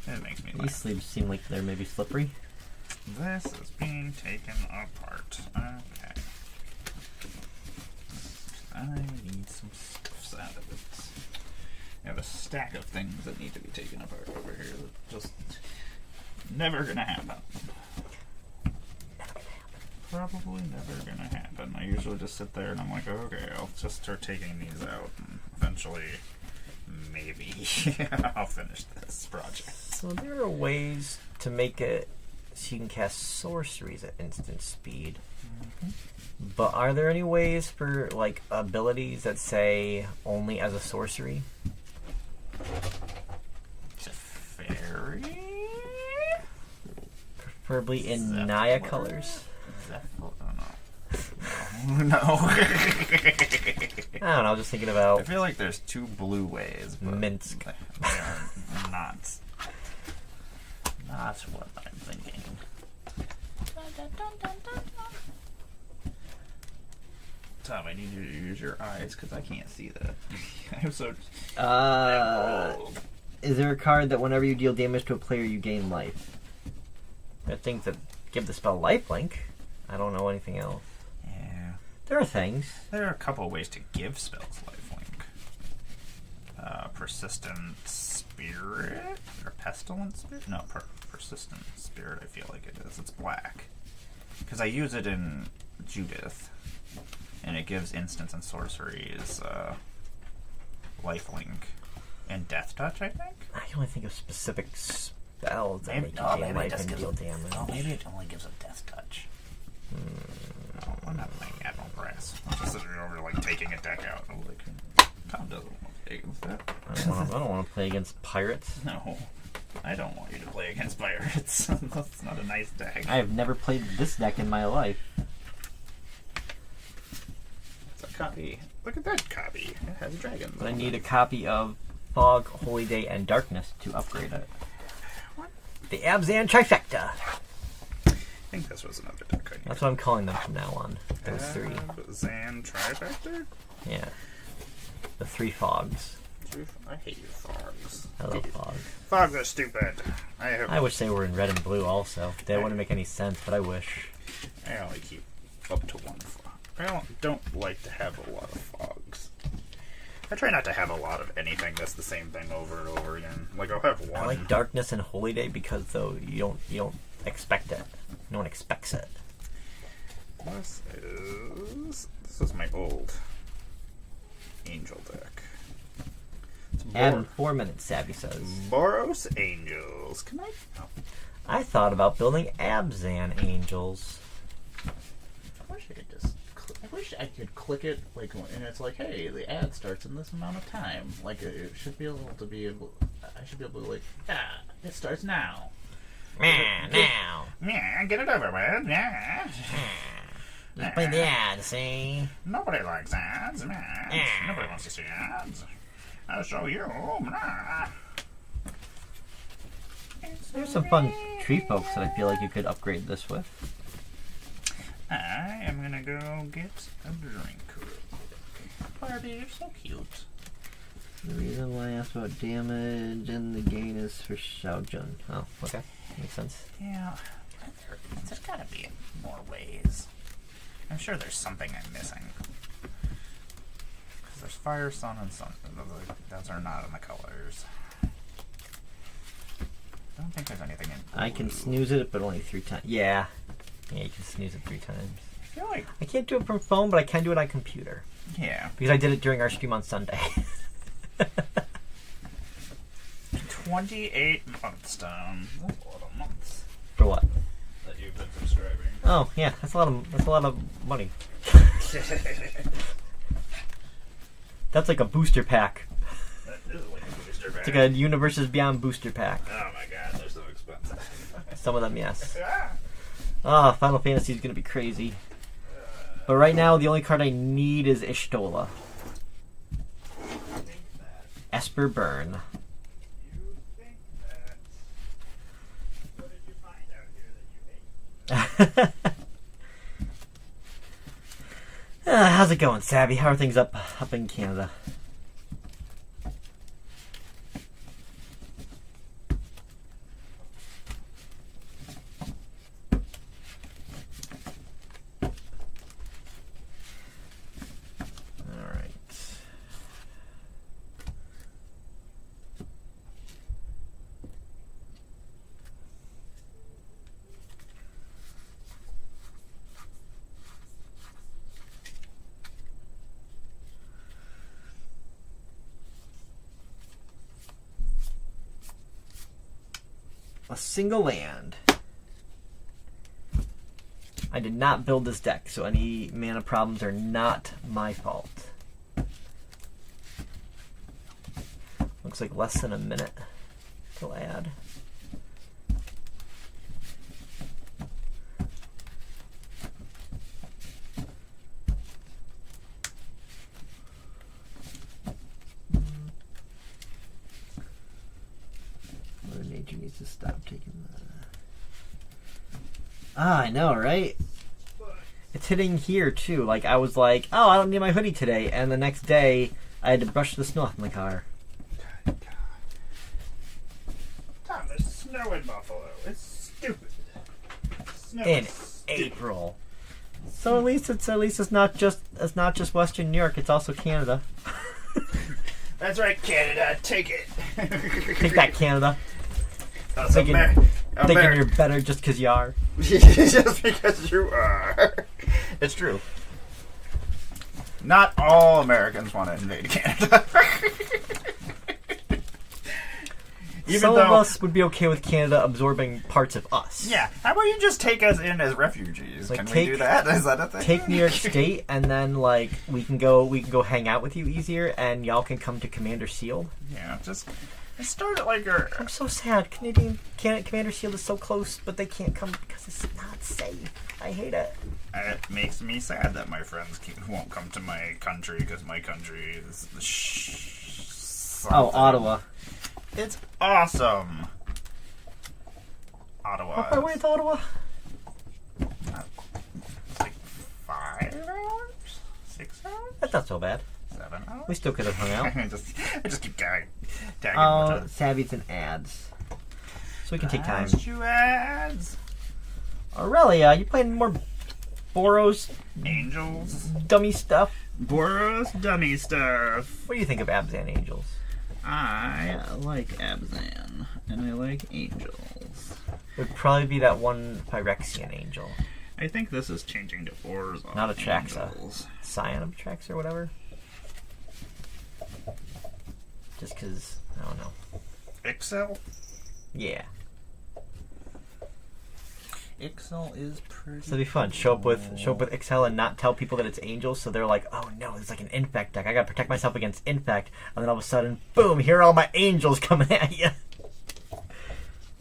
It makes me These laugh. sleeves seem like they're maybe slippery. This is being taken apart. Okay. I need some stuff out of it. I have a stack of things that need to be taken apart over here that just never gonna happen. Probably never gonna happen. I usually just sit there and I'm like, okay, I'll just start taking these out and eventually maybe I'll finish this project. So there are ways to make it so you can cast sorceries at instant speed. But are there any ways for like abilities that say only as a sorcery? Fairy? Preferably in Zephyr? Naya colors. Oh no. No. I don't know, I was just thinking I about feel like there's 2 blue ways, but Minsk. they are not what I'm thinking. Tom, I need you to use your eyes because I can't see that. I'm so. Is there a card that whenever you deal damage to a player, you gain life? There are things that give the spell lifelink. I don't know anything else. Yeah. There are things. There are a couple of ways to give spells lifelink. Persistent Spirit? Or Pestilent Spirit? No, Persistent Spirit, I feel like it is. It's black. Because I use it in Judith. And it gives instants and sorceries lifelink. And Death Touch, I think? I can only think of specific spells that Maybe- make you oh, gain maybe it life just and gives deal a- damage. Oh, maybe it only gives a Death Touch. No, I'm not playing Admiral Brass. I'm just sitting over, like, taking a deck out. I'm like, Tom doesn't want to play against that. I don't want to play against pirates. No, I don't want you to play against pirates. That's not a nice deck. I have never played this deck in my life. It's a copy. Look at that copy. It has dragons. But I need a copy of Fog, Holy Day, and Darkness to upgrade it. What? The Abzan Trifecta. I think this was another deck I need. That's what I'm calling them from now on. Those 3. Zan Trifecta? Yeah. The 3 fogs. I hate you, fogs. I love fogs. Fogs are stupid. I wish they were in red and blue also. That wouldn't make any sense, but I wish. I only keep up to 1 fog. I don't like to have a lot of fogs. I try not to have a lot of anything that's the same thing over and over again. Like, I'll have one. I like Darkness and Holy Day because though you don't expect it. No one expects it. This is my old angel deck. It's And in 4 minutes, Savvy says. Boros Angels. Can I? Oh, I thought about building Abzan Angels. I wish I could just. I wish I could click it like, and it's like, hey, the ad starts in this amount of time. Like, it should be able to be able. I should be able to it starts now. Now. yeah, get it over with. Yeah. Let's play the ad, see? Nobody likes ads. Nobody wants to see ads. I'll show you. There's some fun tree folks that I feel like you could upgrade this with. I am gonna go get a drink real quick. Barbie, you're so cute. The reason why I asked about damage and the gain is for Xiaojun. Oh, okay. Makes sense. Yeah, there's gotta be more ways. I'm sure there's something I'm missing. Because there's fire, sun, and sun. Those are not in the colors. I don't think there's anything in blue. I can snooze it, but only 3 times. Yeah. Yeah, you can snooze it 3 times. I feel like, I can't do it from phone, but I can do it on computer. yeah. Because I did it during our stream on Sunday. 28 months down. That's a lot of months For what? that you've been subscribing. Oh yeah, that's a lot of money. That's like a booster pack. That is like a booster pack. It's like a Universes Beyond booster pack. Oh my god, they're so expensive. Some of them, yes. Ah. Ah, Final Fantasy is gonna be crazy. But right now, the only card I need is Ishtola. Esper Burn. You think that? What did you find out here that you hate? How's it going, Savvy? How are things up in Canada? A single land. I did not build this deck, so any mana problems are not my fault. Looks like less than a minute till add. Mother Nature needs to stop taking the... Ah, I know, right? It's hitting here too. Like I was like, oh, I don't need my hoodie today, and the next day I had to brush the snow off my car. Tom, there's snow in Buffalo. It's stupid. Snow In is stupid. April. So at least it's not just Western New York. It's also Canada. That's right, Canada. Take it. Take that, Canada. That's Thinking you're better just because you are. Just because you are. It's true. Not all Americans want to invade Canada. Some of us would be okay with Canada absorbing parts of us. Yeah, how about you just take us in as refugees? Like, Can we do that? Is that a thing? Take New York State, and then like we can go hang out with you easier, and y'all can come to Commander Shield. Yeah, just start it like our. I'm so sad. Commander Shield is so close, but they can't come because it's not safe. I hate it. It makes me sad that my friends won't come to my country because my country is the Oh, Ottawa. It's awesome. Ottawa. How far away is Ottawa? It's like 5 hours? 6 hours? That's not so bad. 7 hours? We still could have hung out. I just keep tagging. Oh, Savvy's and ads. So we can take time. You ads. Aurelia, you playing more Boros Angels. dummy stuff? Boros dummy stuff. What do you think of Abzan Angels? I like Abzan, and I like Angels. It would probably be that one Phyrexian Angel. I think this is changing to Orzhov. Not Atraxa. Angels. Scion of Atraxa or whatever. Just because, I don't know. Ixel? Yeah. Ixel is pretty. So it'd be fun. Show up with Ixel and not tell people that it's Angels, so they're like, oh no, it's like an Infect deck. I gotta protect myself against Infect. And then all of a sudden, boom, here are all my Angels coming at you.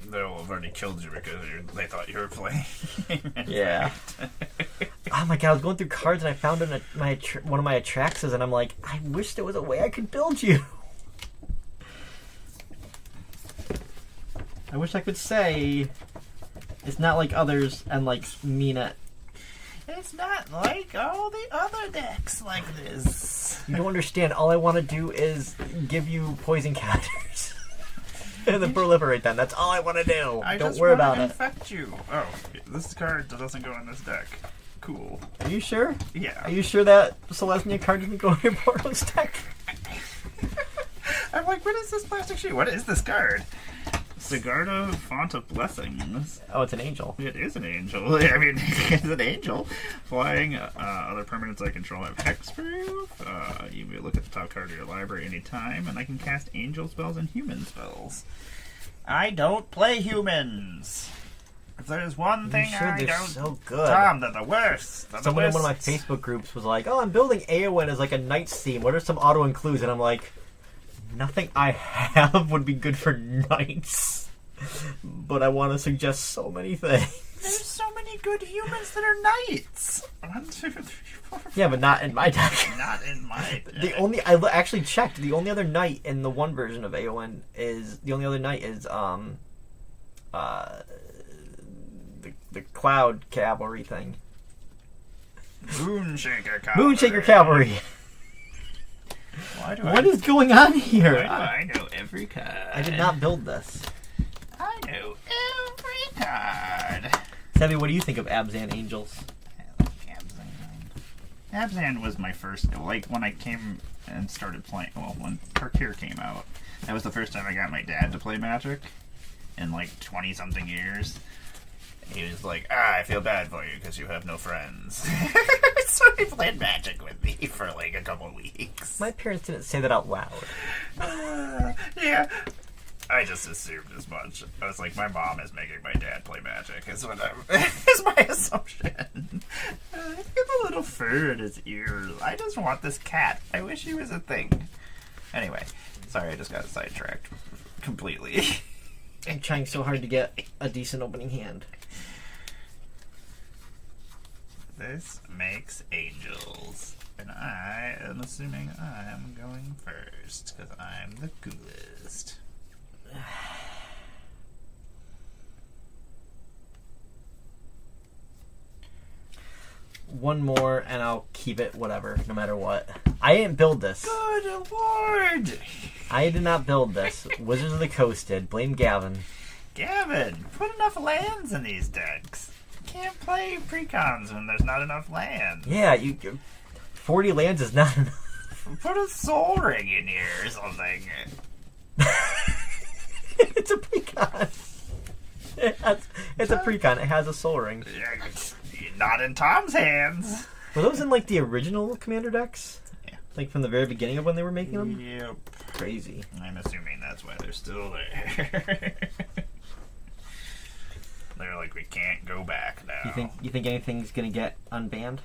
They'll have already killed you because they thought you were playing. Yeah. Oh my god, I was going through cards and I found one of my Atraxas and I'm like, I wish there was a way I could build you. I wish I could say it's not like others and like mean it. It's not like all the other decks like this. You don't understand. All I want to do is give you poison counters. And then proliferate them. That's all I want to do. Don't worry about it. Infect you. Oh, this card doesn't go in this deck. Cool. Are you sure? Yeah. Are you sure that Selesnya card didn't go in your Boros deck? I'm like, what is this plastic sheet? What is this card? Sigarda, Font of Blessings. Oh, it's an angel. It is an angel. I mean, it's an angel. Flying, other permanents I control have hexproof. You may look at the top card of your library anytime, and I can cast angel spells and human spells. I don't play humans. If there's one thing I they're don't... so good. Tom, they're the worst. They're the Someone in one of my worst. Facebook groups was like, "Oh, I'm building Aowen as like a Knights theme. What are some auto includes?" And I'm like, nothing I have would be good for Knights, but I want to suggest so many things. There's so many good humans that are knights. 1, 2, 3, 4, 5. Yeah, but not in my deck. Not in my deck. The only I actually checked. The only other knight in the one version of Aowen is the Cloud Cavalry thing. Moonshaker Cavalry. Moonshaker Cavalry. Why do What is going on here? Why do I know every card? I did not build this. I know every card. Savvy, what do you think of Abzan Angels? I like Abzan. Abzan was my first, like, when I came and started playing, well, when Tarkir came out, that was the first time I got my dad to play Magic in, like, 20-something years. He was like, I feel bad for you because you have no friends. So he played Magic with me for, like, a couple weeks. My parents didn't say that out loud. Yeah. I just assumed as much. I was like, my mom is making my dad play Magic. Is my assumption. Get the little fur in his ears. I just want this cat. I wish he was a thing. Anyway, sorry, I just got sidetracked completely. I'm trying so hard to get a decent opening hand. This makes angels. And I am assuming I'm going first, because I'm the coolest. One more, and I'll keep it whatever, no matter what. I didn't build this. Good lord! I did not build this. Wizards of the Coast did. Blame Gavin. Gavin, put enough lands in these decks. You can't play precons when there's not enough lands. Yeah, 40 lands is not enough. Put a soul ring in here or something. It's a precon. It's a precon. It has a soul ring. Not in Tom's hands. Were those in like the original Commander decks? Yeah. Like from the very beginning of when they were making them? Yep. Crazy. I'm assuming that's why they're still there. They're like, we can't go back now. You think anything's gonna get unbanned?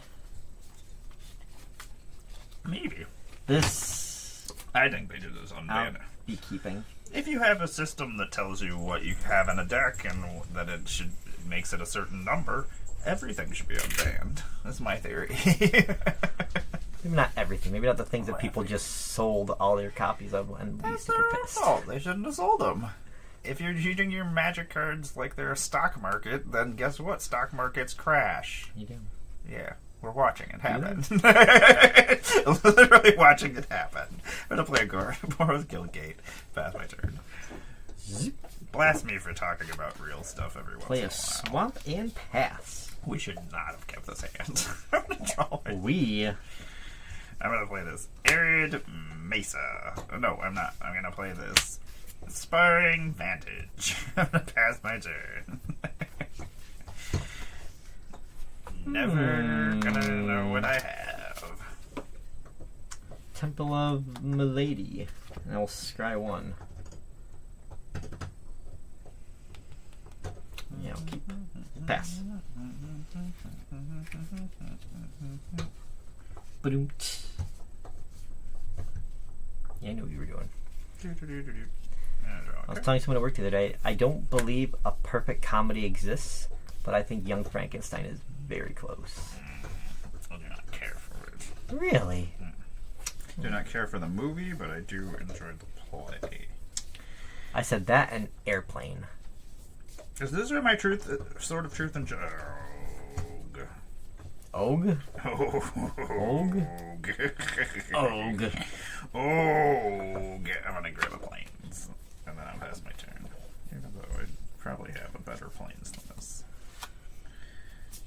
Maybe. This I think they did this on ban. beekeeping. If you have a system that tells you what you have in a deck and that it makes it a certain number, everything should be unbanned. That's my theory. Maybe not everything. Maybe not the things that people just sold all their copies of and be That's super their own pissed. fault. They shouldn't have sold them. If you're treating your Magic cards like they're a stock market, then guess what? Stock markets crash. You do. Yeah, we're watching it happen. Literally watching it happen. I'm gonna play a Boros Guildgate. Pass my turn. Blast me for talking about real stuff every once Play in a a while. swamp and pass. We should not have kept this hand. I'm gonna draw it. I'm gonna play this Arid Mesa. No, I'm not. I'm gonna play this Sparring Vantage. I'm gonna pass my turn. Never gonna know what I have. Temple of Milady. And I will scry one. Yeah, I'll keep. Pass. Ba-doom. Yeah, I knew what you were doing. I was telling someone at work the other day, I don't believe a perfect comedy exists, but I think Young Frankenstein is very close. I do not care for it. Really? Do not care for the movie, but I do enjoy the play. I said that and Airplane. Is this my truth, sort of truth and joke? Og? Og? Og. I'm gonna grab a planes, and then I'll pass my turn. Even though I probably have a better planes than this.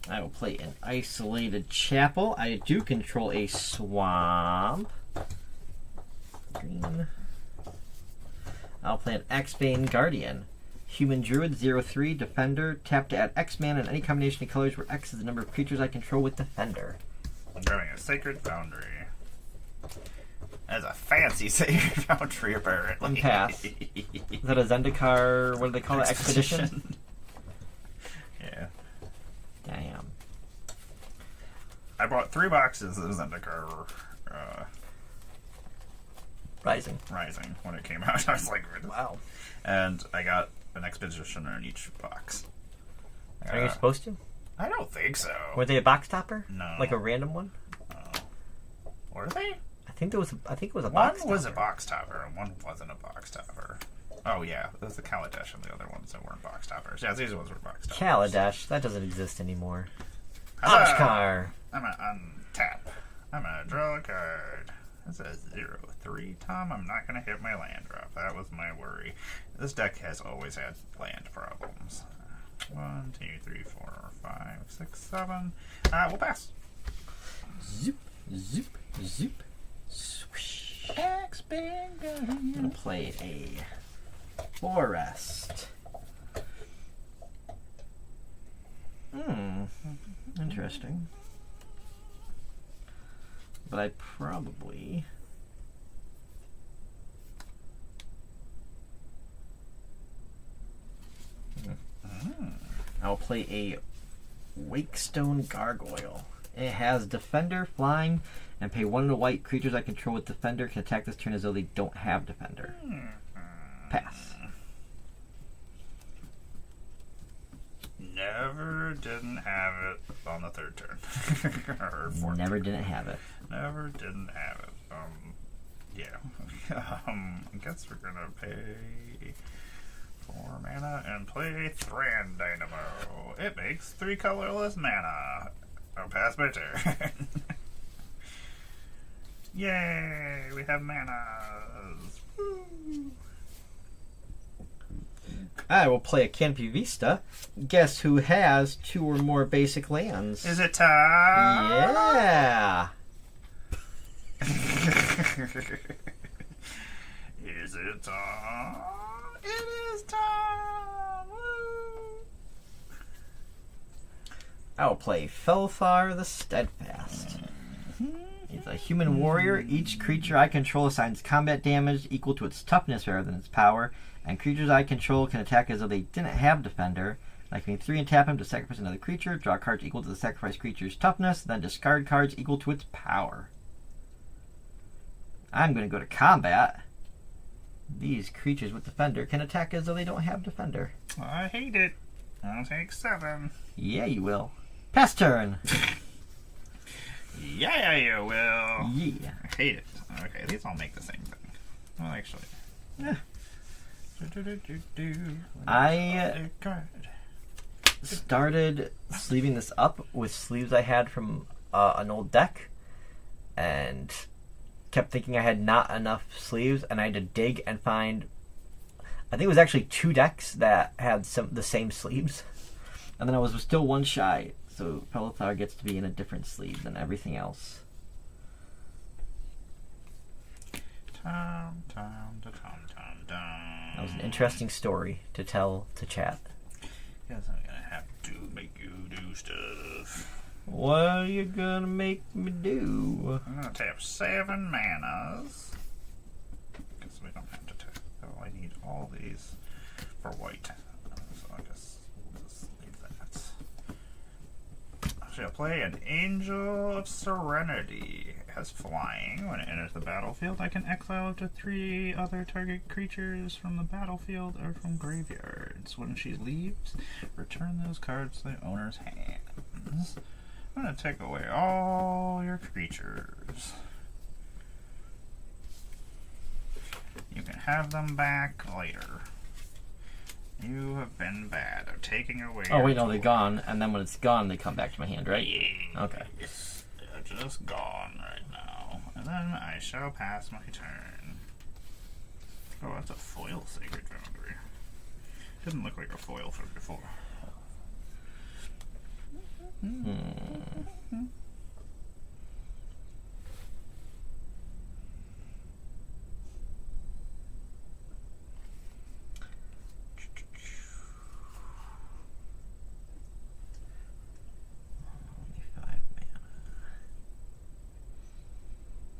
I will play an Isolated Chapel. I do control a swamp. Green. I'll play an Axbane Guardian. Human Druid 0/3 Defender. Tap to add X mana in any combination of colors where X is the number of creatures I control with Defender. I'm grabbing a Sacred Foundry. That's a fancy Sacred Foundry, apparently. One pass. Is that a Zendikar? What do they call it? Expedition? Yeah. Damn. I bought 3 boxes of Zendikar Rising. Rising when it came out. I was like, Wow. and I got an Expedition in each box. Are you supposed to? I don't think so. Were they a box topper? No. Like a random one? Were they? I think it was a One box was a topper. box topper, and one wasn't a box topper. Oh yeah, it was the Kaladesh and the other ones that weren't box toppers. Yeah, these ones were box toppers. Kaladesh. That doesn't exist anymore. Huzzah! Oshkar. I'm gonna untap. I'm gonna draw a card. That's a 0/3, Tom. I'm not gonna hit my land drop. That was my worry. This deck has always had land problems. 1, 2, 3, 4, 5, 6, 7. We'll pass. Zoop, zoop, zoop. Swoosh. X-Bang. I'm gonna play a Forest. Interesting. But I probably... I'll play a Wakestone Gargoyle. It has Defender, Flying, and pay 1 white. Creatures I control with Defender can attack this turn as though they don't have Defender. Pass. Never didn't have it on the 3rd turn. Or 4th Never turn. didn't have it. Never didn't have it. Yeah. I guess we're gonna pay 4 mana and play Thran Dynamo. It makes 3 colorless mana. I'll pass my turn. Yay! We have manas. Woo. I will play a Canopy Vista. Guess who has 2 or more basic lands? Is it time? Yeah! Is it time? It is time! Woo. I will play Felthar the Steadfast. He's a human warrior. Each creature I control assigns combat damage equal to its toughness rather than its power, and creatures I control can attack as though they didn't have Defender. I can 3 and tap him to sacrifice another creature, draw cards equal to the sacrificed creature's toughness, then discard cards equal to its power. I'm going to go to combat. These creatures with Defender can attack as though they don't have Defender. I hate it. I'll take 7. Yeah, you will. Pass turn. Yeah, you will. Yeah. I hate it. Okay, these all make the same thing. Well, actually. Yeah. I Started sleeving this up with sleeves I had from an old deck, and kept thinking I had not enough sleeves, and I had to dig and find, I think it was actually 2 decks that had the same sleeves, and then I was still 1 shy, so Pelithar gets to be in a different sleeve than everything else. Tom. That was an interesting story to tell to chat. Guess I'm gonna have to make you do stuff. What are you gonna make me do? I'm gonna tap 7 manas. Because we don't have to tap. Oh, I need all these for white. So I guess we'll just leave that. I shall play an Angel of Serenity. It has flying. When it enters the battlefield, I can exile up to 3 other target creatures from the battlefield or from graveyards. When she leaves, return those cards to the owner's hands. I'm gonna take away all your creatures. You can have them back later. You have been bad at taking away. Oh wait, your no, they're toys. gone, and then when it's gone, they come back to my hand, right? Yes. Okay. They're just gone right now. And then I shall pass my turn. Oh, that's a foil Sacred Foundry. Didn't look like a foil from before.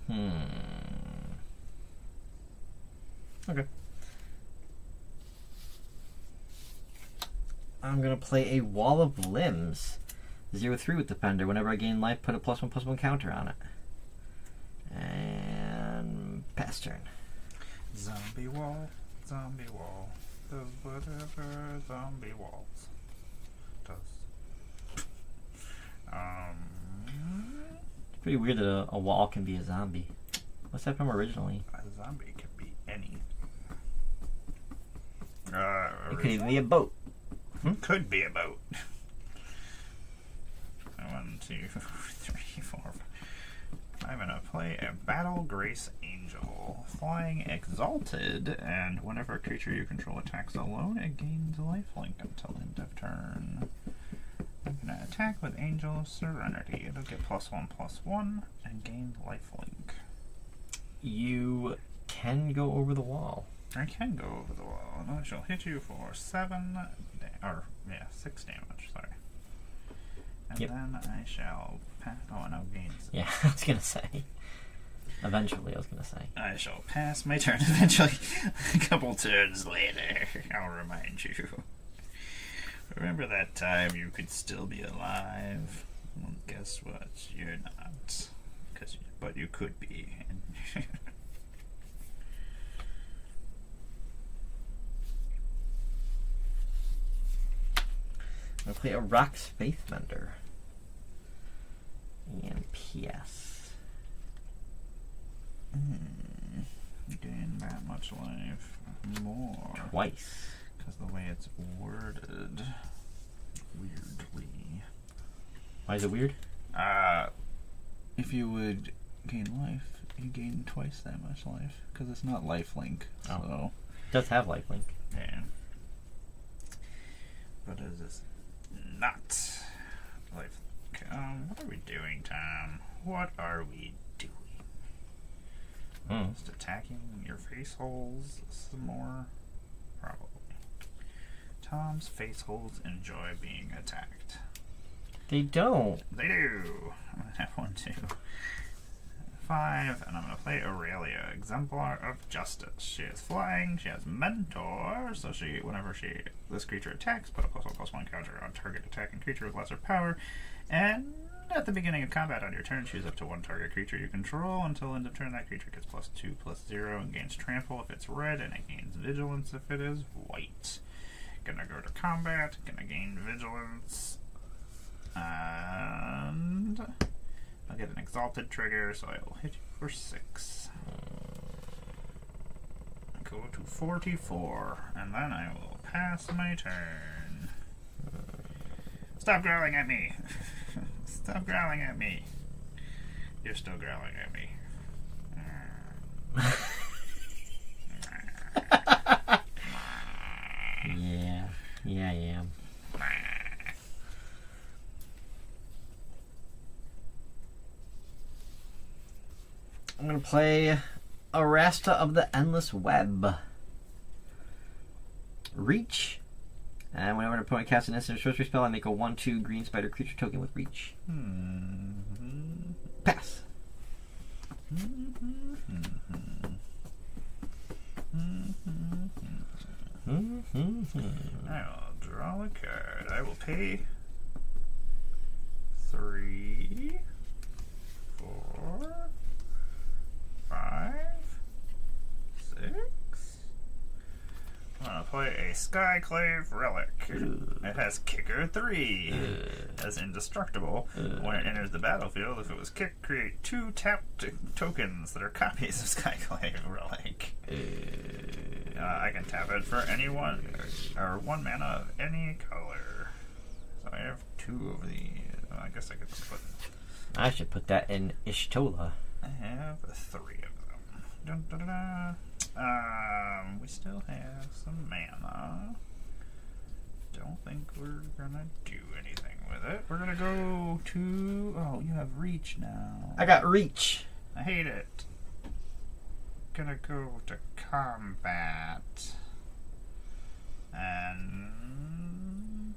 Okay. I'm gonna play a Wall of Limbs. 0/3 with Defender. Whenever I gain life, put a +1/+1 counter on it. And pass turn. Zombie wall, does whatever zombie walls does. It's pretty weird that a wall can be a zombie. What's that from originally? A zombie can be anything. It could even be a boat. Could be a boat. 1, 2, 3, 4, 5. I'm gonna play a Battle Grace Angel. Flying Exalted, and whenever a creature you control attacks alone, it gains lifelink until end of turn. I'm gonna attack with Angel of Serenity. It'll get +1/+1 and gain lifelink. You can go over the wall. I can go over the wall, and I shall hit you for 6 damage. Sorry. And then I shall pass. Oh, no gains. Yeah, I was gonna say. Eventually, I was gonna say. I shall pass my turn eventually. A couple turns later, I'll remind you. Remember that time you could still be alive? Well, guess what? You're not. But you could be. I'm gonna play a Rock's Faithmender. And PS. Gain that much life more. Twice. Because the way it's worded. Weirdly. Why is it weird? If you would gain life, you gain twice that much life. Because it's not lifelink. Oh. So. It does have lifelink. Yeah. But it is not life. What are we doing, Tom? What are we doing? Just attacking your face holes some more? Probably. Tom's face holes enjoy being attacked. They don't. They do. I'm gonna have 1, 2, 5, and I'm gonna play Aurelia, Exemplar of Justice. She is flying. She has Mentor, so whenever this creature attacks, put a +1/+1 counter on target attacking creature with lesser power. And at the beginning of combat on your turn, choose up to 1 target creature you control. Until end of turn, that creature gets +2/+0 and gains Trample if it's red, and it gains Vigilance if it is white. Gonna go to combat. Gonna gain Vigilance. And I'll get an Exalted trigger, so I will hit you for 6. Go to 44, and then I will pass my turn. Stop growling at me! Stop growling at me! You're still growling at me. Yeah, I am. I'm gonna play Arasta of the Endless Web. Reach. And whenever an opponent casts an instant sorcery spell, I make a 1/2 green spider creature token with Reach. Pass. I will draw a card. I will pay 3, 4, 5, 6. I'm gonna play a Skyclave Relic. It has Kicker 3 as indestructible. When it enters the battlefield, if it was kicked, create 2 tapped tokens that are copies of Skyclave Relic. I can tap it for any one, or 1 mana of any color. So I have 2 of these. I guess I could just put. I should put that in Ishtola. I have 3 of them. Dun, dun, dun, dun. We still have some mana. Don't think we're gonna do anything with it. We're gonna go to. Oh, you have Reach now. I got Reach. I hate it. Gonna go to combat. And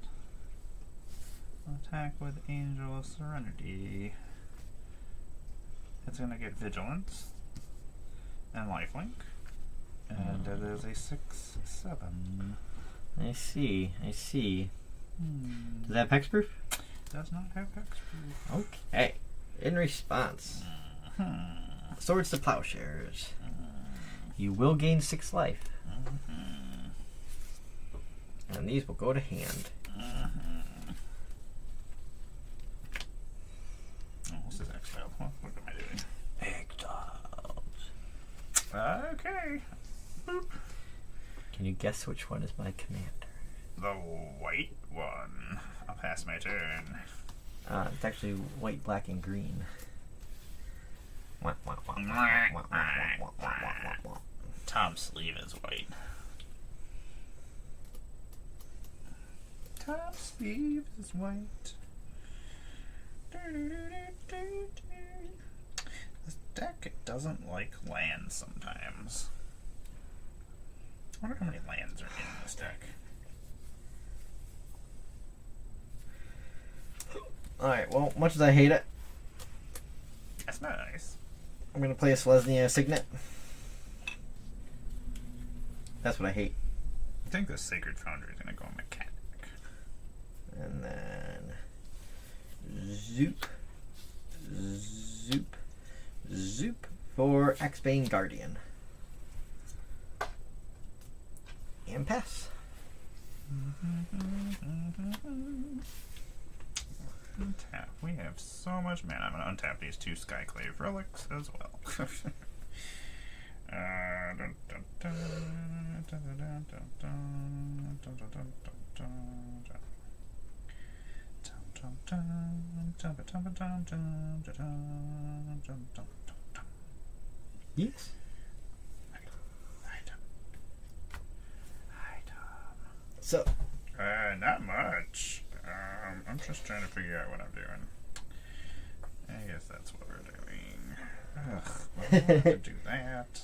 attack with Angel of Serenity. it's going to get Vigilance and Lifelink. And it is a 6/7. I see. Does that have hexproof? Does not have hexproof. Okay. In response, Swords to Plowshares. You will gain 6 life. And these will go to hand. Oh, this is exiled. What am I doing? Exiled. Okay. Boop. Can you guess which one is my commander? The white one. I'll pass my turn. It's actually white, black, and green. Tom's sleeve is white. Tom's sleeve is white. This deck, it doesn't like lands sometimes. I wonder how many lands are in this deck. Alright, well, much as I hate it, That's nice. I'm going to play a Selesnya Signet. That's what I hate. I think the Sacred Foundry is going to go mechanic. And then Zoop, Zoop, Zoop for Axbane Guardian. And pass. Untap. We have so much mana. I'm going to untap these 2 Skyclave relics as well. Yes. So, Not much. I'm just trying to figure out what I'm doing. I guess that's what we're doing. Ugh, I don't want to do that.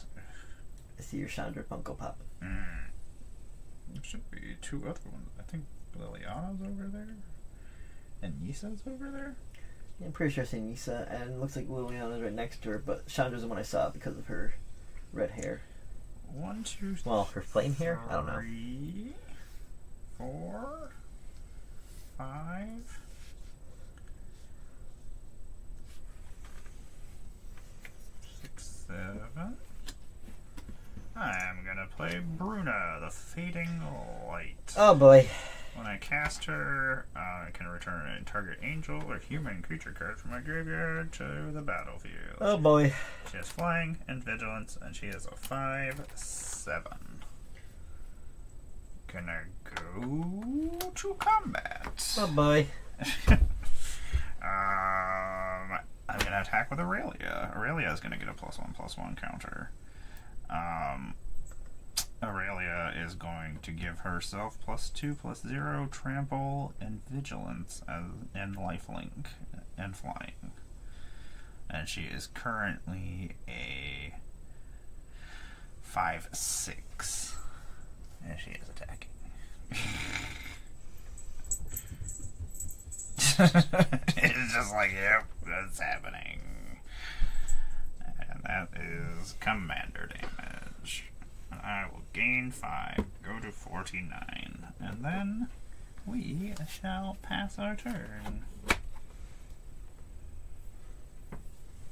I see your Chandra Funko Pop. There should be 2 other ones. I think Liliana's over there. And Yisa's over there. Yeah, I'm pretty sure I see Nisa, and it looks like Liliana's right next to her, but Chandra's the one I saw because of her red hair. 1, 2, Well, her flame hair? I don't know. 3, 4, 5. 6, 7. I'm gonna play Bruna, the Fading Light. Oh boy. When I cast her, I can return a target angel or human creature card from my graveyard to the battlefield. Oh boy. She has flying and vigilance, and she is a 5/7. Gonna go to combat. Oh boy. I'm gonna attack with Aurelia. Aurelia is gonna get a +1/+1 counter. Aurelia is going to give herself +2/+0 trample and vigilance and lifelink and flying. And she is currently a 5/6. And she is attacking. It's just like, yep, that's happening. And that is commander damage. I will gain 5, go to 49, and then we shall pass our turn.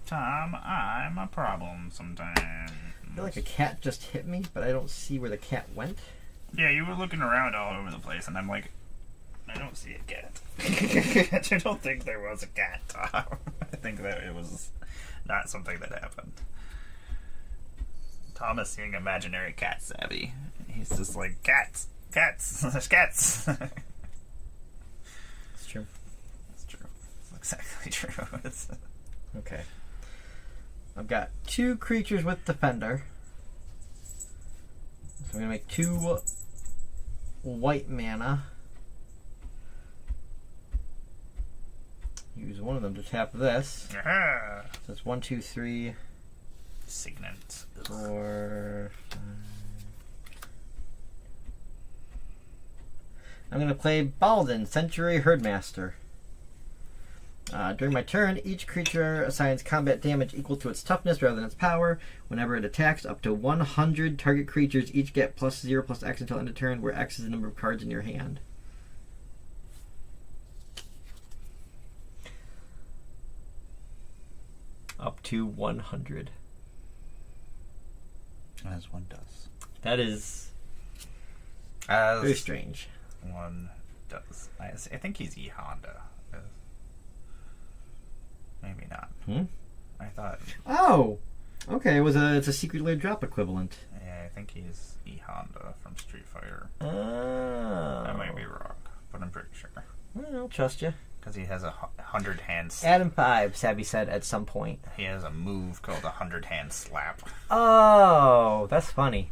Tom, I'm a problem sometimes. I feel like a cat just hit me, but I don't see where the cat went. Yeah, you were looking around all over the place, and I'm like, I don't see a cat. I don't think there was a cat, Tom. I think that it was not something that happened. Tom is seeing imaginary cat savvy. He's just like, cats, there's cats. It's true. That's true. It's exactly true. Okay. I've got 2 creatures with Defender. So I'm going to make 2 white mana. Use one of them to tap this. Aha! So it's 1, 2, 3, Signet. 4, 5. I'm going to play Baldin, Century Herdmaster. During my turn, each creature assigns combat damage equal to its toughness rather than its power. Whenever it attacks, up to 100 target creatures each get +0/+X until end of turn, where X is the number of cards in your hand. Up to 100. As one does. That is As very strange. one does. I think he's E Honda. Maybe not. I thought. Oh! Okay, it's a secret layer drop equivalent. Yeah, I think he's E Honda from Street Fighter. Oh. I might be wrong, but I'm pretty sure. Well, I'll trust you. Because he has a 100-hand slap. Adam 5, Savvy said at some point. He has a move called a 100-hand slap. Oh, that's funny.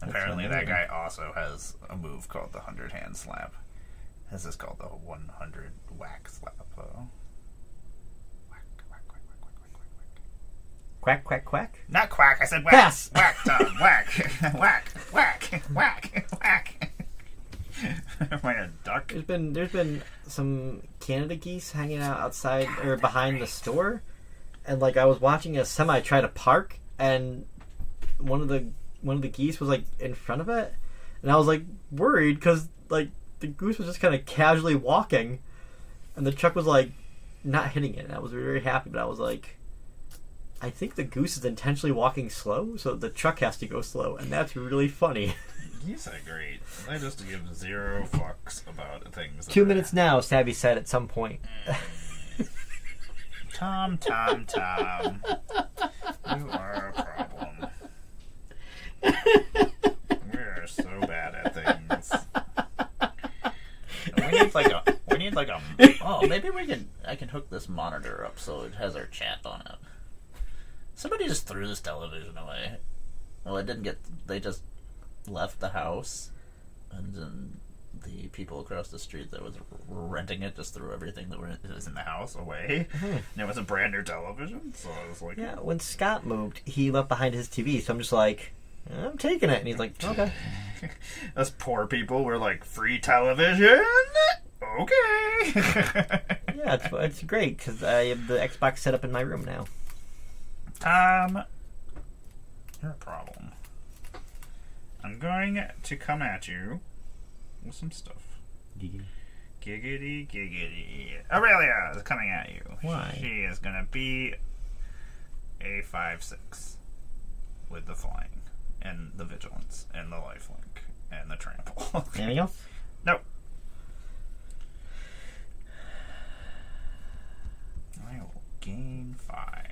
Apparently that guy also has a move called the 100-hand slap. This is called the 100 whack slap, though. Whack, whack, whack, whack, whack, whack, whack. Quack, quack, quack. Not quack, I said whack. Pass. Whack, Tom, whack. Whack, whack, whack, whack. Am I a duck? There's been some Canada geese hanging out outside or behind the store, and like I was watching a semi try to park, and one of the geese was like in front of it, and I was like worried because like the goose was just kind of casually walking, and the truck was like not hitting it. And I was very happy, but I was like, I think the goose is intentionally walking slow, so the truck has to go slow, and that's really funny. Geese are great. I just give zero fucks about things. 2 minutes now, Savvy said at some point. Tom. You are a problem. We're so bad at things. We need like a. Oh, maybe I can hook this monitor up so it has our chat on it. Somebody just threw this television away. Well, it didn't get. They just left the house, and then the people across the street that was renting it just threw everything that was in the house away. And it was a brand new television, so I was like, Yeah, when Scott moved, he left behind his TV, so I'm just like, I'm taking it. And he's like, okay. us poor people were like, free television? Okay. Yeah, it's great, because I have the Xbox set up in my room now. Tom, you're a problem. I'm going to come at you with some stuff. Giggity, giggity. Aurelia is coming at you. Why? She is going to be a 5/6 with the flying and the vigilance and the lifelink and the trample. Anything else? Nope. I will gain 5.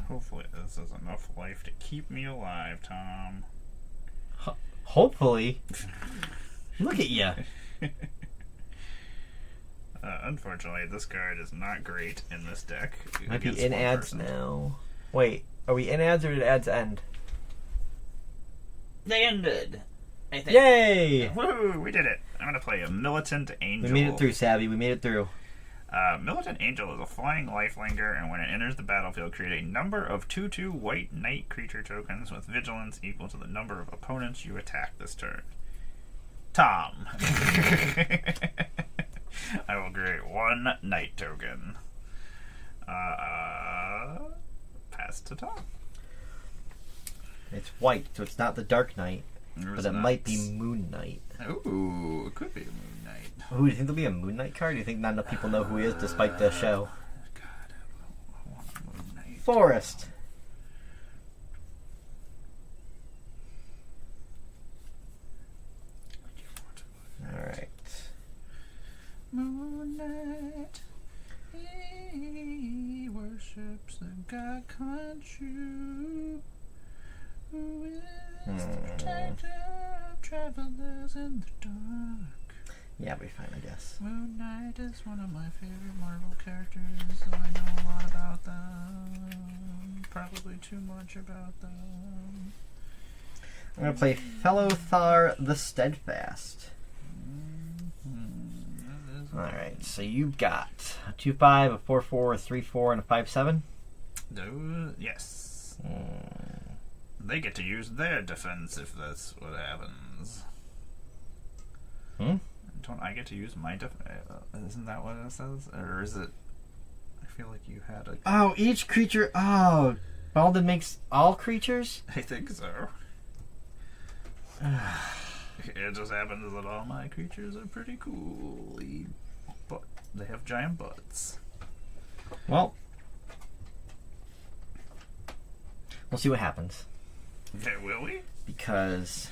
Hopefully this is enough life to keep me alive, Tom. Hopefully. Look at you. Unfortunately, this card is not great in this deck. Might be against in one ads person. now. Wait, are we in ads or did ads end? They ended. I think. Yay! Woo! We did it. I'm going to play a Militant Angel. We made it through, Savvy. We made it through. Militant Angel is a flying lifelinger, and when it enters the battlefield, create a number of 2/2 white knight creature tokens with vigilance equal to the number of opponents you attack this turn. Tom. I will create 1 knight token. Pass to Tom. It's white, so it's not the Dark Knight, but it might be Moon Knight. Ooh, it could be a Moon Knight. Ooh, do you think there'll be a Moon Knight card? Do you think not enough people know who he is despite the show? God, I want a Moon Knight. Forest. Alright. Moon Knight, he worships the god Khonshu, who is the protector of travelers in the dark. Yeah, we'll be fine, I guess. Moon Knight is one of my favorite Marvel characters, so I know a lot about them. Probably too much about them. I'm going to play Fellothar the Steadfast. Alright, so you've got a 2/5, a 4/4, a 3/4, and a 5/7? Yes. They get to use their defense if that's what happens. don't I get to use my isn't that what it says? Or is it... I feel like you had a... Oh, each creature... Oh, Baldin makes all creatures? I think so. It just happens that all my creatures are pretty cool. But they have giant butts. Well, we'll see what happens. Okay, will we? Because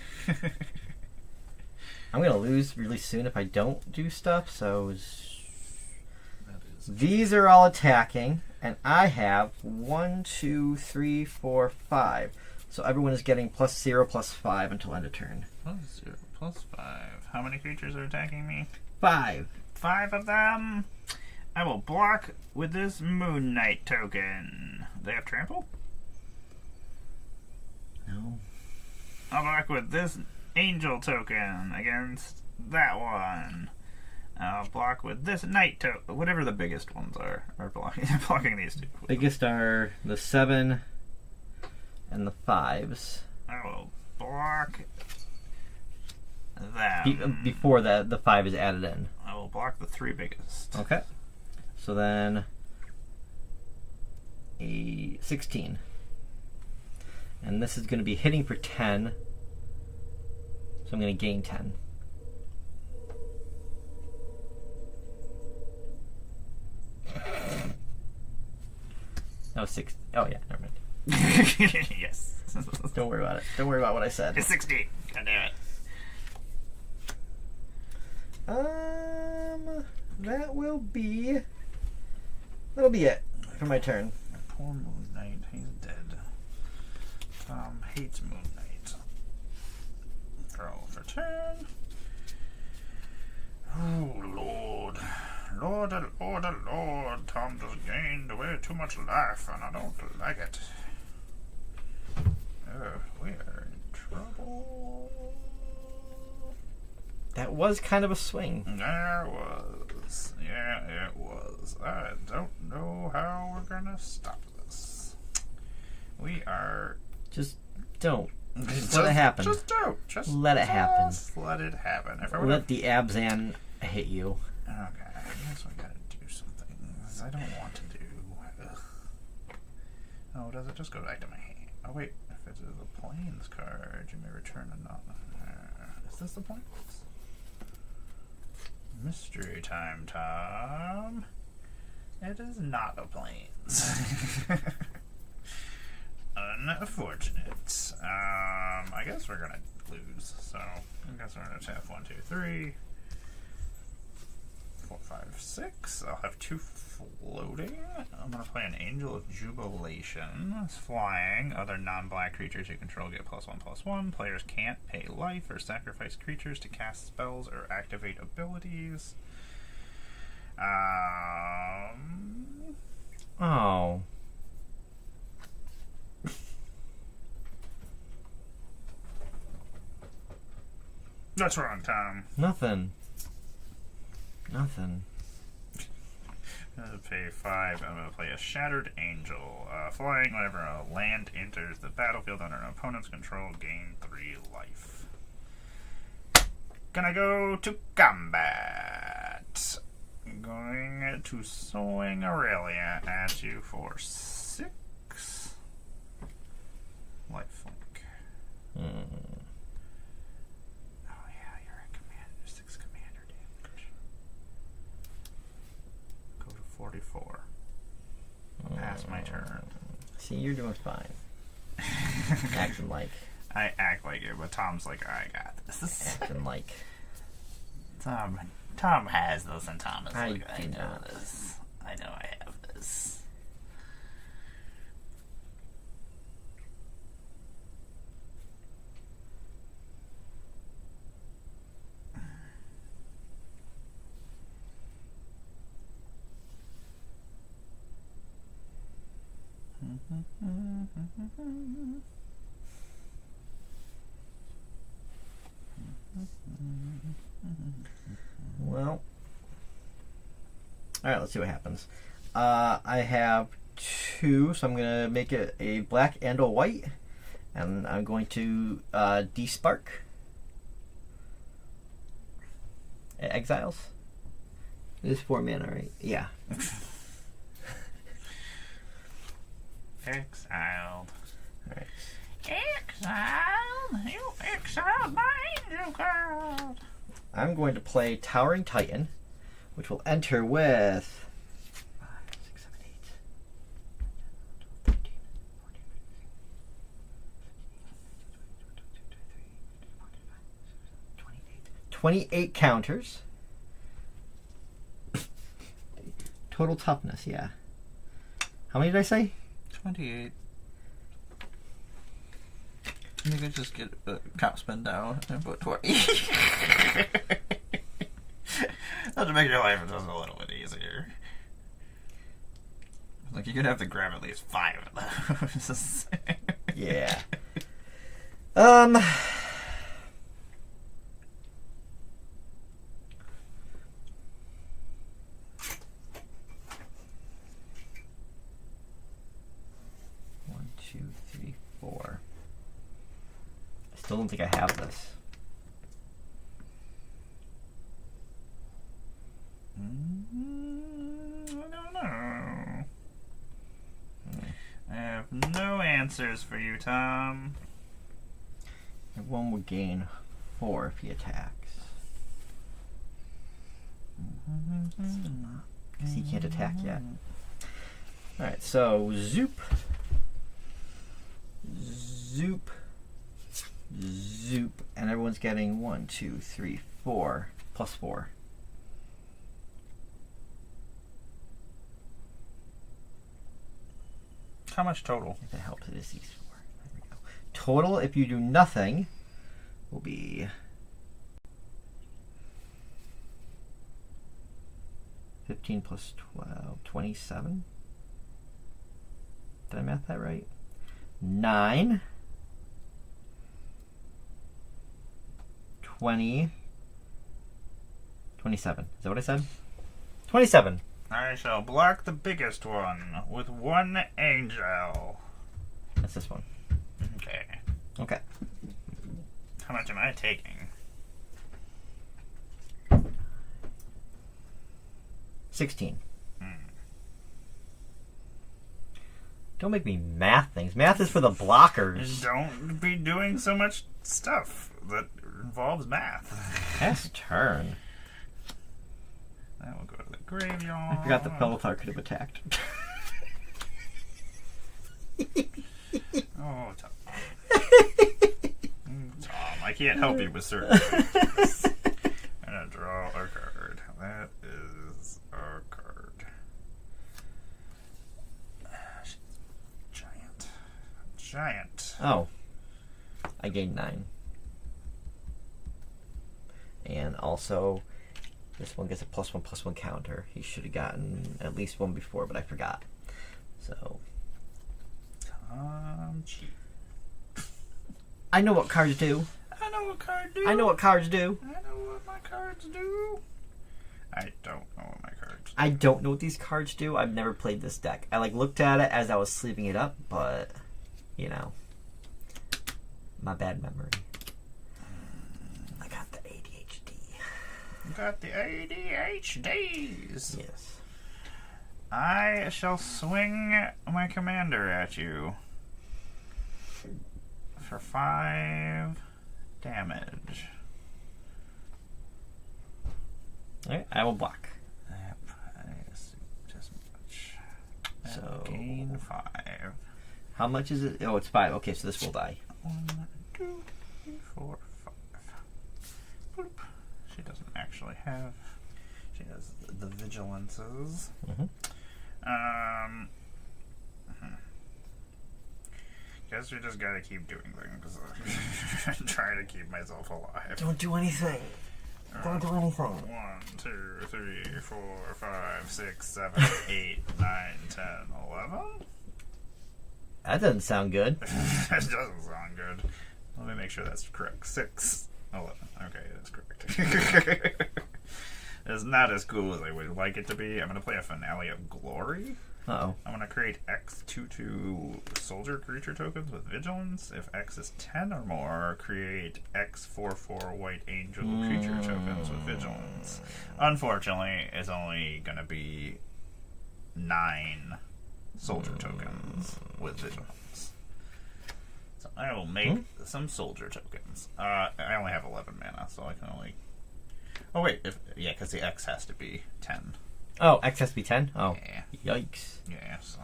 I'm going to lose really soon if I don't do stuff, so... That is... These are all attacking, and I have 1, 2, 3, 4, 5. So everyone is getting +0/+5 until end of turn. +0/+5. How many creatures are attacking me? 5. 5 of them. I will block with this Moon Knight token. They have trample? No. I'll block with this Angel token against that one. I'll block with this Knight token. Whatever the biggest ones are blocking these two. Biggest are the 7 and the 5s. I will block them. Before that, the 5 is added in. I will block the 3 biggest. Okay. So then a 16. And this is going to be hitting for 10. So I'm going to gain 10. That was 6. Oh, yeah, never mind. Yes. Don't worry about it. Don't worry about what I said. It's 16. God damn it. That'll be it for my turn. Poor Moon Knight. He's dead. Tom hates Moon Knight. Roll for turn. Oh, Lord. Lord, oh, Lord, oh, Lord. Tom just gained way too much life, and I don't like it. We are in trouble. That was kind of a swing. There was. Yeah, it was. I don't know how we're gonna stop this. We are... Just don't. Just let it happen. Just don't. Just let it happen. Just let it happen. If I Let the Abzan hit you. Okay, I guess we gotta do some things I don't want to do. Ugh. Oh, does it just go back to my hand? Oh, wait. If it is a Plains card, you may return a non... is this the point? Mystery time, Tom. It is not a Plains. Unfortunate. I guess we're gonna lose. So I guess we're gonna tap 1, 2, 3, 4, 5, 6. I'll have 2 floating. I'm gonna play an Angel of Jubilation. It's flying. Other non-black creatures you control get +1/+1. Players can't pay life or sacrifice creatures to cast spells or activate abilities. Oh. That's wrong, Tom. Nothing. I'm going to pay 5. I'm going to play a Shattered Angel. Flying, whenever a land enters the battlefield under an opponent's control, gain 3 life. Gonna go to combat. Going to Swing Aurelia at you for 6 lifelink. Oh yeah, you're a commander. 6 commander damage. Go to 44. Pass my turn. See, you're doing fine. Acting like. I act like it, but Tom's like, I got this. Acting like. Tom has this, and Tom is I like, I do know not. this. I know I have this. Well. Alright, let's see what happens. I have 2, so I'm going to make it a black and a white. And I'm going to despark. Exiles? It is 4 mana, right? Yeah. Exiled. Alright. Exile, you exiled my angel card. I'm going to play Towering Titan, which will enter with 5, 6, 7, 8, 13, 14, 28 counters. Total toughness, yeah. How many did I say? 28. You could just get a cop spin down and put 20. That would make your life just a little bit easier. Like, you could have to grab at least 5 of those. Yeah. 1, 2, 3, 4. I still don't think I have this. I don't know. I have no answers for you, Tom. One would gain 4 if he attacks. Because he can't attack yet. Alright, so Zoop. Zoop. Zoop. And everyone's getting 1, 2, 3, 4. Plus 4. How much total? If it helps, it is these 4. There we go. Total, if you do nothing, will be 15 plus 12, 27. Did I math that right? 9, 20, 27. Is that what I said? 27. I shall block the biggest one with 1 angel. That's this one. Okay. Okay. How much am I taking? 16. Don't make me math things. Math is for the blockers. Don't be doing so much stuff that involves math. Pass turn. That will go to the graveyard. I forgot the Pelithar could have attacked. Oh, Tom. Tom, I can't help you with certain things. I'm gonna draw a card. That is a card. Giant. Oh. I gained 9. And also, this one gets a +1/+1 counter. He should have gotten at least 1 before, but I forgot. So, Cheap. I know what cards do. I know what cards do. I know what cards do. I know what my cards do. I don't know what my cards do. I don't know what these cards do. I've never played this deck. I looked at it as I was sleeving it up, but my bad memory. I got the ADHD. You got the ADHDs. Yes. I shall swing my commander at you for 5 damage. Alright, I will block. Yep, I assumed as much. So- Gain 5. How much is it? Oh, it's 5. Okay, so this will die. 1, 2, 3, 4, 5. Boop. She doesn't actually have. She has the vigilances. Guess we just gotta keep doing things. Try to keep myself alive. Don't do anything. Don't do anything. 1, 2, 3, 4, 5, 6, 7, 8, 9, 10, 11. That doesn't sound good. That doesn't sound good. Let me make sure that's correct. 6, 11. Okay, that's correct. is not as cool as I would like it to be. I'm going to play a Finale of Glory. Uh-oh. I'm going to create X22 soldier creature tokens with Vigilance. If X is 10 or more, create X44 white angel creature tokens with Vigilance. Unfortunately, it's only going to be 9 soldier tokens with Vigilance. So I will make some soldier tokens. I only have 11 mana, so I can only... Oh wait, because the X has to be 10. Oh, X has to be 10? Oh. Yeah. Yikes. Yeah, so...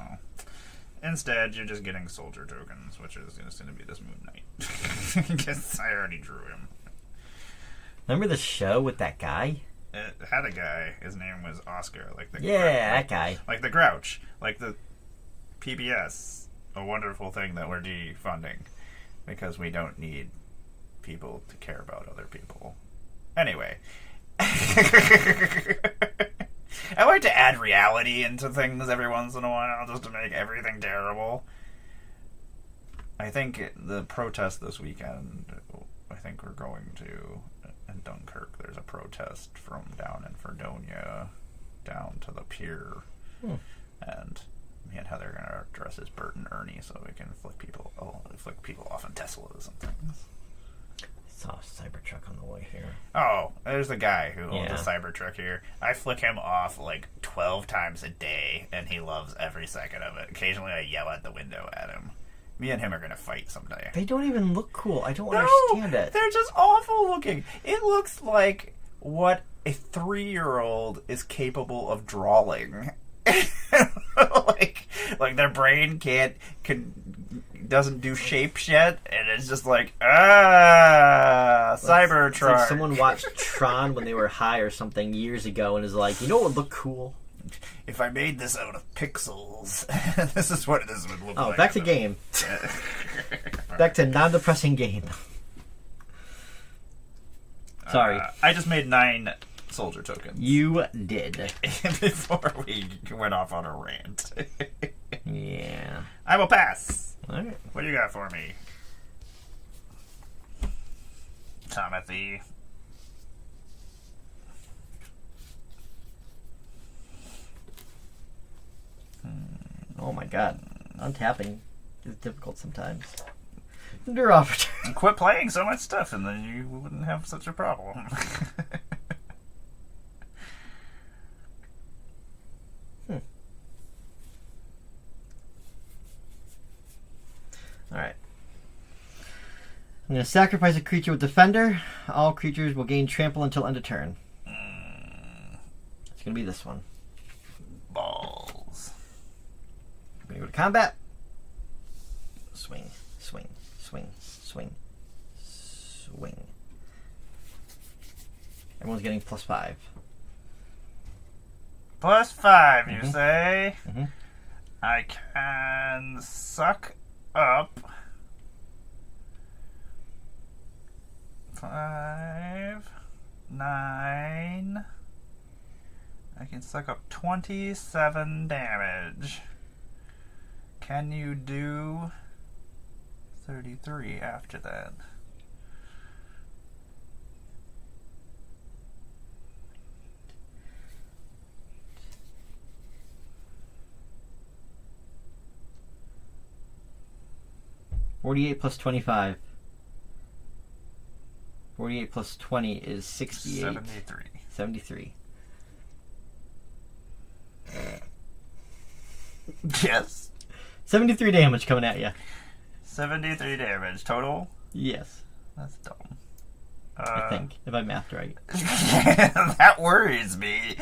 Instead, you're just getting soldier tokens, which is just going to be this Moon Knight. Because I already drew him. Remember the show with that guy? It had a guy. His name was Oscar. Like the That guy. Like the Grouch. Like the PBS. A wonderful thing that we're defunding. Because we don't need people to care about other people. Anyway. I like to add reality into things every once in a while just to make everything terrible. I think the protest this weekend, I think we're going to, in Dunkirk, there's a protest from down in Fredonia down to the pier. And me and Heather are going to dress as Bert and Ernie so we can flick people off in Teslas and things. Saw a Cybertruck on the way here. Oh, there's a guy who owns a Cybertruck here. I flick him off like 12 times a day, and he loves every second of it. Occasionally I yell at the window at him. Me and him are going to fight someday. They don't even look cool. I don't understand it. They're just awful looking. It looks like what a 3-year-old is capable of drawing. like their brain doesn't do shapes yet, and it's just like, Cybertruck. It's like someone watched Tron when they were high or something years ago and is like, you know what would look cool? If I made this out of pixels, this is what this would look like. Oh, back to game. Back to non-depressing game. Sorry. I just made 9 soldier tokens. You did. Before we went off on a rant. Yeah. I will pass. All right. What do you got for me? Timothy. Oh my god. Untapping is difficult sometimes. Draw for turn. Quit playing so much stuff and then you wouldn't have such a problem. Alright. I'm going to sacrifice a creature with Defender. All creatures will gain trample until end of turn. It's going to be this one. Balls. I'm going to go to combat. Swing, swing, swing, swing, swing. Everyone's getting +5. +5, you say? Mhm. I can suck up 5, 9. I can suck up 27 damage. Can you do 33 after that? $48 + 25. 48 + 20 is 68. 73. 73. Yes. 73 damage coming at you. 73 damage total? Yes, That's dumb. I think, if I mathed right. That worries me.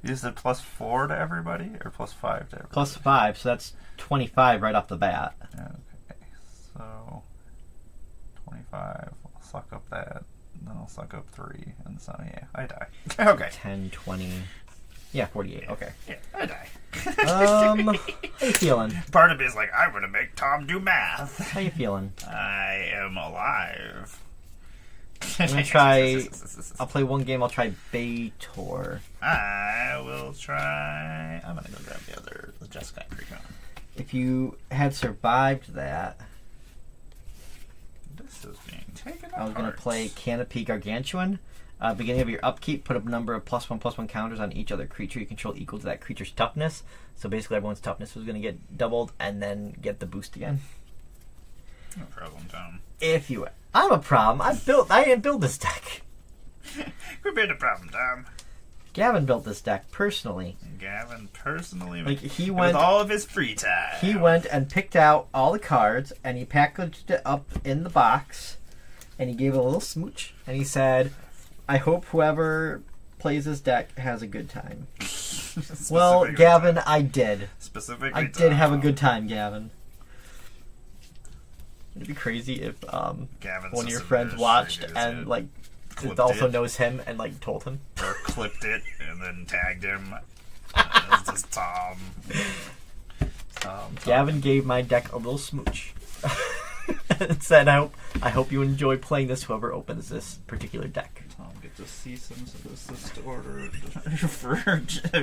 You said +4 to everybody or +5 to everybody? +5, so that's 25 right off the bat. Okay, so 25. I'll suck up that. Then I'll suck up 3, and so yeah, I die. Okay. 10, 20. Yeah, 48. Okay. Yeah, I die. How you feeling? Part of me is like, I'm gonna make Tom do math. How you feeling? I am alive. I'm gonna try. I'll play one game. I'll try Baitor. I will try. I'm gonna go grab the Jeskai Precon. If you had survived that, This is being taken apart. I was gonna play Canopy Gargantuan. Beginning of your upkeep, put a number of +1/+1 counters on each other creature you control equal to that creature's toughness. So basically everyone's toughness was going to get doubled and then get the boost again. No problem, Tom. If you... I'm a problem. I didn't build this deck. Quit being a problem, Tom. Gavin built this deck personally. Gavin personally, Like, he with went... all of his free time. He went and picked out all the cards, and he packaged it up in the box, and he gave it a little smooch, and he said, I hope whoever plays this deck has a good time. Well, Gavin, Tom. I did. Specifically, I did have a Tom. good time, Gavin. It'd be crazy if Gavin's one of your just friends watched administrated and, it, like, clipped also it, knows him and, like, told him. or clipped it and then tagged him. This is Tom. Gavin gave my deck a little smooch. And said, I hope you enjoy playing this, whoever opens this particular deck. Tom gets a cease and desist order for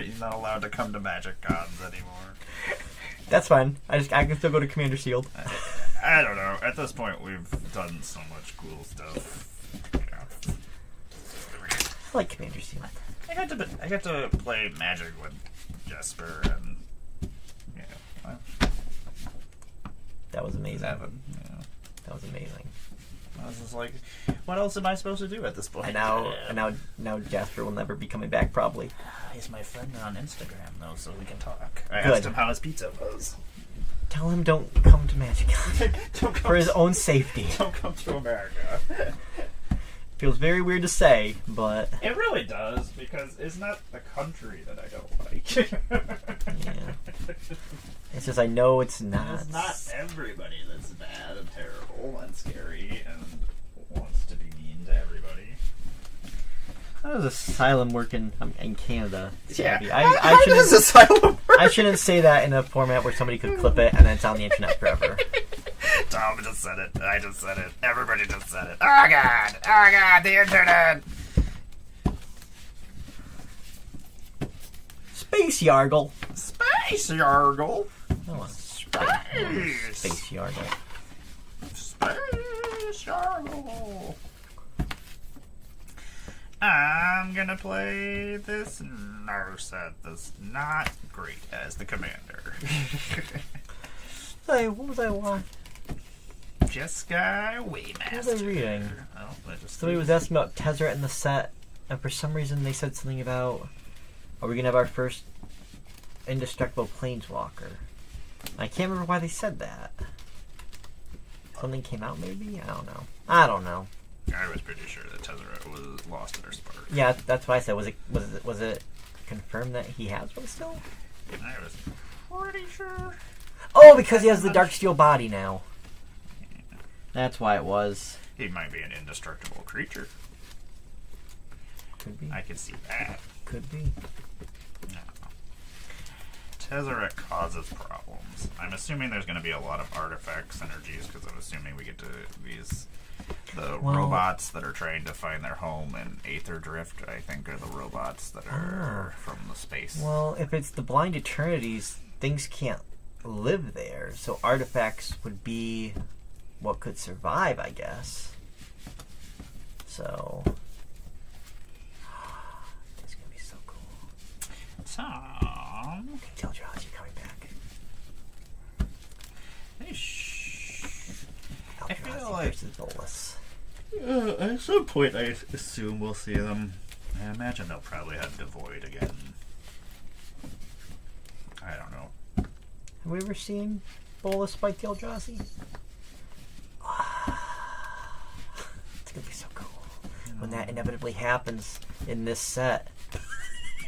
he's not allowed to come to Magic Cons anymore. That's fine. I can still go to Commander Shield. I don't know. At this point, we've done so much cool stuff. Yeah. I like Commander Shield. I got to play Magic with Jesper and That was amazing. Evan. Yeah. That was amazing. I was just like, what else am I supposed to do at this point? And now Jasper will never be coming back, probably. He's my friend on Instagram, though, so we can talk. I Good. asked him how his pizza was. Tell him don't come to Magic Don't come for his own safety. Don't come to America. Feels very weird to say, but It really does, because it's not the country that I don't like. yeah. It's just I know it's not. It's not everybody that's bad and terrible and scary and wants to be mean to everybody. How does asylum work in Canada? Yeah. Scabby? How does asylum work? I shouldn't say that in a format where somebody could clip it and then it's on the internet forever. Tom just said it. I just said it. Everybody just said it. Oh god! Oh god! The internet! Space Yargle. Space Yargle! Oh, Space! Space Yargle. Space Yargle! I'm gonna play this Narset that's not great as the commander. Hey, what was I watching? Jeskai Waymaster. What was I reading? Oh, I just Somebody was asking about Tezzeret in the set, and for some reason they said something about, are we going to have our first indestructible planeswalker? I can't remember why they said that. Something came out maybe? I don't know. I was pretty sure that Tezzeret was lost their spark. Yeah, that's what I said. Was it confirmed that he has one still? I was pretty sure. Oh, because he has the Darksteel body now. That's why it was. He might be an indestructible creature. Could be. I could see that. Could be. No. Tezzeret causes problems. I'm assuming there's going to be a lot of artifact synergies because I'm assuming we get to the robots that are trying to find their home in Aether Drift, I think, are the robots that are from the space. Well, if it's the Blind Eternities, things can't live there, so artifacts would be what could survive, I guess. So it's gonna be so cool. Tom, Tell Josh you're coming back. hey, shh. I Eldrazi feel like versus Bolas. at some point I assume we'll see them. I imagine they'll probably have Devoid again. I don't know. Have we ever seen Bolas fight the Eldrazi? It's gonna be so cool when that inevitably happens in this set.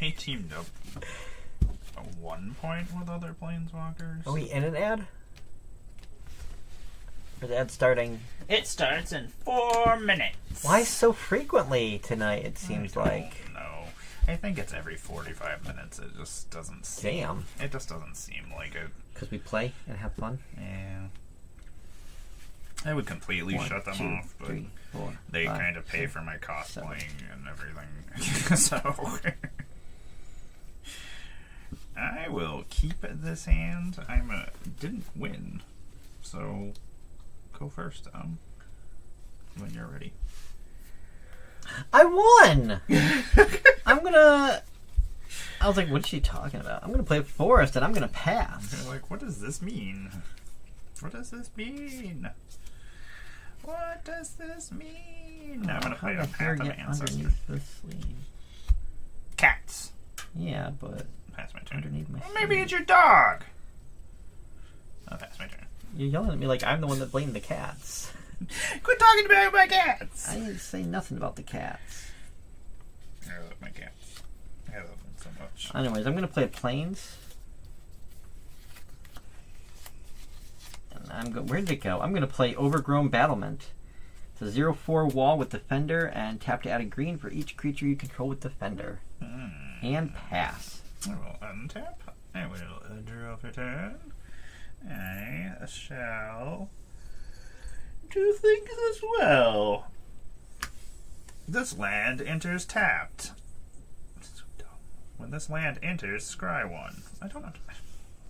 They teamed up at one point with other planeswalkers. Are we in an ad? Or the ad starting? It starts in 4 minutes. Why so frequently tonight? It seems like. No, I think it's every 45 minutes. It just doesn't seem. Damn. It just doesn't seem like it. Because we play and have fun. Yeah. I would completely 1, shut them 2, off, but 3, 4, they 5, kind of pay 6, for my 7. cosplaying and everything. So I will keep this hand. Didn't win, so go first, when you're ready. I won! I was like, what is she talking about? I'm gonna play Forest and I'm gonna pass. You're like, what does this mean? What does this mean? What does this mean? I'm gonna play a Path of Ancestors. Underneath the sleeve. Cats. Yeah, but Pass my turn. underneath my Well, maybe sleeve. it's your dog. I'll pass my turn. You're yelling at me like I'm the one that blamed the cats. Quit talking about my cats. I didn't say nothing about the cats. I love my cats. I love them so much. Anyways, I'm gonna play Plains. And where did it go? I'm gonna play Overgrown Battlement. It's a 0/4 wall with Defender, and tap to add a green for each creature you control with Defender. And pass. I will untap. I will draw for turn. I shall do things as well. This land enters tapped. So dumb. When this land enters, scry one. I don't know.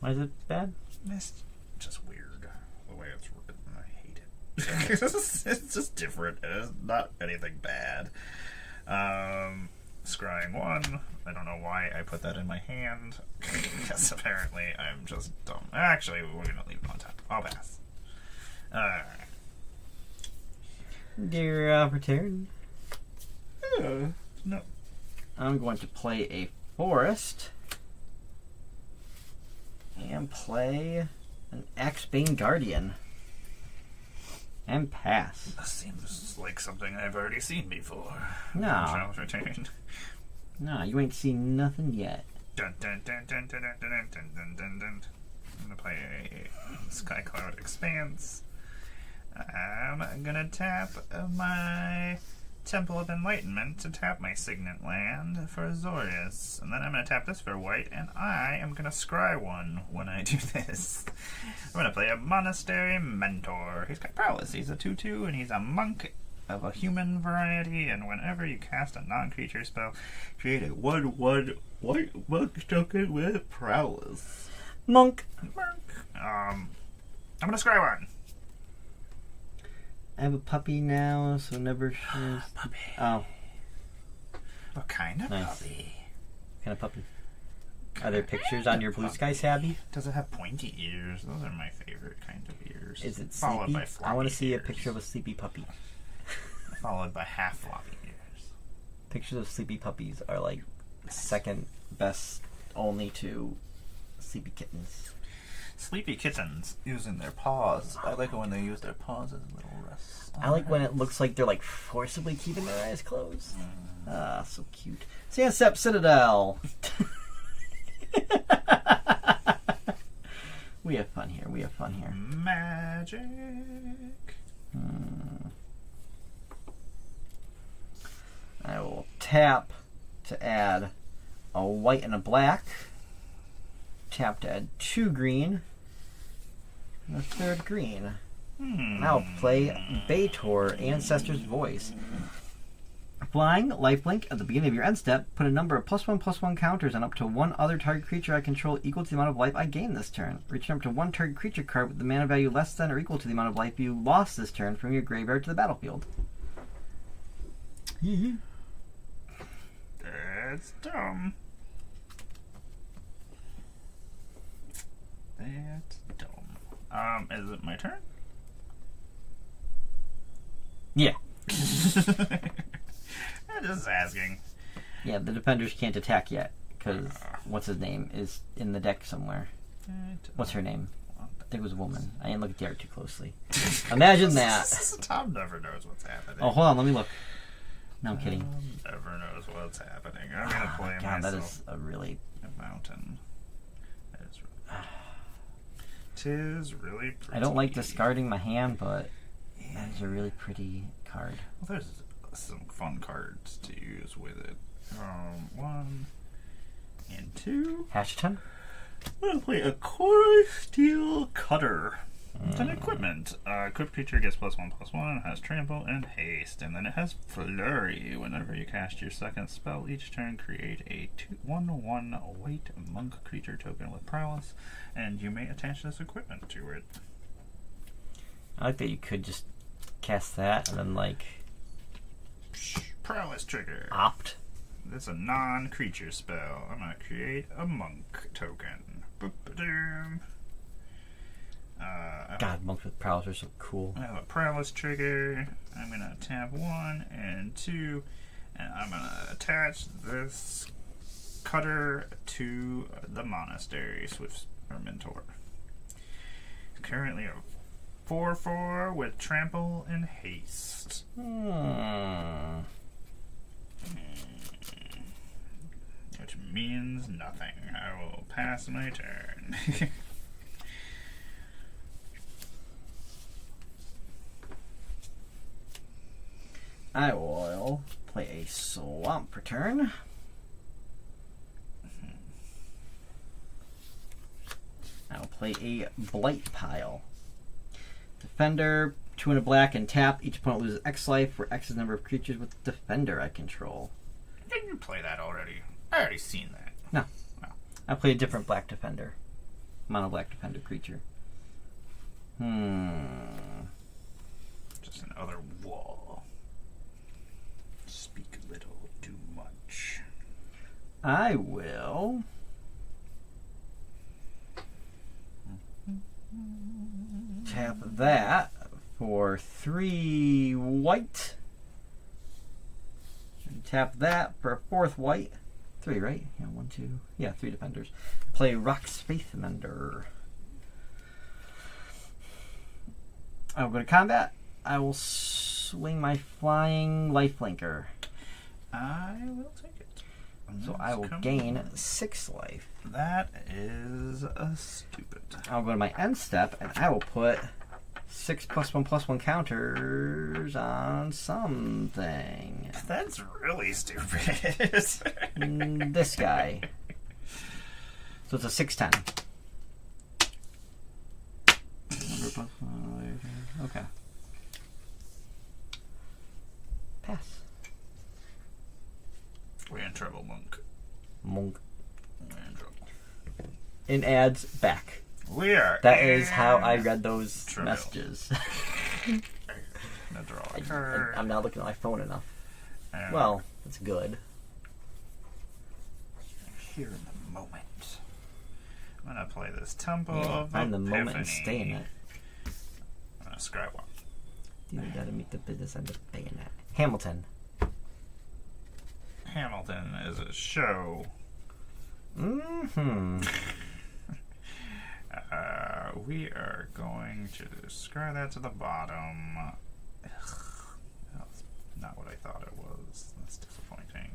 Why is it bad? It's just weird the way it's written. I hate it. It's just different. It's not anything bad. Scrying one. I don't know why I put that in my hand. Because apparently I'm just dumb. Actually, we're gonna leave it on top. I'll pass. Alright. Dear return. No. I'm going to play a Forest. And play an Axebane Guardian. And pass. This seems like something I've already seen before. No. Shall return. No, you ain't seen nothing yet. Dun dun dun dun dun dun dun dun dun dun dun. I'm gonna play a Sky Cloud Expanse. I'm gonna tap my Temple of Enlightenment to tap my Signet land for Azorius. And then I'm gonna tap this for white, and I am gonna scry one when I do this. I'm gonna play a Monastery Mentor. He's got prowess. He's a 2/2, and he's a monk of a human variety, and whenever you cast a non-creature spell, create a 1/1 white monk token with prowess. Monk. I'm gonna scry one. I have a puppy now, so never shows. Puppy. Oh, What kind of Nice. puppy? kind of puppy. Are there pictures on your Blue Sky Sabby? Does it have pointy ears? Those are my favorite kind of ears. Is it followed sleepy? by I floppy want to see a ears. picture of a sleepy puppy. Followed by half floppy ears. Pictures of sleepy puppies are like second best only to sleepy kittens. Sleepy kittens using their paws. I like it when they use their paws as little rests. I like when it looks like they're like forcibly keeping their eyes closed. Ah, so cute. Sandstep Citadel. We have fun here. We have fun here. Magic. I will tap to add a white and a black. Tap to add 2 green. And a 3rd green. I'll play Baator, Ancestor's Voice. Flying, lifelink, at the beginning of your end step, put a number of +1/+1 counters on up to one other target creature I control equal to the amount of life I gain this turn. Return up to one target creature card with the mana value less than or equal to the amount of life you lost this turn from your graveyard to the battlefield. That's dumb. That's dumb. Is it my turn? Yeah. I'm just asking. Yeah, the defenders can't attack yet, because what's his name is in the deck somewhere. What's her name? I think it was a woman. I didn't look at the art too closely. Imagine that. Tom never knows what's happening. Oh, hold on, let me look. No, I'm kidding. Tom never knows what's happening. I'm gonna play God, that myself is a really... a mountain. That is really Tis really pretty. I don't like discarding my hand, but that is a really pretty card. Well, there's some fun cards to use with it. 1 and 2. Hashton? I'm gonna play a Core Steel Cutter. It's an equipment. Equipped creature gets +1/+1, has trample and haste, and then it has flurry. Whenever you cast your second spell each turn, create a 1/1 white monk creature token with prowess, and you may attach this equipment to it. I like that you could just cast that and then, like... Prowess trigger. Opt. This is a non-creature spell. I'm gonna create a monk token. Boop-a-doom. God, monks with prowess are so cool. I have a prowess trigger. I'm gonna tap 1 and 2, and I'm gonna attach this cutter to the monastery. Swift or Mentor. Currently a 4/4 with trample and haste. Which means nothing. I will pass my turn. I will play a Swamp Return. I will play a Blight Pile. Defender, 2 and a black, and tap. Each opponent loses X life, where X is the number of creatures with Defender I control. Didn't you play that already? I already seen that. No. I play a different black Defender. Mono black Defender creature. Just another wall. Speak little, do much. I will tap that for 3 white. And tap that for a 4th white. 3, right? Yeah, 1, 2. Yeah, 3 defenders. Play Rock's Faithmender. I will go to combat. I will swing my flying lifelinker. I will take it. So I will gain 6 life. That is stupid. I'll go to my end step and I will put 6 +1/+1 counters on something. That's really stupid. This guy. So it's a 6/10. Okay. Pass. We're in trouble, Monk. Monk. We're in trouble. In ads back. We are. That is how I read those trouble. messages. Gonna draw a card. I'm not looking at my phone enough. And Well, that's good. here in the moment. I'm gonna play this Temple of Find the moment and Epiphany. stay in it. I'm gonna scrap one. You gotta meet the business end of bayonet. Hamilton. Hamilton is a show. Mm-hmm. We are going to screw that to the bottom. That's not what I thought it was. That's disappointing.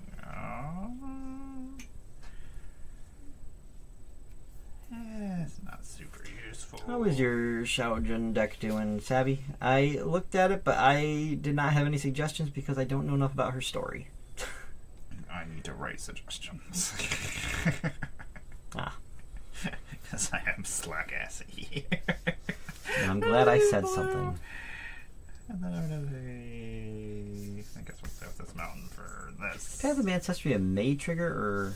It's not super useful. How is your Shaojin deck doing, Savvy? I looked at it, but I did not have any suggestions because I don't know enough about her story. I need to write suggestions. Ah. Because I am slack-assy. And I'm glad I said something. And then I'm gonna say... I guess we'll stay with this mountain for this. Path of Ancestry a May trigger, or...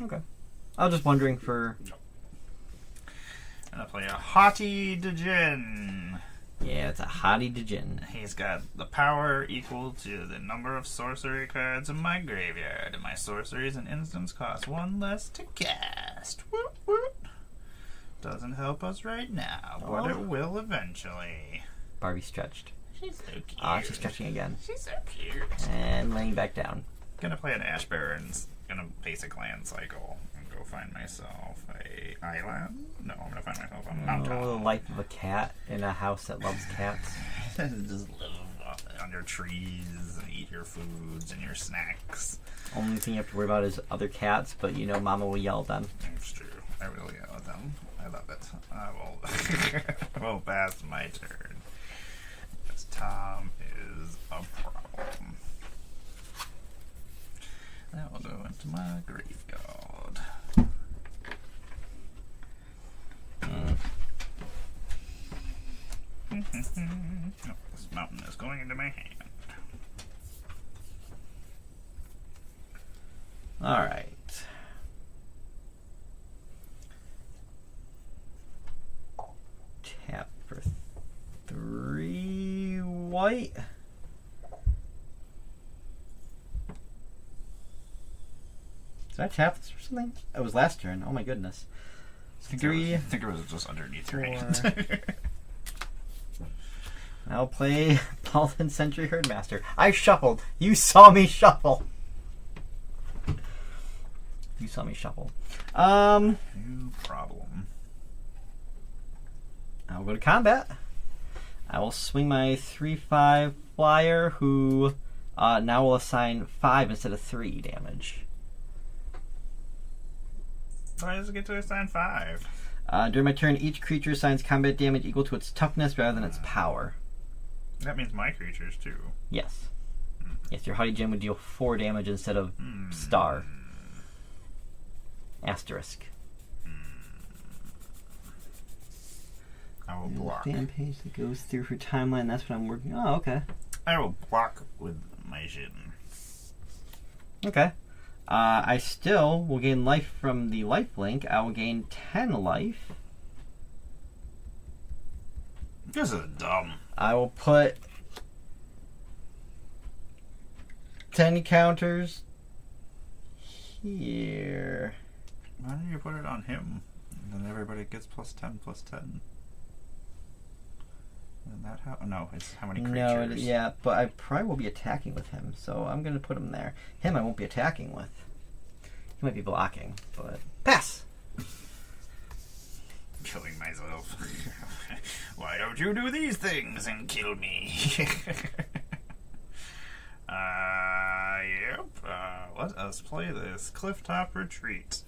Okay. I was just wondering for... And I play a Haughty Djinn. Yeah, it's a Hottie Djinn. He's got the power equal to the number of sorcery cards in my graveyard, and my sorceries and instants cost 1 less to cast. Whoop, whoop. Doesn't help us right now, but it will eventually. Barbie stretched. She's so cute. Ah, she's stretching again. She's so cute. And laying back down. Gonna play an Ash Barrens, gonna basic land cycle, and go find myself a island. No, I'm gonna find myself a mountain. Oh, the life of a cat in a house that loves cats. Just live on your trees and eat your foods and your snacks. Only thing you have to worry about is other cats, but you know Mama will yell at them. It's true. I will yell at them. I love it. I will. I will pass my turn. Because Tom is a problem. That will go into my graveyard. No, this mountain is going into my hand. Alright. white. Did I tap this or something? It was last turn. Oh my goodness. I think it was just underneath your hand. I'll play Paladin Sentry Herdmaster. I shuffled. You saw me shuffle. You saw me shuffle. No problem. I'll go to combat. I will swing my 3/5 flyer, who now will assign 5 instead of 3 damage. Why does it get to assign 5? During my turn, each creature assigns combat damage equal to its toughness rather than its power. That means my creatures too. Yes. Yes, your Haughty Gem would deal 4 damage instead of star. Asterisk. I will block. Fan page that goes through her timeline. That's what I'm working on. Oh, okay. I will block with my Jin. Okay. I still will gain life from the life link. I will gain 10 life. This is dumb. I will put 10 counters here. Why don't you put it on him? And then everybody gets +10, +10. And that how? No, it's how many creatures. No, yeah, but I probably will be attacking with him, so I'm going to put him there. Him I won't be attacking with. He might be blocking, but... Pass! Killing myself. Why don't you do these things and kill me? Yep. Let us play this Clifftop Retreat.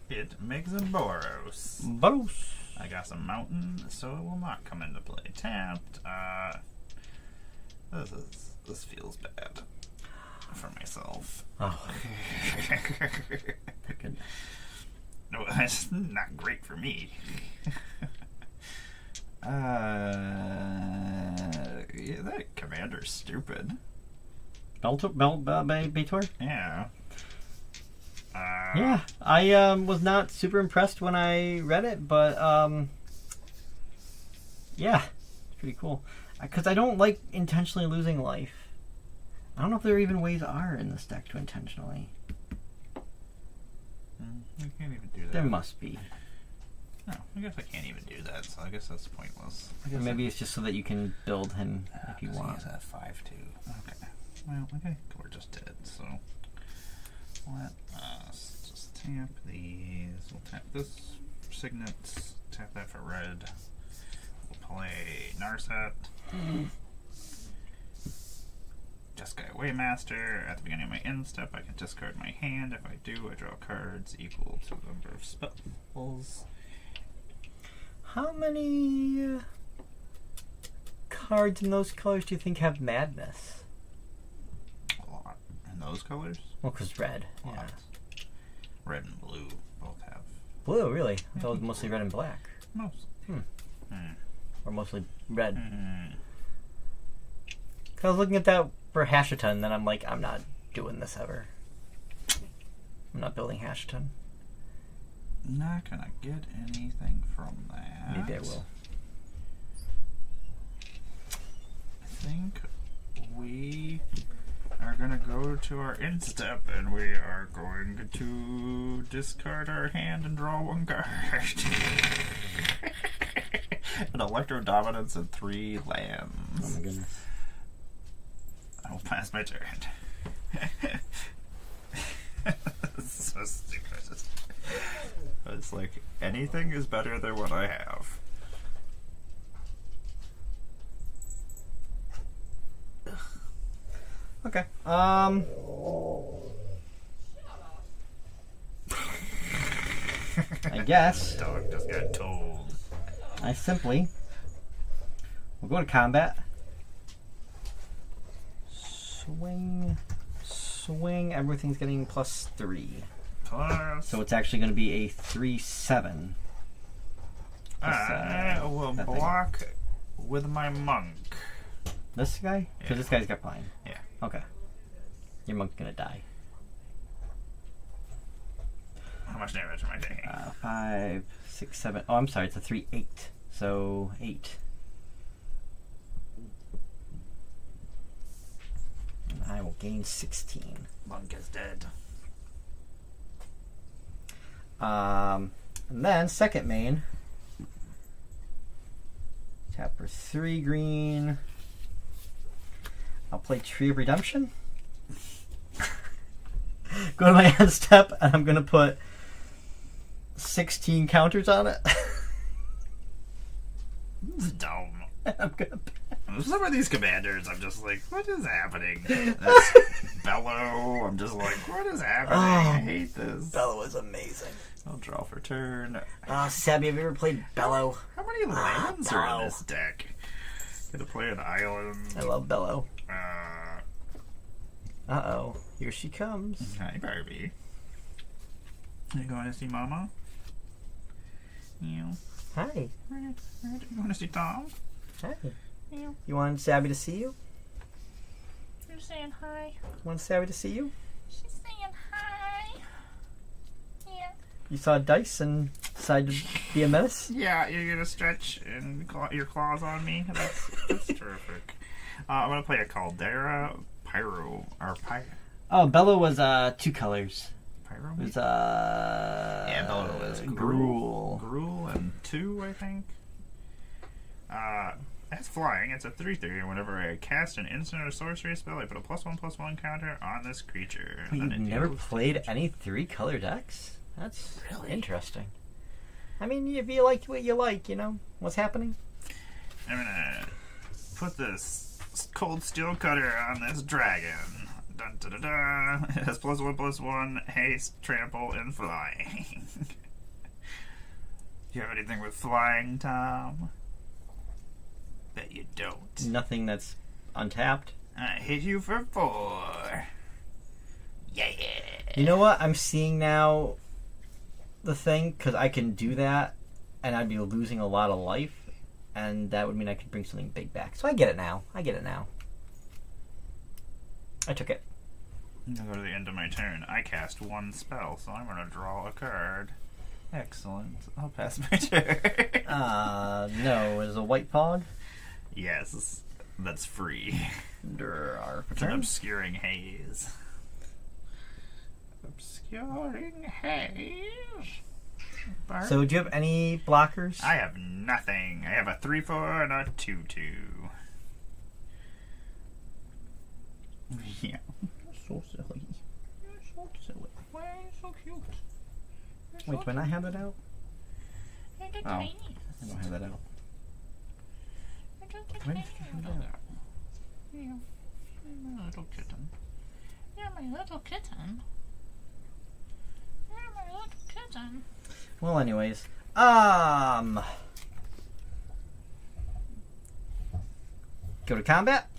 It makes a Boros. Boros! I got some mountain, so it will not come into play. Tapped. This feels bad for myself. Oh. Goodness. No, it's not great for me. Yeah, that commander's stupid. Baitor? Yeah. Yeah, I was not super impressed when I read it, but yeah, it's pretty cool. Because I don't like intentionally losing life. I don't know if there even ways are in this deck to intentionally. You can't even do that. There must be. No, I guess I can't even do that, so I guess that's pointless. Or maybe it's just so that you can build him if you want. He's at 5-2. Okay. Well, okay, we're just dead, so let us just tap these. We'll tap this for signets, tap that for red. We'll play Narset. Jeskai Waymaster. At the beginning of my end step, I can discard my hand. If I do, I draw cards equal to the number of spells. How many cards in those colors do you think have madness? A lot. In those colors? Well, because red. A lot. Yeah. Red and blue both have. Blue, really? I thought it was mostly red and black. Most. Or mostly red. Mm. 'Cause I was looking at that for Hashiton, then I'm like, I'm not doing this ever. I'm not building Hashiton. Not gonna get anything from that. Maybe I will. I think we are gonna go to our end step and we are going to discard our hand and draw one card. An Electro Dominance and 3 lands. Oh my goodness. I will pass my turn. So stupid. It's like anything is better than what I have. Okay. I guess Dog just got told. I simply will go to combat. Swing. Everything's getting +3. Plus, So it's actually going to be a 3/7. I will that thing. block with my monk. This guy? Because Yeah. this guy's got fine. Yeah. Okay. Your monk's going to die. How much damage am I taking? 5, 6, 7. Oh, I'm sorry. It's a 3/8. So 8. gain 16. Monk is dead. And then second main. Tap for 3 green. I'll play Tree of Redemption. Go to my end step, and I'm gonna put 16 counters on it. It's dumb. I'm gonna. Some of these commanders, I'm just like, what is happening? That's Bellow. I'm just like, what is happening? I hate this. Bellow is amazing. I'll draw for turn. Sabby, have you ever played Bellow? How many lands are Bellow. in this deck? Gonna play an island. I love Bellow. Uh, Uh-oh. Here she comes. Hi, Barbie. You going to see Mama? You. Hi. You going to see Tom? Hi. You. You want Sabby to see you? You're saying hi. Want Sabby to see you? She's saying hi. Yeah. You saw Dice and decided to be a menace? Yeah, you're gonna stretch and your claws on me. That's terrific. I'm gonna play a Caldera Pyro or Oh, Bellow was 2 colors. Pyro. It was Yeah, Bellow was Gruul. Gruul and 2, I think. That's flying. It's a 3/3, and whenever I cast an instant or sorcery spell, I put a +1/+1 counter on this creature. Wait, And you've then it never deals played damage. any 3-color decks? That's Really? interesting. I mean, if you like what you like, you know what's happening. I'm gonna put this cold steel cutter on this dragon. Dun, da, da, da. It has +1/+1, haste, trample, and flying. Do you have anything with flying, Tom? Bet you don't. Nothing that's untapped. I hit you for 4. Yeah. You know what? I'm seeing now the thing, because I can do that, and I'd be losing a lot of life, and that would mean I could bring something big back. So I get it now. I took it. I'll go to the end of my turn. I cast 1 spell, so I'm gonna draw a card. Excellent. I'll pass my turn. No, it is a white fog. Yes, that's free. Our It's an turn. obscuring haze. Obscuring haze. Bart? So, do you have any blockers? I have nothing. I have a 3/4 and a 2/2. Yeah. So silly. You're so silly. Why are you so cute? Wait, do I not have that out? You're the Oh. tiniest. I don't have that out. You're just the When did tiniest. you have that out? Yeah. You're my little kitten. You're my little kitten. You're my little kitten. Well, anyways, go to combat.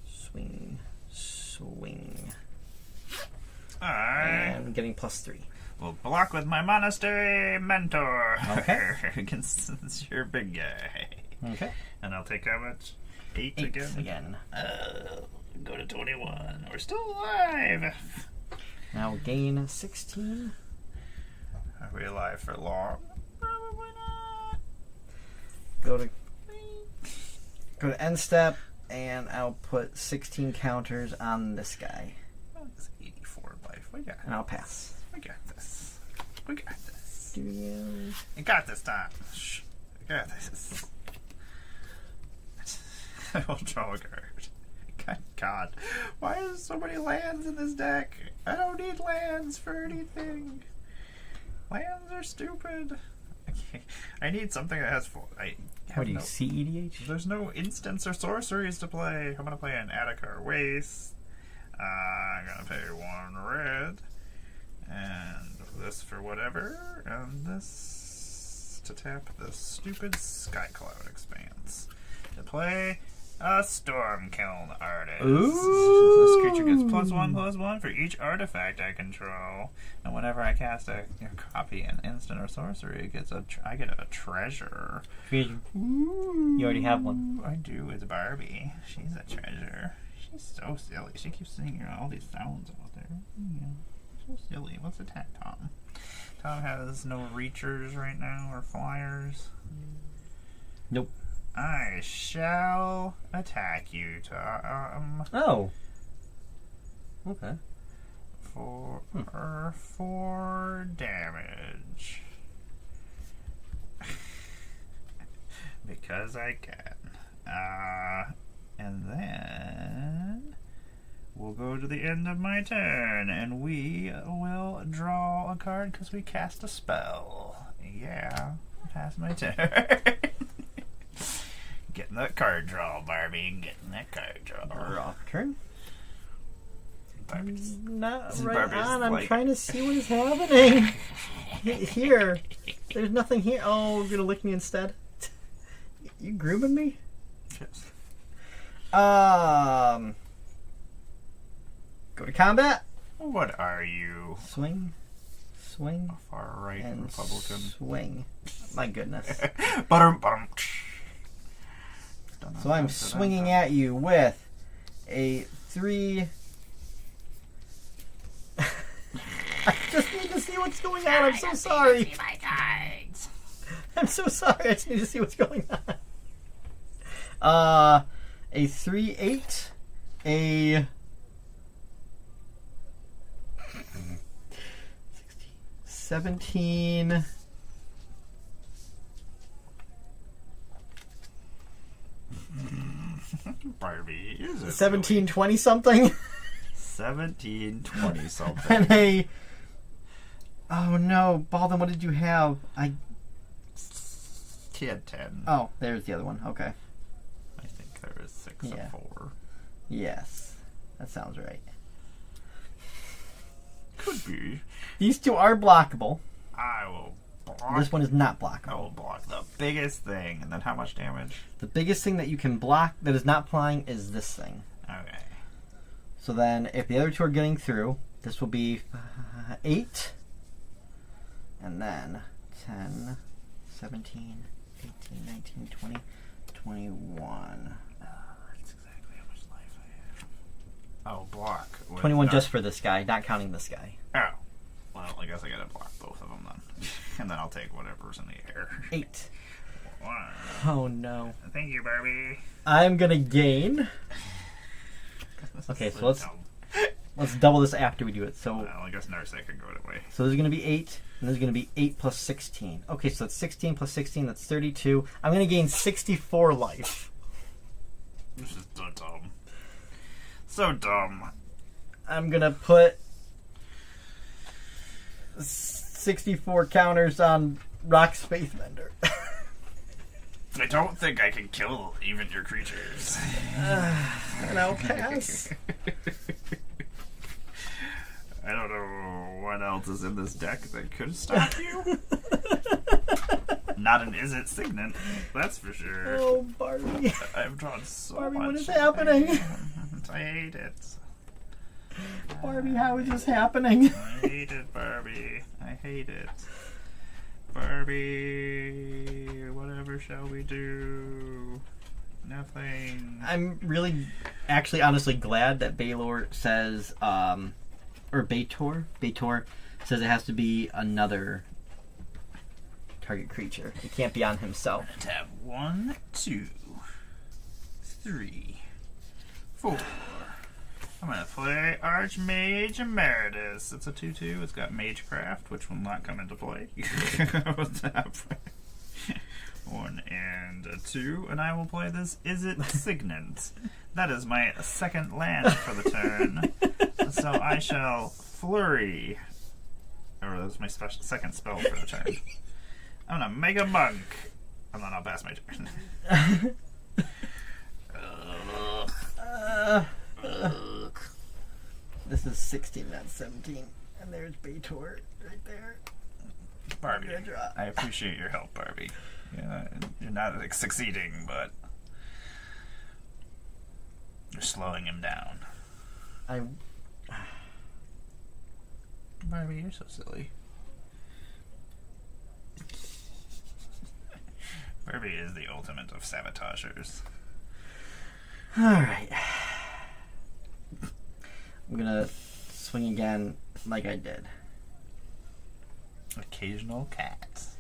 Swing. And I'm getting +3. Will block with my monastery mentor. Okay. Against your big guy. Okay. And I'll take how much? 8 8 again? again. Go to 21. We're still alive. Now gain 16. Are we alive for long? Probably not. Go to end step, and I'll put 16 counters on this guy, Oh, it's 84 life. We got and I'll pass. We got this. We got this. Do you? You got this, Tom. Shh. We got this. I will draw a card. God. Why is so many lands in this deck? I don't need lands for anything. Lands are stupid. I need something that has full. I have What do you no, see, EDH? There's no instants or sorceries to play. I'm gonna play an Attica Waste. I'm gonna pay 1 red. And this for whatever. And this to tap the stupid Skycloud Expanse. To play a Stormkiln Artist. Ooh. This creature gets +1/+1 for each artifact I control. And whenever I cast a copy, an instant or sorcery, I get a treasure. You already have one. I do. It's Barbie. She's a treasure. She's so silly. She keeps singing all these sounds out there. Yeah. So silly. Let's attack Tom. Tom has no reachers right now or flyers. Nope. I shall attack you, Tom. Oh. Okay. For 4 damage. Because I can. And then we'll go to the end of my turn, and we will draw a card because we cast a spell. Yeah, pass my turn. Getting that card draw, Barbie. Getting that card draw. Draw turn. Barbie's Not right Barbie's on. I'm like- trying to see what is happening. Here. There's nothing here. Oh, you're gonna lick me instead? You grooming me? Go to combat. What are you? Swing. Swing. Far right And Republican. swing. My goodness. Ba-dum. So I'm swinging at you with a 3. I just need to see what's going on. I'm so sorry. See my cards. I'm so sorry. I just need to see what's going on. A 3/8, a 17. Barbie is it 17, 20 something, 1720 something. and a. Oh no, Baldwin, what did you have? 10. Oh, there's the other one. Okay. I think there is 6 Yeah. and 4. Yes, that sounds right. Could be. These two are blockable. I will block. This one is not I blockable. will block the biggest thing, and then how much damage? The biggest thing that you can block that is not flying is this thing. Okay. So then, if the other two are getting through, this will be 8. And then 10, 17, 18, 19, 20, 21. That's exactly how much life I have. Oh, block. with- 21 just for this guy, not counting this guy. Oh. Well, I guess I gotta block both of them then. And then I'll take whatever's in the air. 8. Wow. Oh no. Thank you, Barbie. I'm gonna gain. This Okay, is so let's- dumb. Let's double this after we do it. So Well, I guess Narsec can go away. So there's going to be 8, and there's going to be 8 plus 16. Okay, so that's 16 plus 16, that's 32. I'm going to gain 64 life. This is so dumb. So dumb. I'm going to put 64 counters on Rock's Faithbender. I don't think I can kill even your creatures. And I'll pass. I don't know what else is in this deck that could stop you. Not an Is It Signet, that's for sure. Oh, Barbie. I've drawn so Barbie, much. what is happening? I hate it. Barbie, how is this happening? I hate it, Barbie. I hate it. Barbie, whatever shall we do? Nothing. I'm really, actually, honestly glad that Baylor says, or Baitor says it has to be another target creature. It can't be on himself. Tap 1, 2, 3, 4. I'm gonna play Archmage Emeritus. It's a 2/2. It's got Magecraft, which will not come into play. Tap 1 and a 2, and I will play this Is It Signet. That is my second land for the turn. So I shall Flurry. Or that's my second spell for the turn. I'm gonna make a monk. And then I'll pass my turn. This is 16, not 17. And there's Baitor right there. Barbie, Good job. I appreciate your help, Barbie. Yeah, you're not like, succeeding, but you're slowing him down. Barbie, you're so silly. Barbie is the ultimate of sabotagers. Alright. I'm gonna swing again like I did. Occasional cats.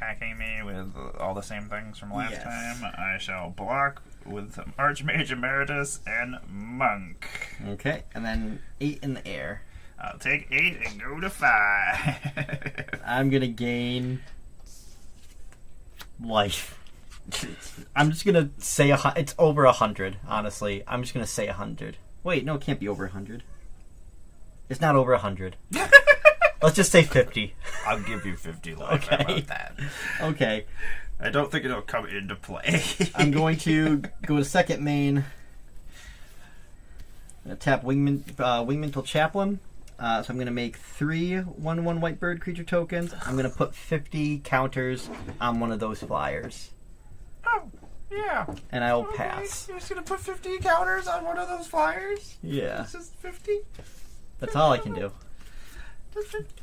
attacking me with all the same things from last Yes. time, I shall block with Archmage Emeritus and Monk. Okay, and then 8 in the air. I'll take 8 and go to 5. I'm gonna gain life. I'm just gonna say it's over 100. Honestly, I'm just gonna say 100. Wait, no, it can't be over 100. It's not over 100. Let's just say 50. I'll give you 50 life. Okay. How about that? Okay, I don't think it'll come into play. I'm going to go to second main. I'm gonna tap Wingmantle Chaplain. So I'm going to make 3 1/1 white bird creature tokens. I'm going to put 50 counters on one of those flyers. Oh, yeah. And I will Okay, pass. You're just gonna put 50 counters on one of those flyers? Yeah, It's just 50? that's all I can do. Just 50?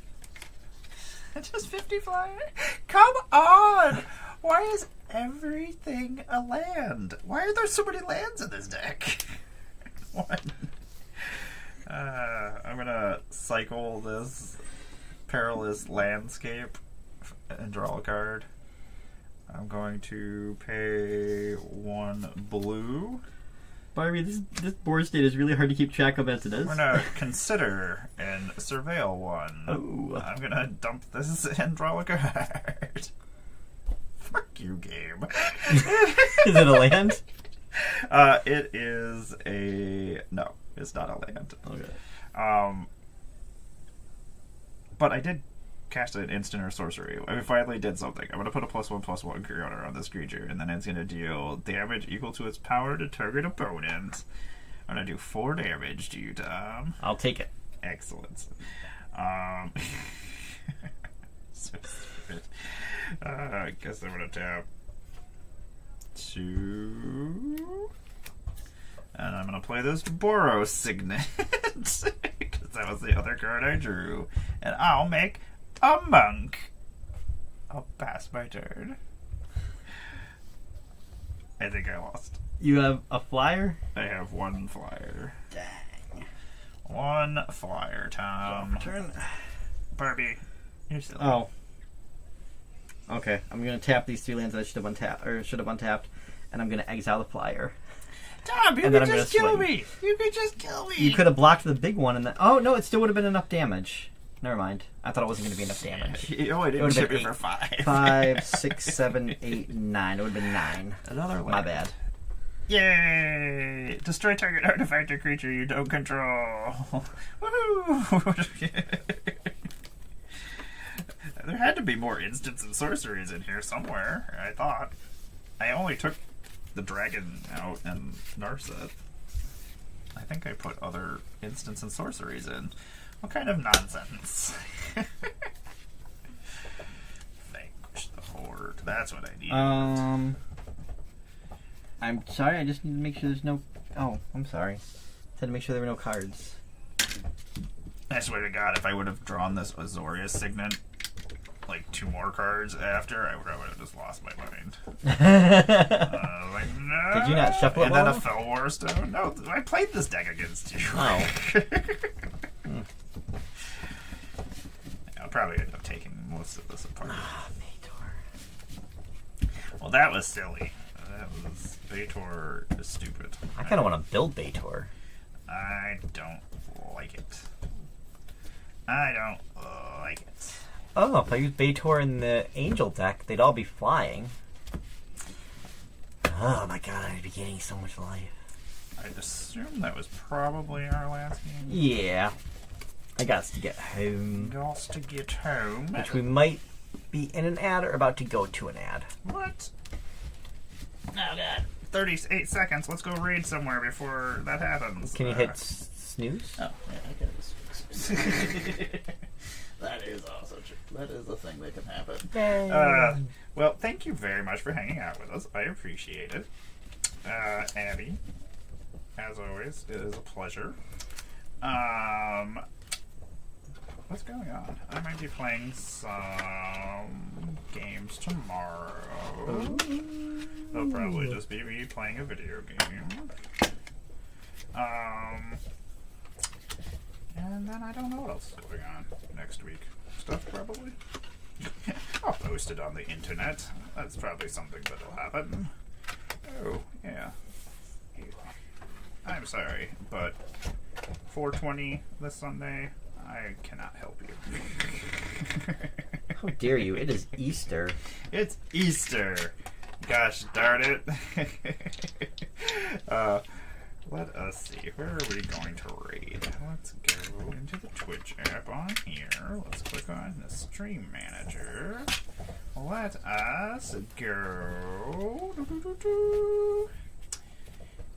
Just 50 flyers? Come on! Why is everything a land? Why are there so many lands in this deck? One. I'm gonna cycle this Perilous Landscape and draw a card. I'm going to pay 1 blue. Barbie, this board state is really hard to keep track of as it is. We're gonna consider and surveil 1. Oh. I'm gonna dump this and draw a card. Fuck you, game. Is it a land? It is a... No, it's not a land. Okay. But I did cast an instant or sorcery. I finally did something. I'm gonna put a +1/+1 counter on this creature, and then it's gonna deal damage equal to its power to target opponent. I'm gonna do 4 damage to you, Tom. I'll take it. Excellent. So stupid. I guess I'm gonna tap 2. And I'm gonna play this Boros Signet. Because that was the other card I drew. And I'll make a monk. I'll pass my turn. I think I lost. You have a flyer? I have 1 flyer. Dang. 1 flyer, Tom. Turn. Barbie, you're silly. Oh. Okay, I'm gonna tap these 3 lands that I should have untapped, and I'm gonna exile the flyer. Tom, you And then could I'm just gonna kill swing. me. You could just kill me. You could have blocked the big one, and then no, it still would have been enough damage. Never mind. I thought it wasn't gonna be enough damage. You only It didn't would've ship been it for 5. 5, 6, 7, 8, 9. It would have been 9. Another one. My bad. Yay! Destroy target artifact or creature you don't control. Woohoo! There had to be more instants and sorceries in here somewhere, I thought. I only took the dragon out and Narset. I think I put other instants and sorceries in. What kind of nonsense? Vanquish the Horde. That's what I need. I'm sorry. I just need to make sure there's no. Oh, I'm sorry. Had to make sure there were no cards. I swear to God, if I would have drawn this Azorius Signet like 2 more cards after, I would have just lost my mind. Like, no. Did you not shuffle it And well then a enough? Fell War Stone? No, I played this deck against you. Oh. I'll probably end up taking most of this apart. Mator. Well, that was silly. That was... Baitor is stupid. I kind of want to build Baitor. I don't like it. I don't like it. Oh, if I use Baitor in the Angel deck, they'd all be flying. Oh my god, I'd be gaining so much life. I'd assume that was probably our last game. Yeah. I got to get home. Got to get home. Which we might be in an ad or about to go to an ad. What? Oh god. 38 seconds. Let's go raid somewhere before that happens. Can you hit snooze? Oh, yeah, I can just... That is also true. That is a thing that can happen. Well, thank you very much for hanging out with us. I appreciate it. Abby, as always, it is a pleasure. What's going on? I might be playing some games tomorrow. It'll probably just be me playing a video game. And then I don't know what else is going on next week. Stuff, probably. I'll post it on the internet. That's probably something that'll happen. Oh, yeah. I'm sorry, but 420 this Sunday, I cannot help you. How dare you? It is Easter. It's Easter. Gosh darn it. Let us see. Where are we going to raid? Let's go into the Twitch app on here. Let's click on the Stream Manager. Let us go.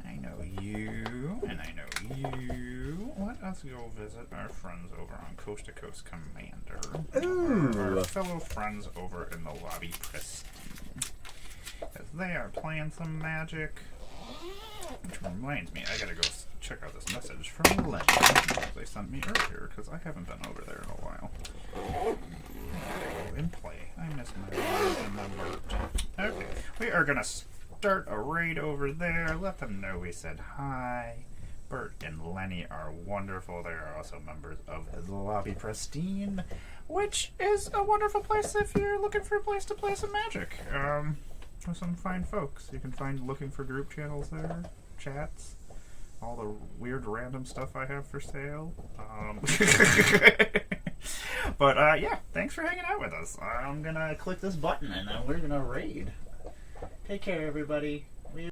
I know you, and I know you. Let us go visit our friends over on Coast to Coast Commander. Ooh. Our fellow friends over in the lobby Pristine. As they are playing some Magic. Which reminds me, I gotta go check out this message from Lenny they sent me earlier, because I haven't been over there in a while. I gotta go and play. I miss my Bert and my Bert. Okay, we are gonna start a raid over there. Let them know we said hi. Bert and Lenny are wonderful. They are also members of the Lobby Pristine, which is a wonderful place if you're looking for a place to play some Magic. With some fine folks. You can find looking for group channels there, chats, all the weird random stuff I have for sale. But yeah, thanks for hanging out with us. I'm gonna click this button and then we're gonna raid. Take care, everybody.